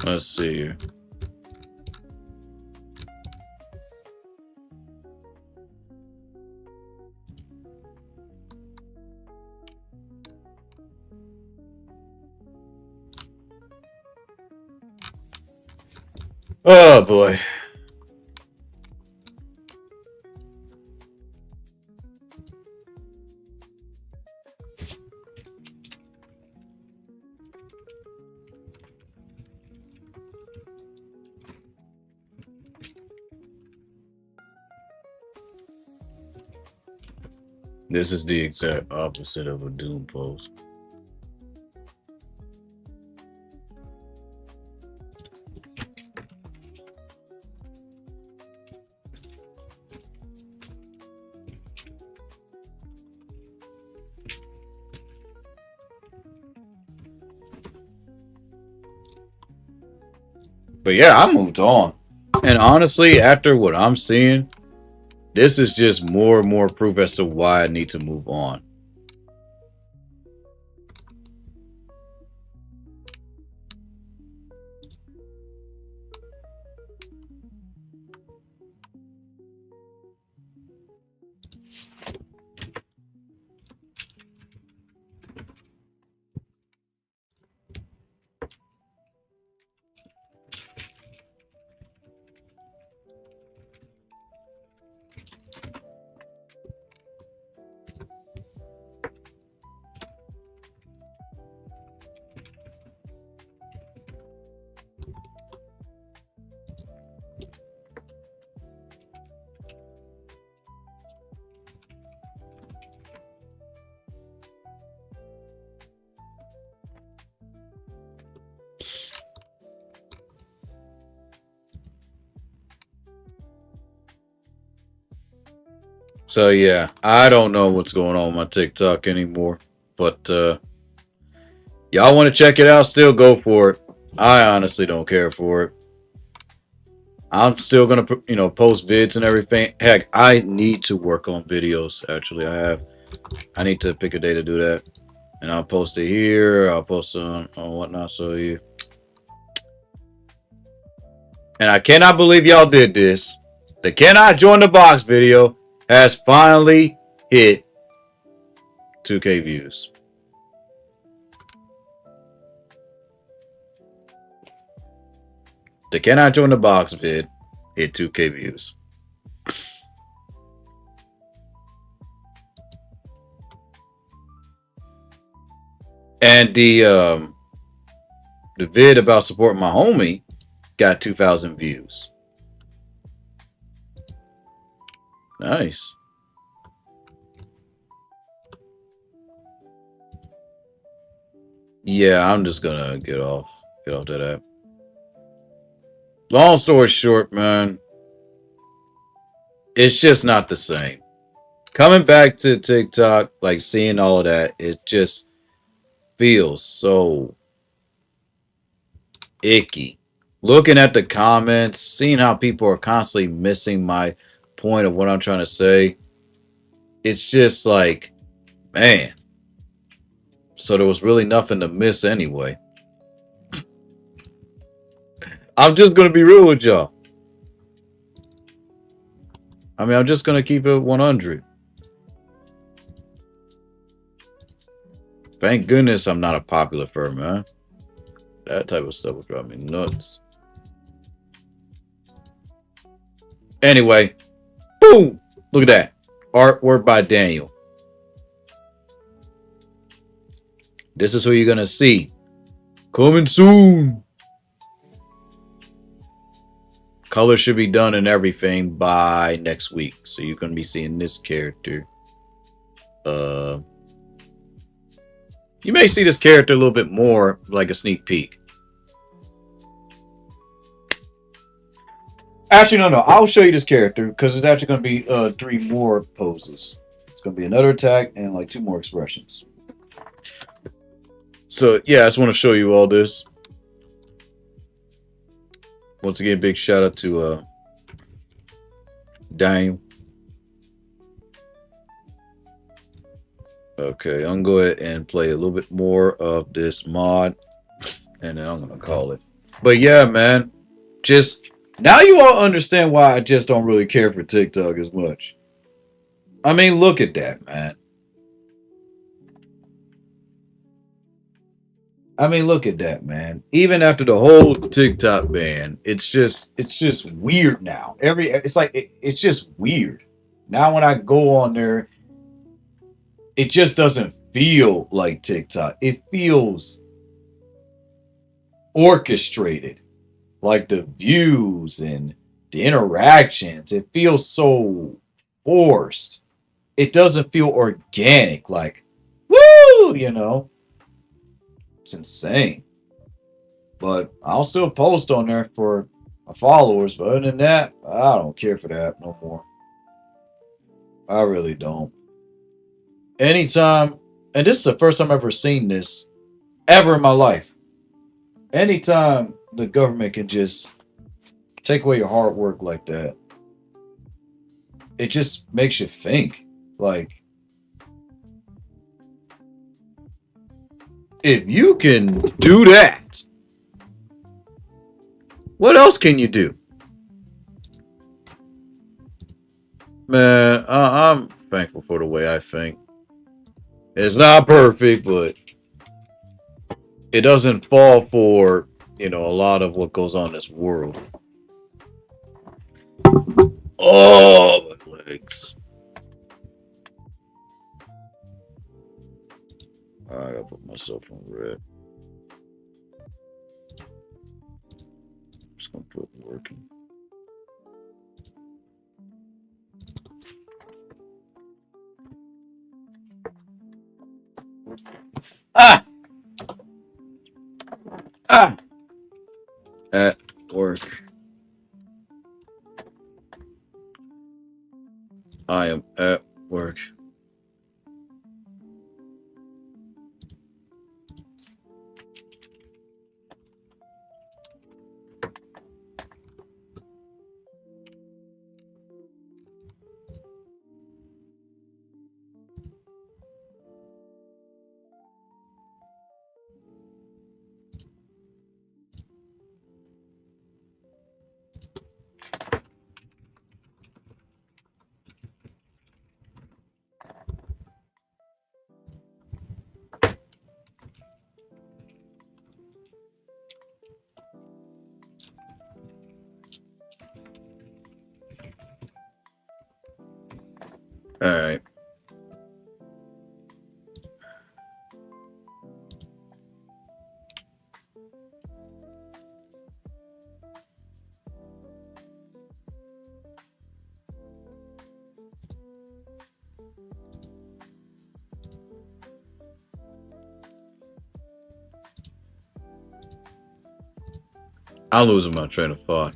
Speaker 1: let's see here. Oh boy. This is the exact opposite of a doom post. But yeah, I moved on. And honestly, after what I'm seeing, this is just more and more proof as to why I need to move on. So yeah, I don't know what's going on with my TikTok anymore, but y'all want to check it out, still go for it. I honestly don't care for it. I'm still gonna, post vids and everything. Heck, I need to work on videos. Actually, I need to pick a day to do that, and I'll post it here. I'll post on whatnot. So yeah, and I cannot believe y'all did this. The cannot join the box video has finally hit 2K views. The cannot join the box vid hit 2K views. And the vid about supporting my homie got 2,000 views. Nice. Yeah, I'm just gonna get off that app. Long story short, man, it's just not the same. Coming back to TikTok, like seeing all of that, it just feels so icky. Looking at the comments, seeing how people are constantly missing my point of what I'm trying to say, it's just like, man. So there was really nothing to miss anyway. I'm just gonna be real with y'all. I mean, I'm just gonna keep it 100. Thank goodness I'm not a popular fur, man. That type of stuff would drive me nuts. Anyway, boom! Look at that. Artwork by Daniel. This is who you're gonna see. Coming soon. Color should be done and everything by next week. So you're gonna be seeing this character. You may see this character a little bit more, like a sneak peek. Actually, no. I'll show you this character because it's actually going to be 3 more poses. It's going to be another attack and like 2 more expressions. So yeah, I just want to show you all this. Once again, big shout out to Daniel. Okay, I'm going to go ahead and play a little bit more of this mod, and then I'm going to call it. But yeah, man, just now you all understand why I just don't really care for TikTok as much. I mean, look at that, man. I mean, look at that, man. Even after the whole TikTok ban, it's just weird now. It's just weird. Now when I go on there, it just doesn't feel like TikTok. It feels orchestrated. Like the views and the interactions, it feels so forced. It doesn't feel organic. Like, woo, you know. It's insane. But I'll still post on there for my followers. But other than that, I don't care for that no more. I really don't. Anytime, and this is the first time I've ever seen this ever in my life. Anytime the government can just take away your hard work like that, it just makes you think. Like, if you can do that, what else can you do? Man, I'm thankful for the way I think. It's not perfect, but it doesn't fall for, a lot of what goes on in this world. Oh, my legs. I gotta put myself on red. Just gonna put working. Ah! Ah! At work. I am at work. All right. I'm losing my train of thought.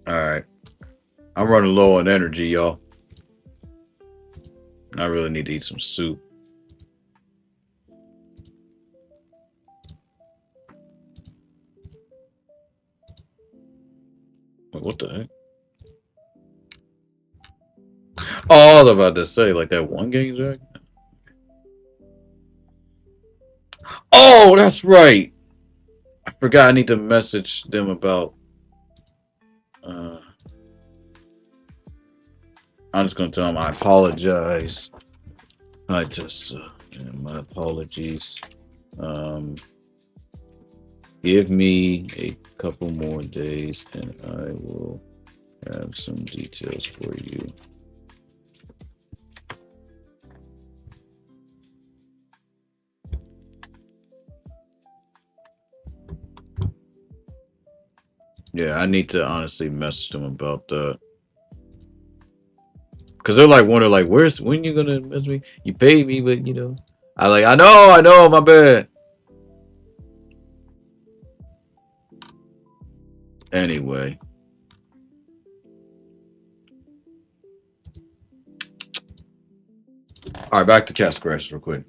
Speaker 1: All right. I'm running low on energy, y'all. I really need to eat some soup. Wait, what the heck? Oh, I was about to say, like that one game, Jack. Oh, that's right. I forgot I need to message them about. I'm just gonna tell them I apologize. I just, my apologies. Give me a couple more days and I will have some details for you. Yeah, I need to honestly message them about that. Cause they're like wondering like, when you gonna message me? You paid me, but you know. I know, my bad. Anyway. Alright, back to cat scratch real quick.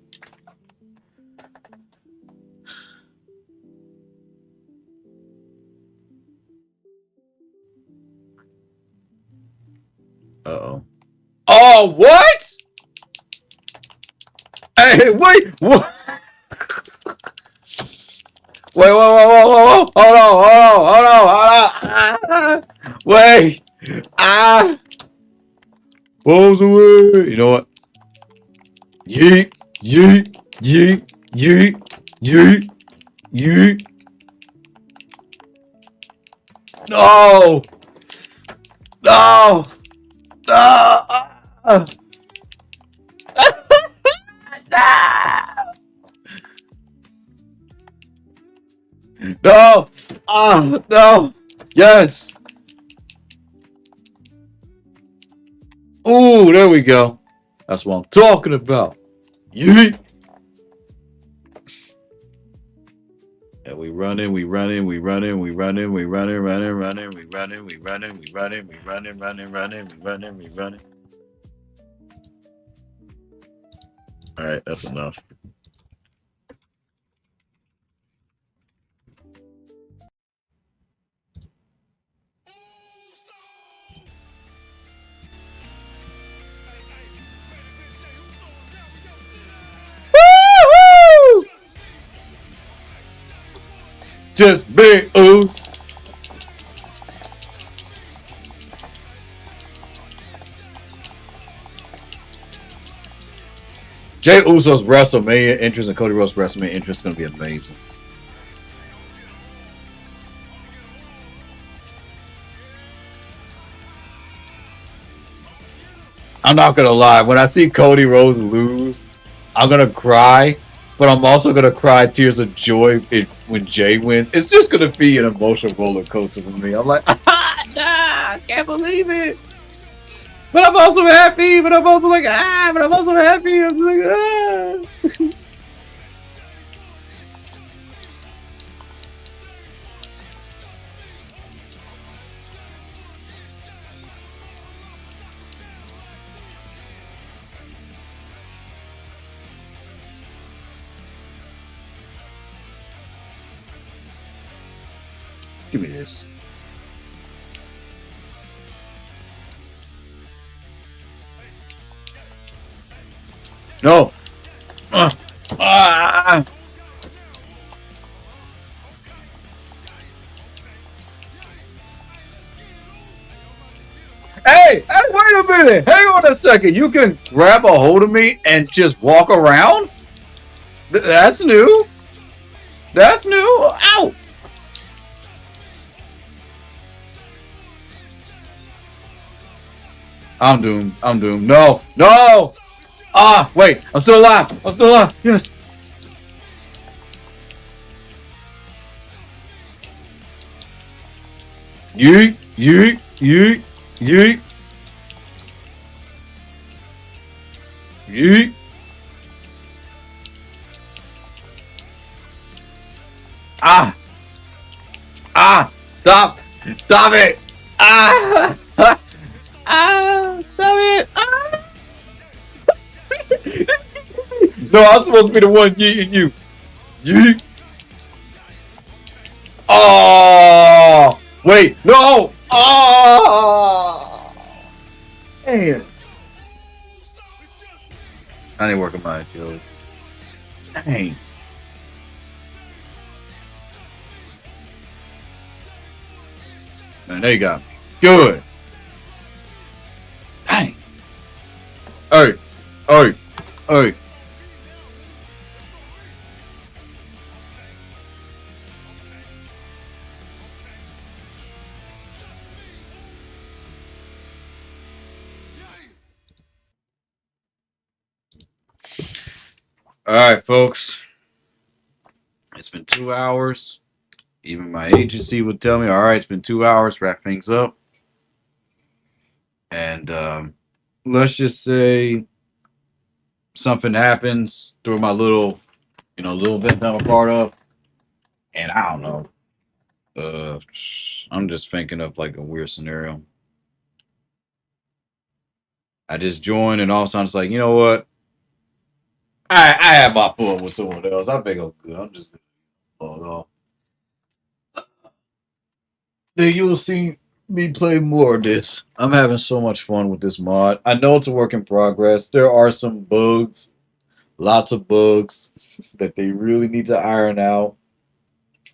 Speaker 1: Uh-oh. Oh, what? Hey, wait, what? Wait, whoa. Hold on. Wait. Balls away. You know what? Yeet. No. No. No. No. No. Yes. Ooh, there we go. That's what I'm talking about. Yeet. And we running. All right, that's enough. Woo-hoo! Just big ooze. Jay Uso's WrestleMania entrance and Cody Rhodes' WrestleMania entrance is going to be amazing. I'm not going to lie. When I see Cody Rhodes lose, I'm going to cry. But I'm also going to cry tears of joy when Jay wins. It's just going to be an emotional roller coaster for me. I'm like, nah, I can't believe it. But I'm also happy. But I'm also like, but I'm also happy. I'm like, Give me this. No. Hey, wait a minute. Hang on a second. You can grab a hold of me and just walk around? That's new. That's new. Ow. I'm doomed. I'm doomed. No. No. Ah, wait. I'm still alive. I'm still alive. Yes. Yeet. Yeet. Yeet. Yeet. Yeet. Ah. Ah. Stop. Stop it. Ah. Ah. Stop it. Ah. No, I'm supposed to be the one yeeting you. Yeet. Oh. Wait. No. Oh. Damn. I didn't work on my agility. Dang. Man, they got me. Good. Dang. Hey. Hey. Hey. All right, folks. It's been 2 hours. Even my agency would tell me, all right, it's been 2 hours, wrap things up. And let's just say something happens through my little event I'm a part of. And I don't know. I'm just thinking of like a weird scenario. I just joined and all of a sudden it's like, you know what? I have my fun with someone else. I think I'm good. I'm just gonna log off. Then you'll see me play more of this. I'm having so much fun with this mod. I know it's a work in progress. There are some bugs, lots of bugs that they really need to iron out.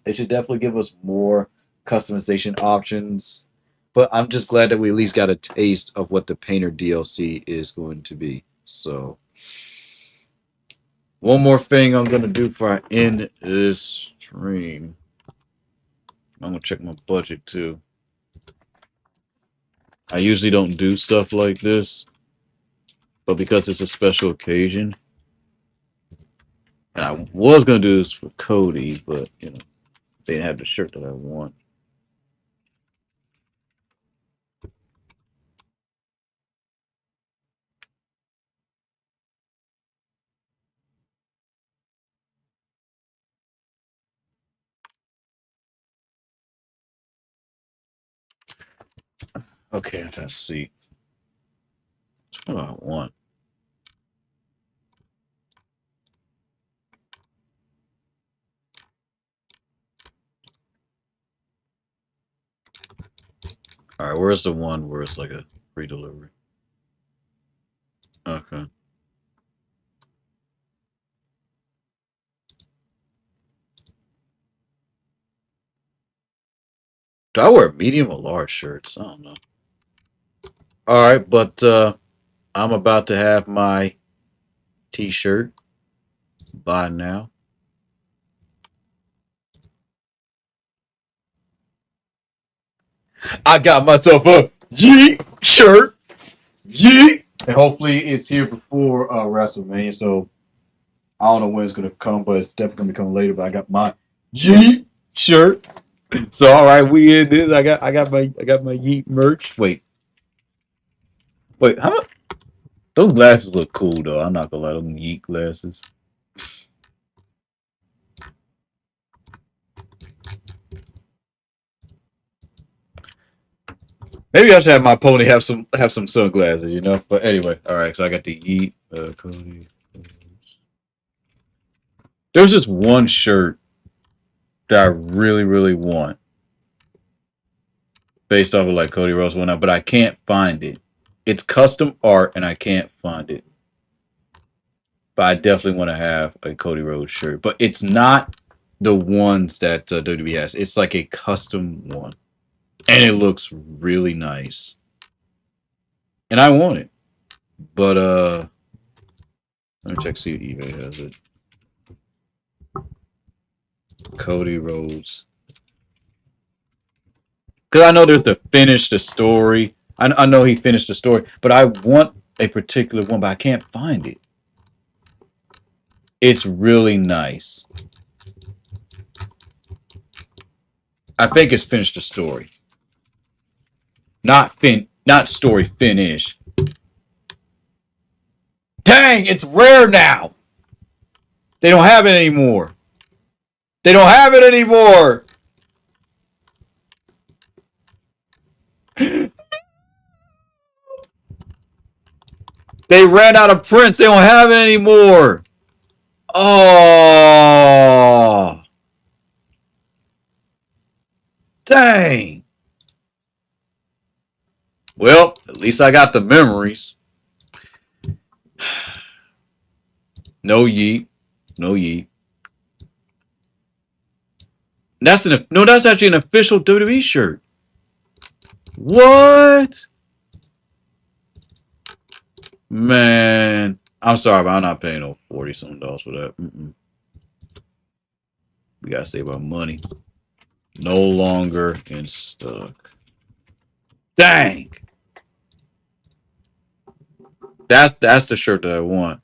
Speaker 1: They should definitely give us more customization options. But I'm just glad that we at least got a taste of what the Painter DLC is going to be. So, one more thing I'm going to do before I end this stream. I'm going to check my budget too. I usually don't do stuff like this, but because it's a special occasion, and I was going to do this for Cody, but, they didn't have the shirt that I want. Okay, I'm trying to see. What do I want? All right, where's the one where it's like a free delivery? Okay. Do I wear medium or large shirts? I don't know. All right, but I'm about to have my t-shirt. Buy now. I got myself a YEET shirt. YEET. And hopefully it's here before WrestleMania. So I don't know when it's gonna come, but it's definitely gonna be coming later. But I got my YEET shirt. So all right, we in this. I got my YEET merch. Wait, how much? Those glasses look cool though. I'm not gonna lie, them YEET glasses. Maybe I should have my pony have some sunglasses, But anyway, all right. So I got the YEET. Cody. There's just one shirt that I really, really want, based off of like Cody Rhodes went out, but I can't find it. It's custom art, and I can't find it. But I definitely want to have a Cody Rhodes shirt. But it's not the ones that WWE has. It's like a custom one, and it looks really nice. and I want it. But let me check see if eBay has it. Cody Rhodes. Because I know there's the finish the story. I know he finished the story, but I want a particular one, but I can't find it. It's really nice. I think it's finished the story. Not story finish. Dang, it's rare now. They don't have it anymore. They don't have it anymore. They ran out of prints. They don't have it anymore. Oh. Dang. Well, at least I got the memories. No yeet. No yeet. That's actually an official WWE shirt. What? Man, I'm sorry, but I'm not paying no $40-something for that. We gotta save our money. No longer in stock. Dang. That's the shirt that I want.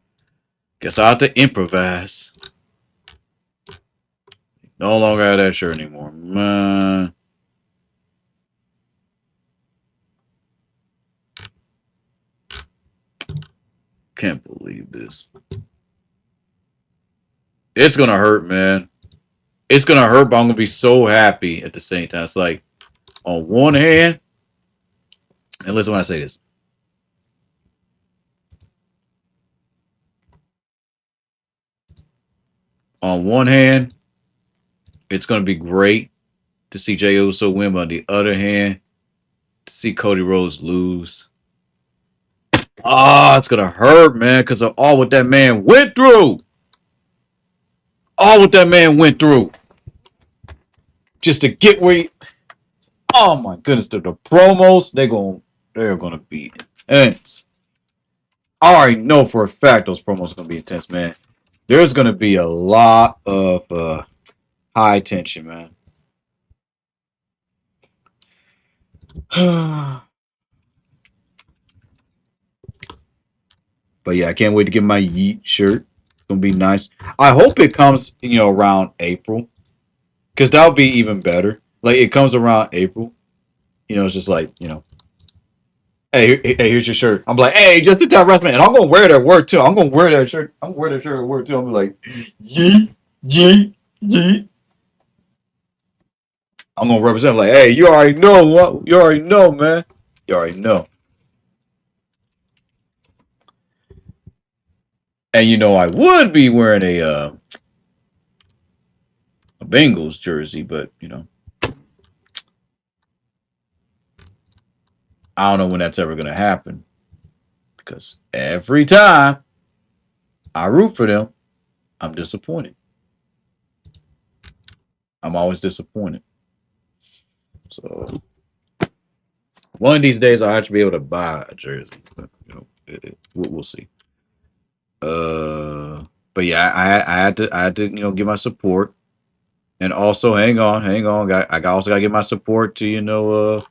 Speaker 1: Guess I'll have to improvise. No longer have that shirt anymore. Man. Can't believe this. It's gonna hurt, man. It's gonna hurt, but I'm gonna be so happy at the same time. It's like, on one hand, and listen when I say this. On one hand, it's gonna be great to see Jey Uso win, but on the other hand, to see Cody Rhodes lose. It's gonna hurt, man, because of all what that man went through. All what that man went through. Just to get where he... Oh my goodness, the promos, they're gonna be intense. I already know for a fact those promos are gonna be intense, man. There's gonna be a lot of high tension, man. But yeah, I can't wait to get my Yeet shirt. It's gonna be nice. I hope it comes, around April, because that would be even better. Like, it comes around April. It's just like, hey, here's your shirt. I'm like, hey, just in time wrestling, and I'm gonna wear it at work too. I'm gonna wear that shirt. I'm gonna wear that shirt at work too. I'm like, Yeet, Yeet, Yeet. I'm gonna represent like, hey, you already know what? You already know, man. You already know. And I would be wearing a Bengals jersey, but I don't know when that's ever gonna happen, because every time I root for them, I'm disappointed. I'm always disappointed. So one of these days I'll actually be able to buy a jersey, but we'll see. But yeah, I had to give my support, and also hang on. I also gotta give my support to hang on.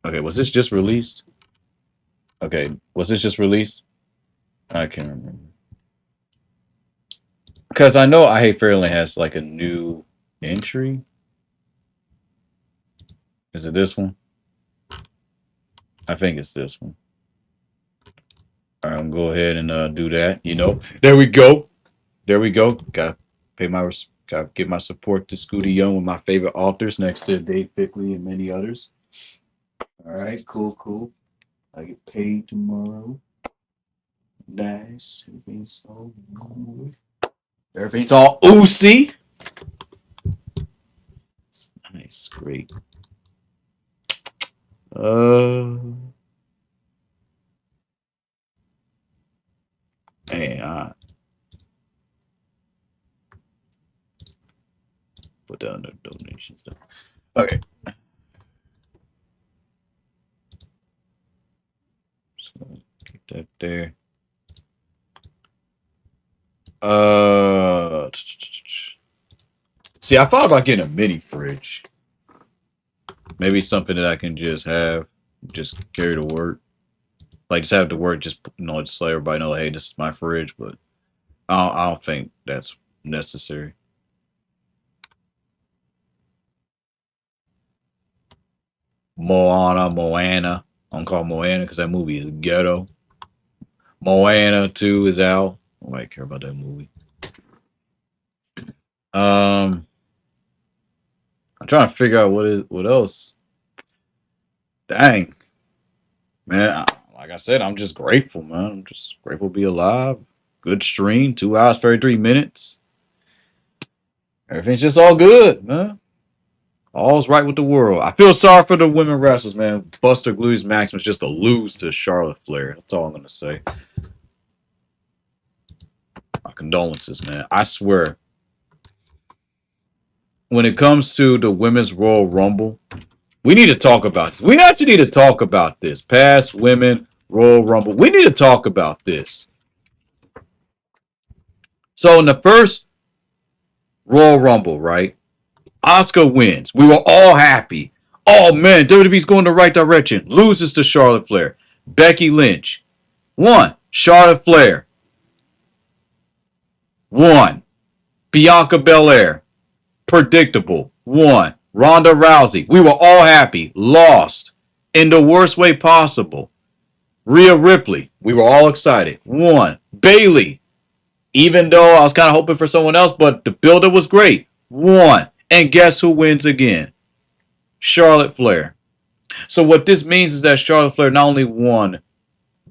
Speaker 1: Okay, was this just released? Okay, was this just released? I can't remember. Because I know I Hate Fairly has like a new entry. Is it this one? I think it's this one. All right, I'm gonna go ahead and do that. There we go. There we go. Got to give my support to Scooty Young, with my favorite authors, next to Dave Bickley and many others. All right, cool. I get paid tomorrow. Nice. Everything's all cool. Everything's all oozy. Nice, great. Man, I put that under donations though. Okay. Just gonna get that there. See, I thought about getting a mini fridge. Maybe something that I can just have, just carry to work. Like, just have to work, just, just let everybody know, hey, this is my fridge. But I don't think that's necessary. Moana. I'm call Moana because that movie is ghetto. Moana 2 is out. I might care about that movie. I'm trying to figure out what else. Dang, man. Like I said, I'm just grateful, man. I'm just grateful to be alive. Good stream, 2 hours, 33 minutes. Everything's just all good, man. All's right with the world. I feel sorry for the women wrestlers, man. Buster Blues Maximus just to lose to Charlotte Flair. That's all I'm gonna say. My condolences, man. I swear. When it comes to the women's Royal Rumble, we need to talk about this. We actually need to talk about this. Past women Royal Rumble. We need to talk about this. So in the first Royal Rumble, right? Asuka wins. We were all happy. Oh man, WWE's going the right direction. Loses to Charlotte Flair. Becky Lynch won. Charlotte Flair won. Bianca Belair, predictable, won. Ronda Rousey, we were all happy, lost in the worst way possible. Rhea Ripley, we were all excited, won. Bayley, even though I was kind of hoping for someone else, but the build-up was great, won. And guess who wins again? Charlotte Flair. So what this means is that Charlotte Flair not only won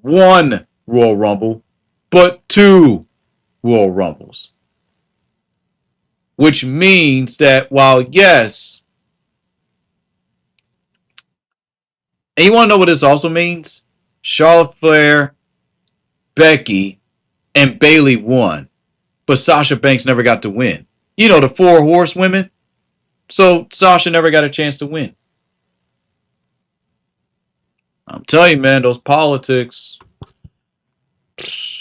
Speaker 1: one Royal Rumble, but 2 Royal Rumbles. Which means that while, yes, and you want to know what this also means? Charlotte Flair, Becky, and Bayley won. But Sasha Banks never got to win. You know, the 4 horsewomen. So Sasha never got a chance to win. I'm telling you, man, those politics.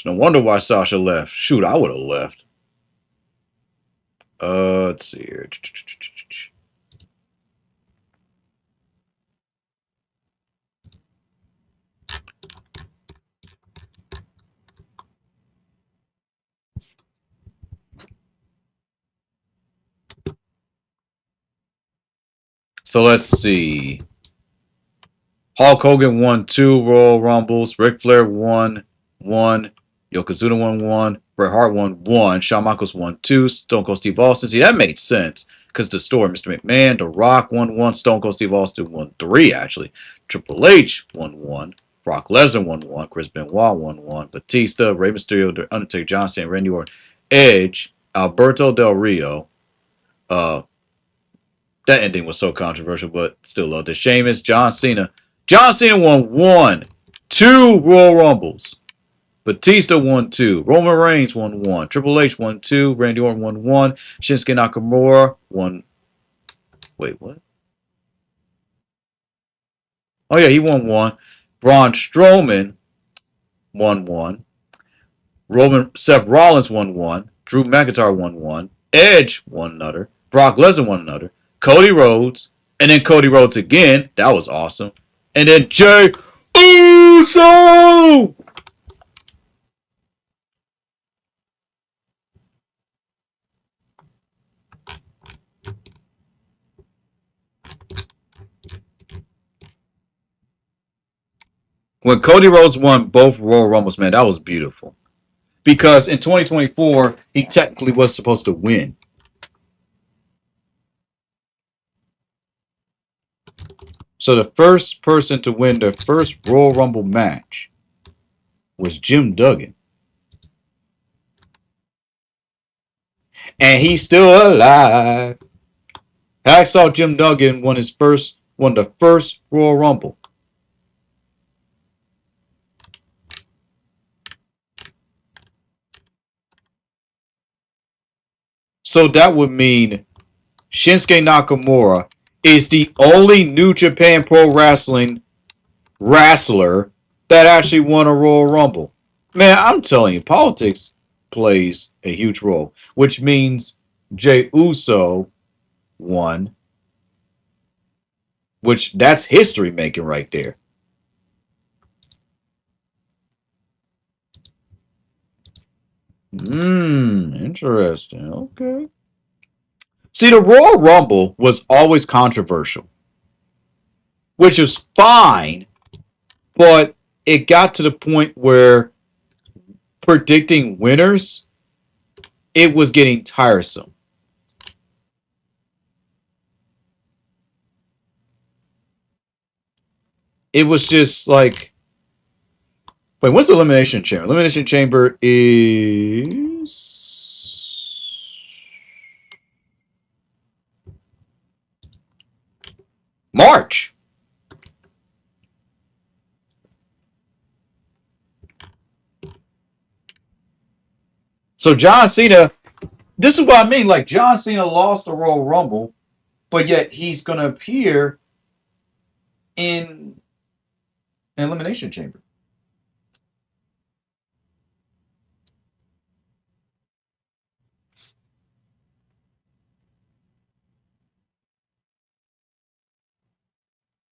Speaker 1: No wonder why Sasha left. Shoot, I would have left. Let's see here. So let's see. Hulk Hogan won 2 Royal Rumbles. Ric Flair won 1. Yokozuna won 1. Bret Hart won 1. Shawn Michaels won 2. Stone Cold Steve Austin. See, that made sense because the story. Mr. McMahon, The Rock won 1. Stone Cold Steve Austin won 3, actually. Triple H won 1. Brock Lesnar won 1. Chris Benoit won 1. Batista, Rey Mysterio, The Undertaker, John Cena, Randy Orton, Edge, Alberto Del Rio. That ending was so controversial, but still loved it. Sheamus, John Cena. John Cena won 2 Royal Rumbles. Batista won 2. Roman Reigns won 1. Triple H won 2. Randy Orton won 1. Shinsuke Nakamura won. Wait, what? Oh, yeah, he won 1. Braun Strowman won 1. Seth Rollins won 1. Drew McIntyre won 1. Edge won another. Brock Lesnar won another. Cody Rhodes. And then Cody Rhodes again. That was awesome. And then Jey Uso! When Cody Rhodes won both Royal Rumbles, man, that was beautiful. Because in 2024, he technically was supposed to win. So the first person to win the first Royal Rumble match was Jim Duggan. And he's still alive. Hacksaw Jim Duggan won the first Royal Rumble.
Speaker 2: So that would mean Shinsuke Nakamura is the only New Japan Pro Wrestling wrestler that actually won a Royal Rumble. Man, I'm telling you, politics plays a huge role, which means Jey Uso won, which that's history making right there. Interesting. Okay. See, the Royal Rumble was always controversial, which is fine, but it got to the point where predicting winners, it was getting tiresome. It was just like, wait, what's the Elimination Chamber? Elimination Chamber is March. So John Cena, this is what I mean. Like John Cena lost the Royal Rumble, but yet he's gonna appear in an Elimination Chamber.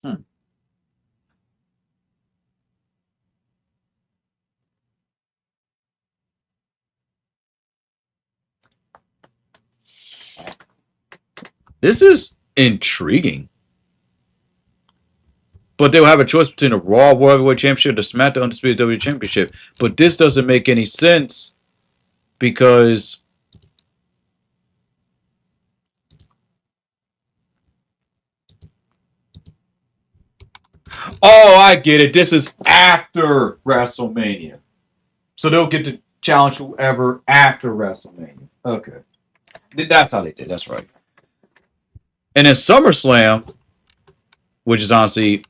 Speaker 2: Hmm. This is intriguing. But they'll have a choice between a Raw World Heavyweight Championship, the SmackDown Undisputed WWE Championship. But this doesn't make any sense because oh, I get it. This is after WrestleMania. So they'll get to challenge whoever after WrestleMania. Okay. That's how they did. That's right. And then SummerSlam, which is honestly,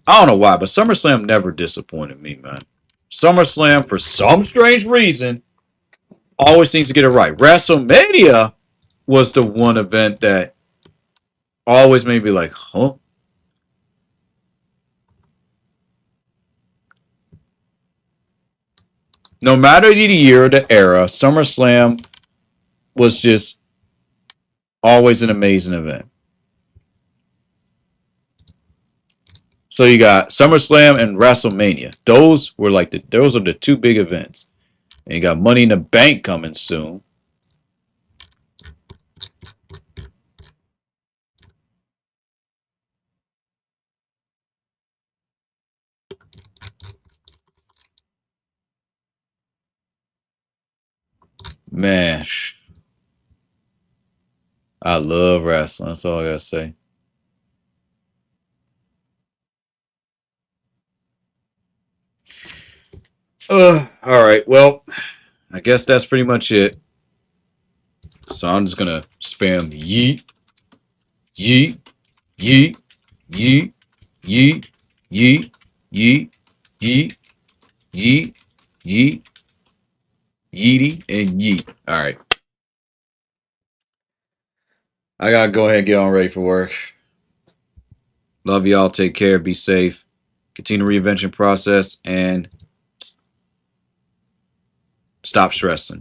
Speaker 2: I don't know why, but SummerSlam never disappointed me, man. SummerSlam, for some strange reason, always seems to get it right. WrestleMania was the one event that always made me like, huh? No matter the year or the era, SummerSlam was just always an amazing event. So you got SummerSlam and WrestleMania. Those were like those are the two big events. And you got Money in the Bank coming soon. Man, I love wrestling. That's all I gotta say. All right. Well, I guess that's pretty much it. So I'm just gonna spam yeet, yeet, yeet, yeet, yeet, yeet, yeet, yeet, yeet, yeet, yeety, and yeet. All right. I gotta go ahead and get on ready for work. Love y'all. Take care. Be safe. Continue the reinvention process and stop stressing.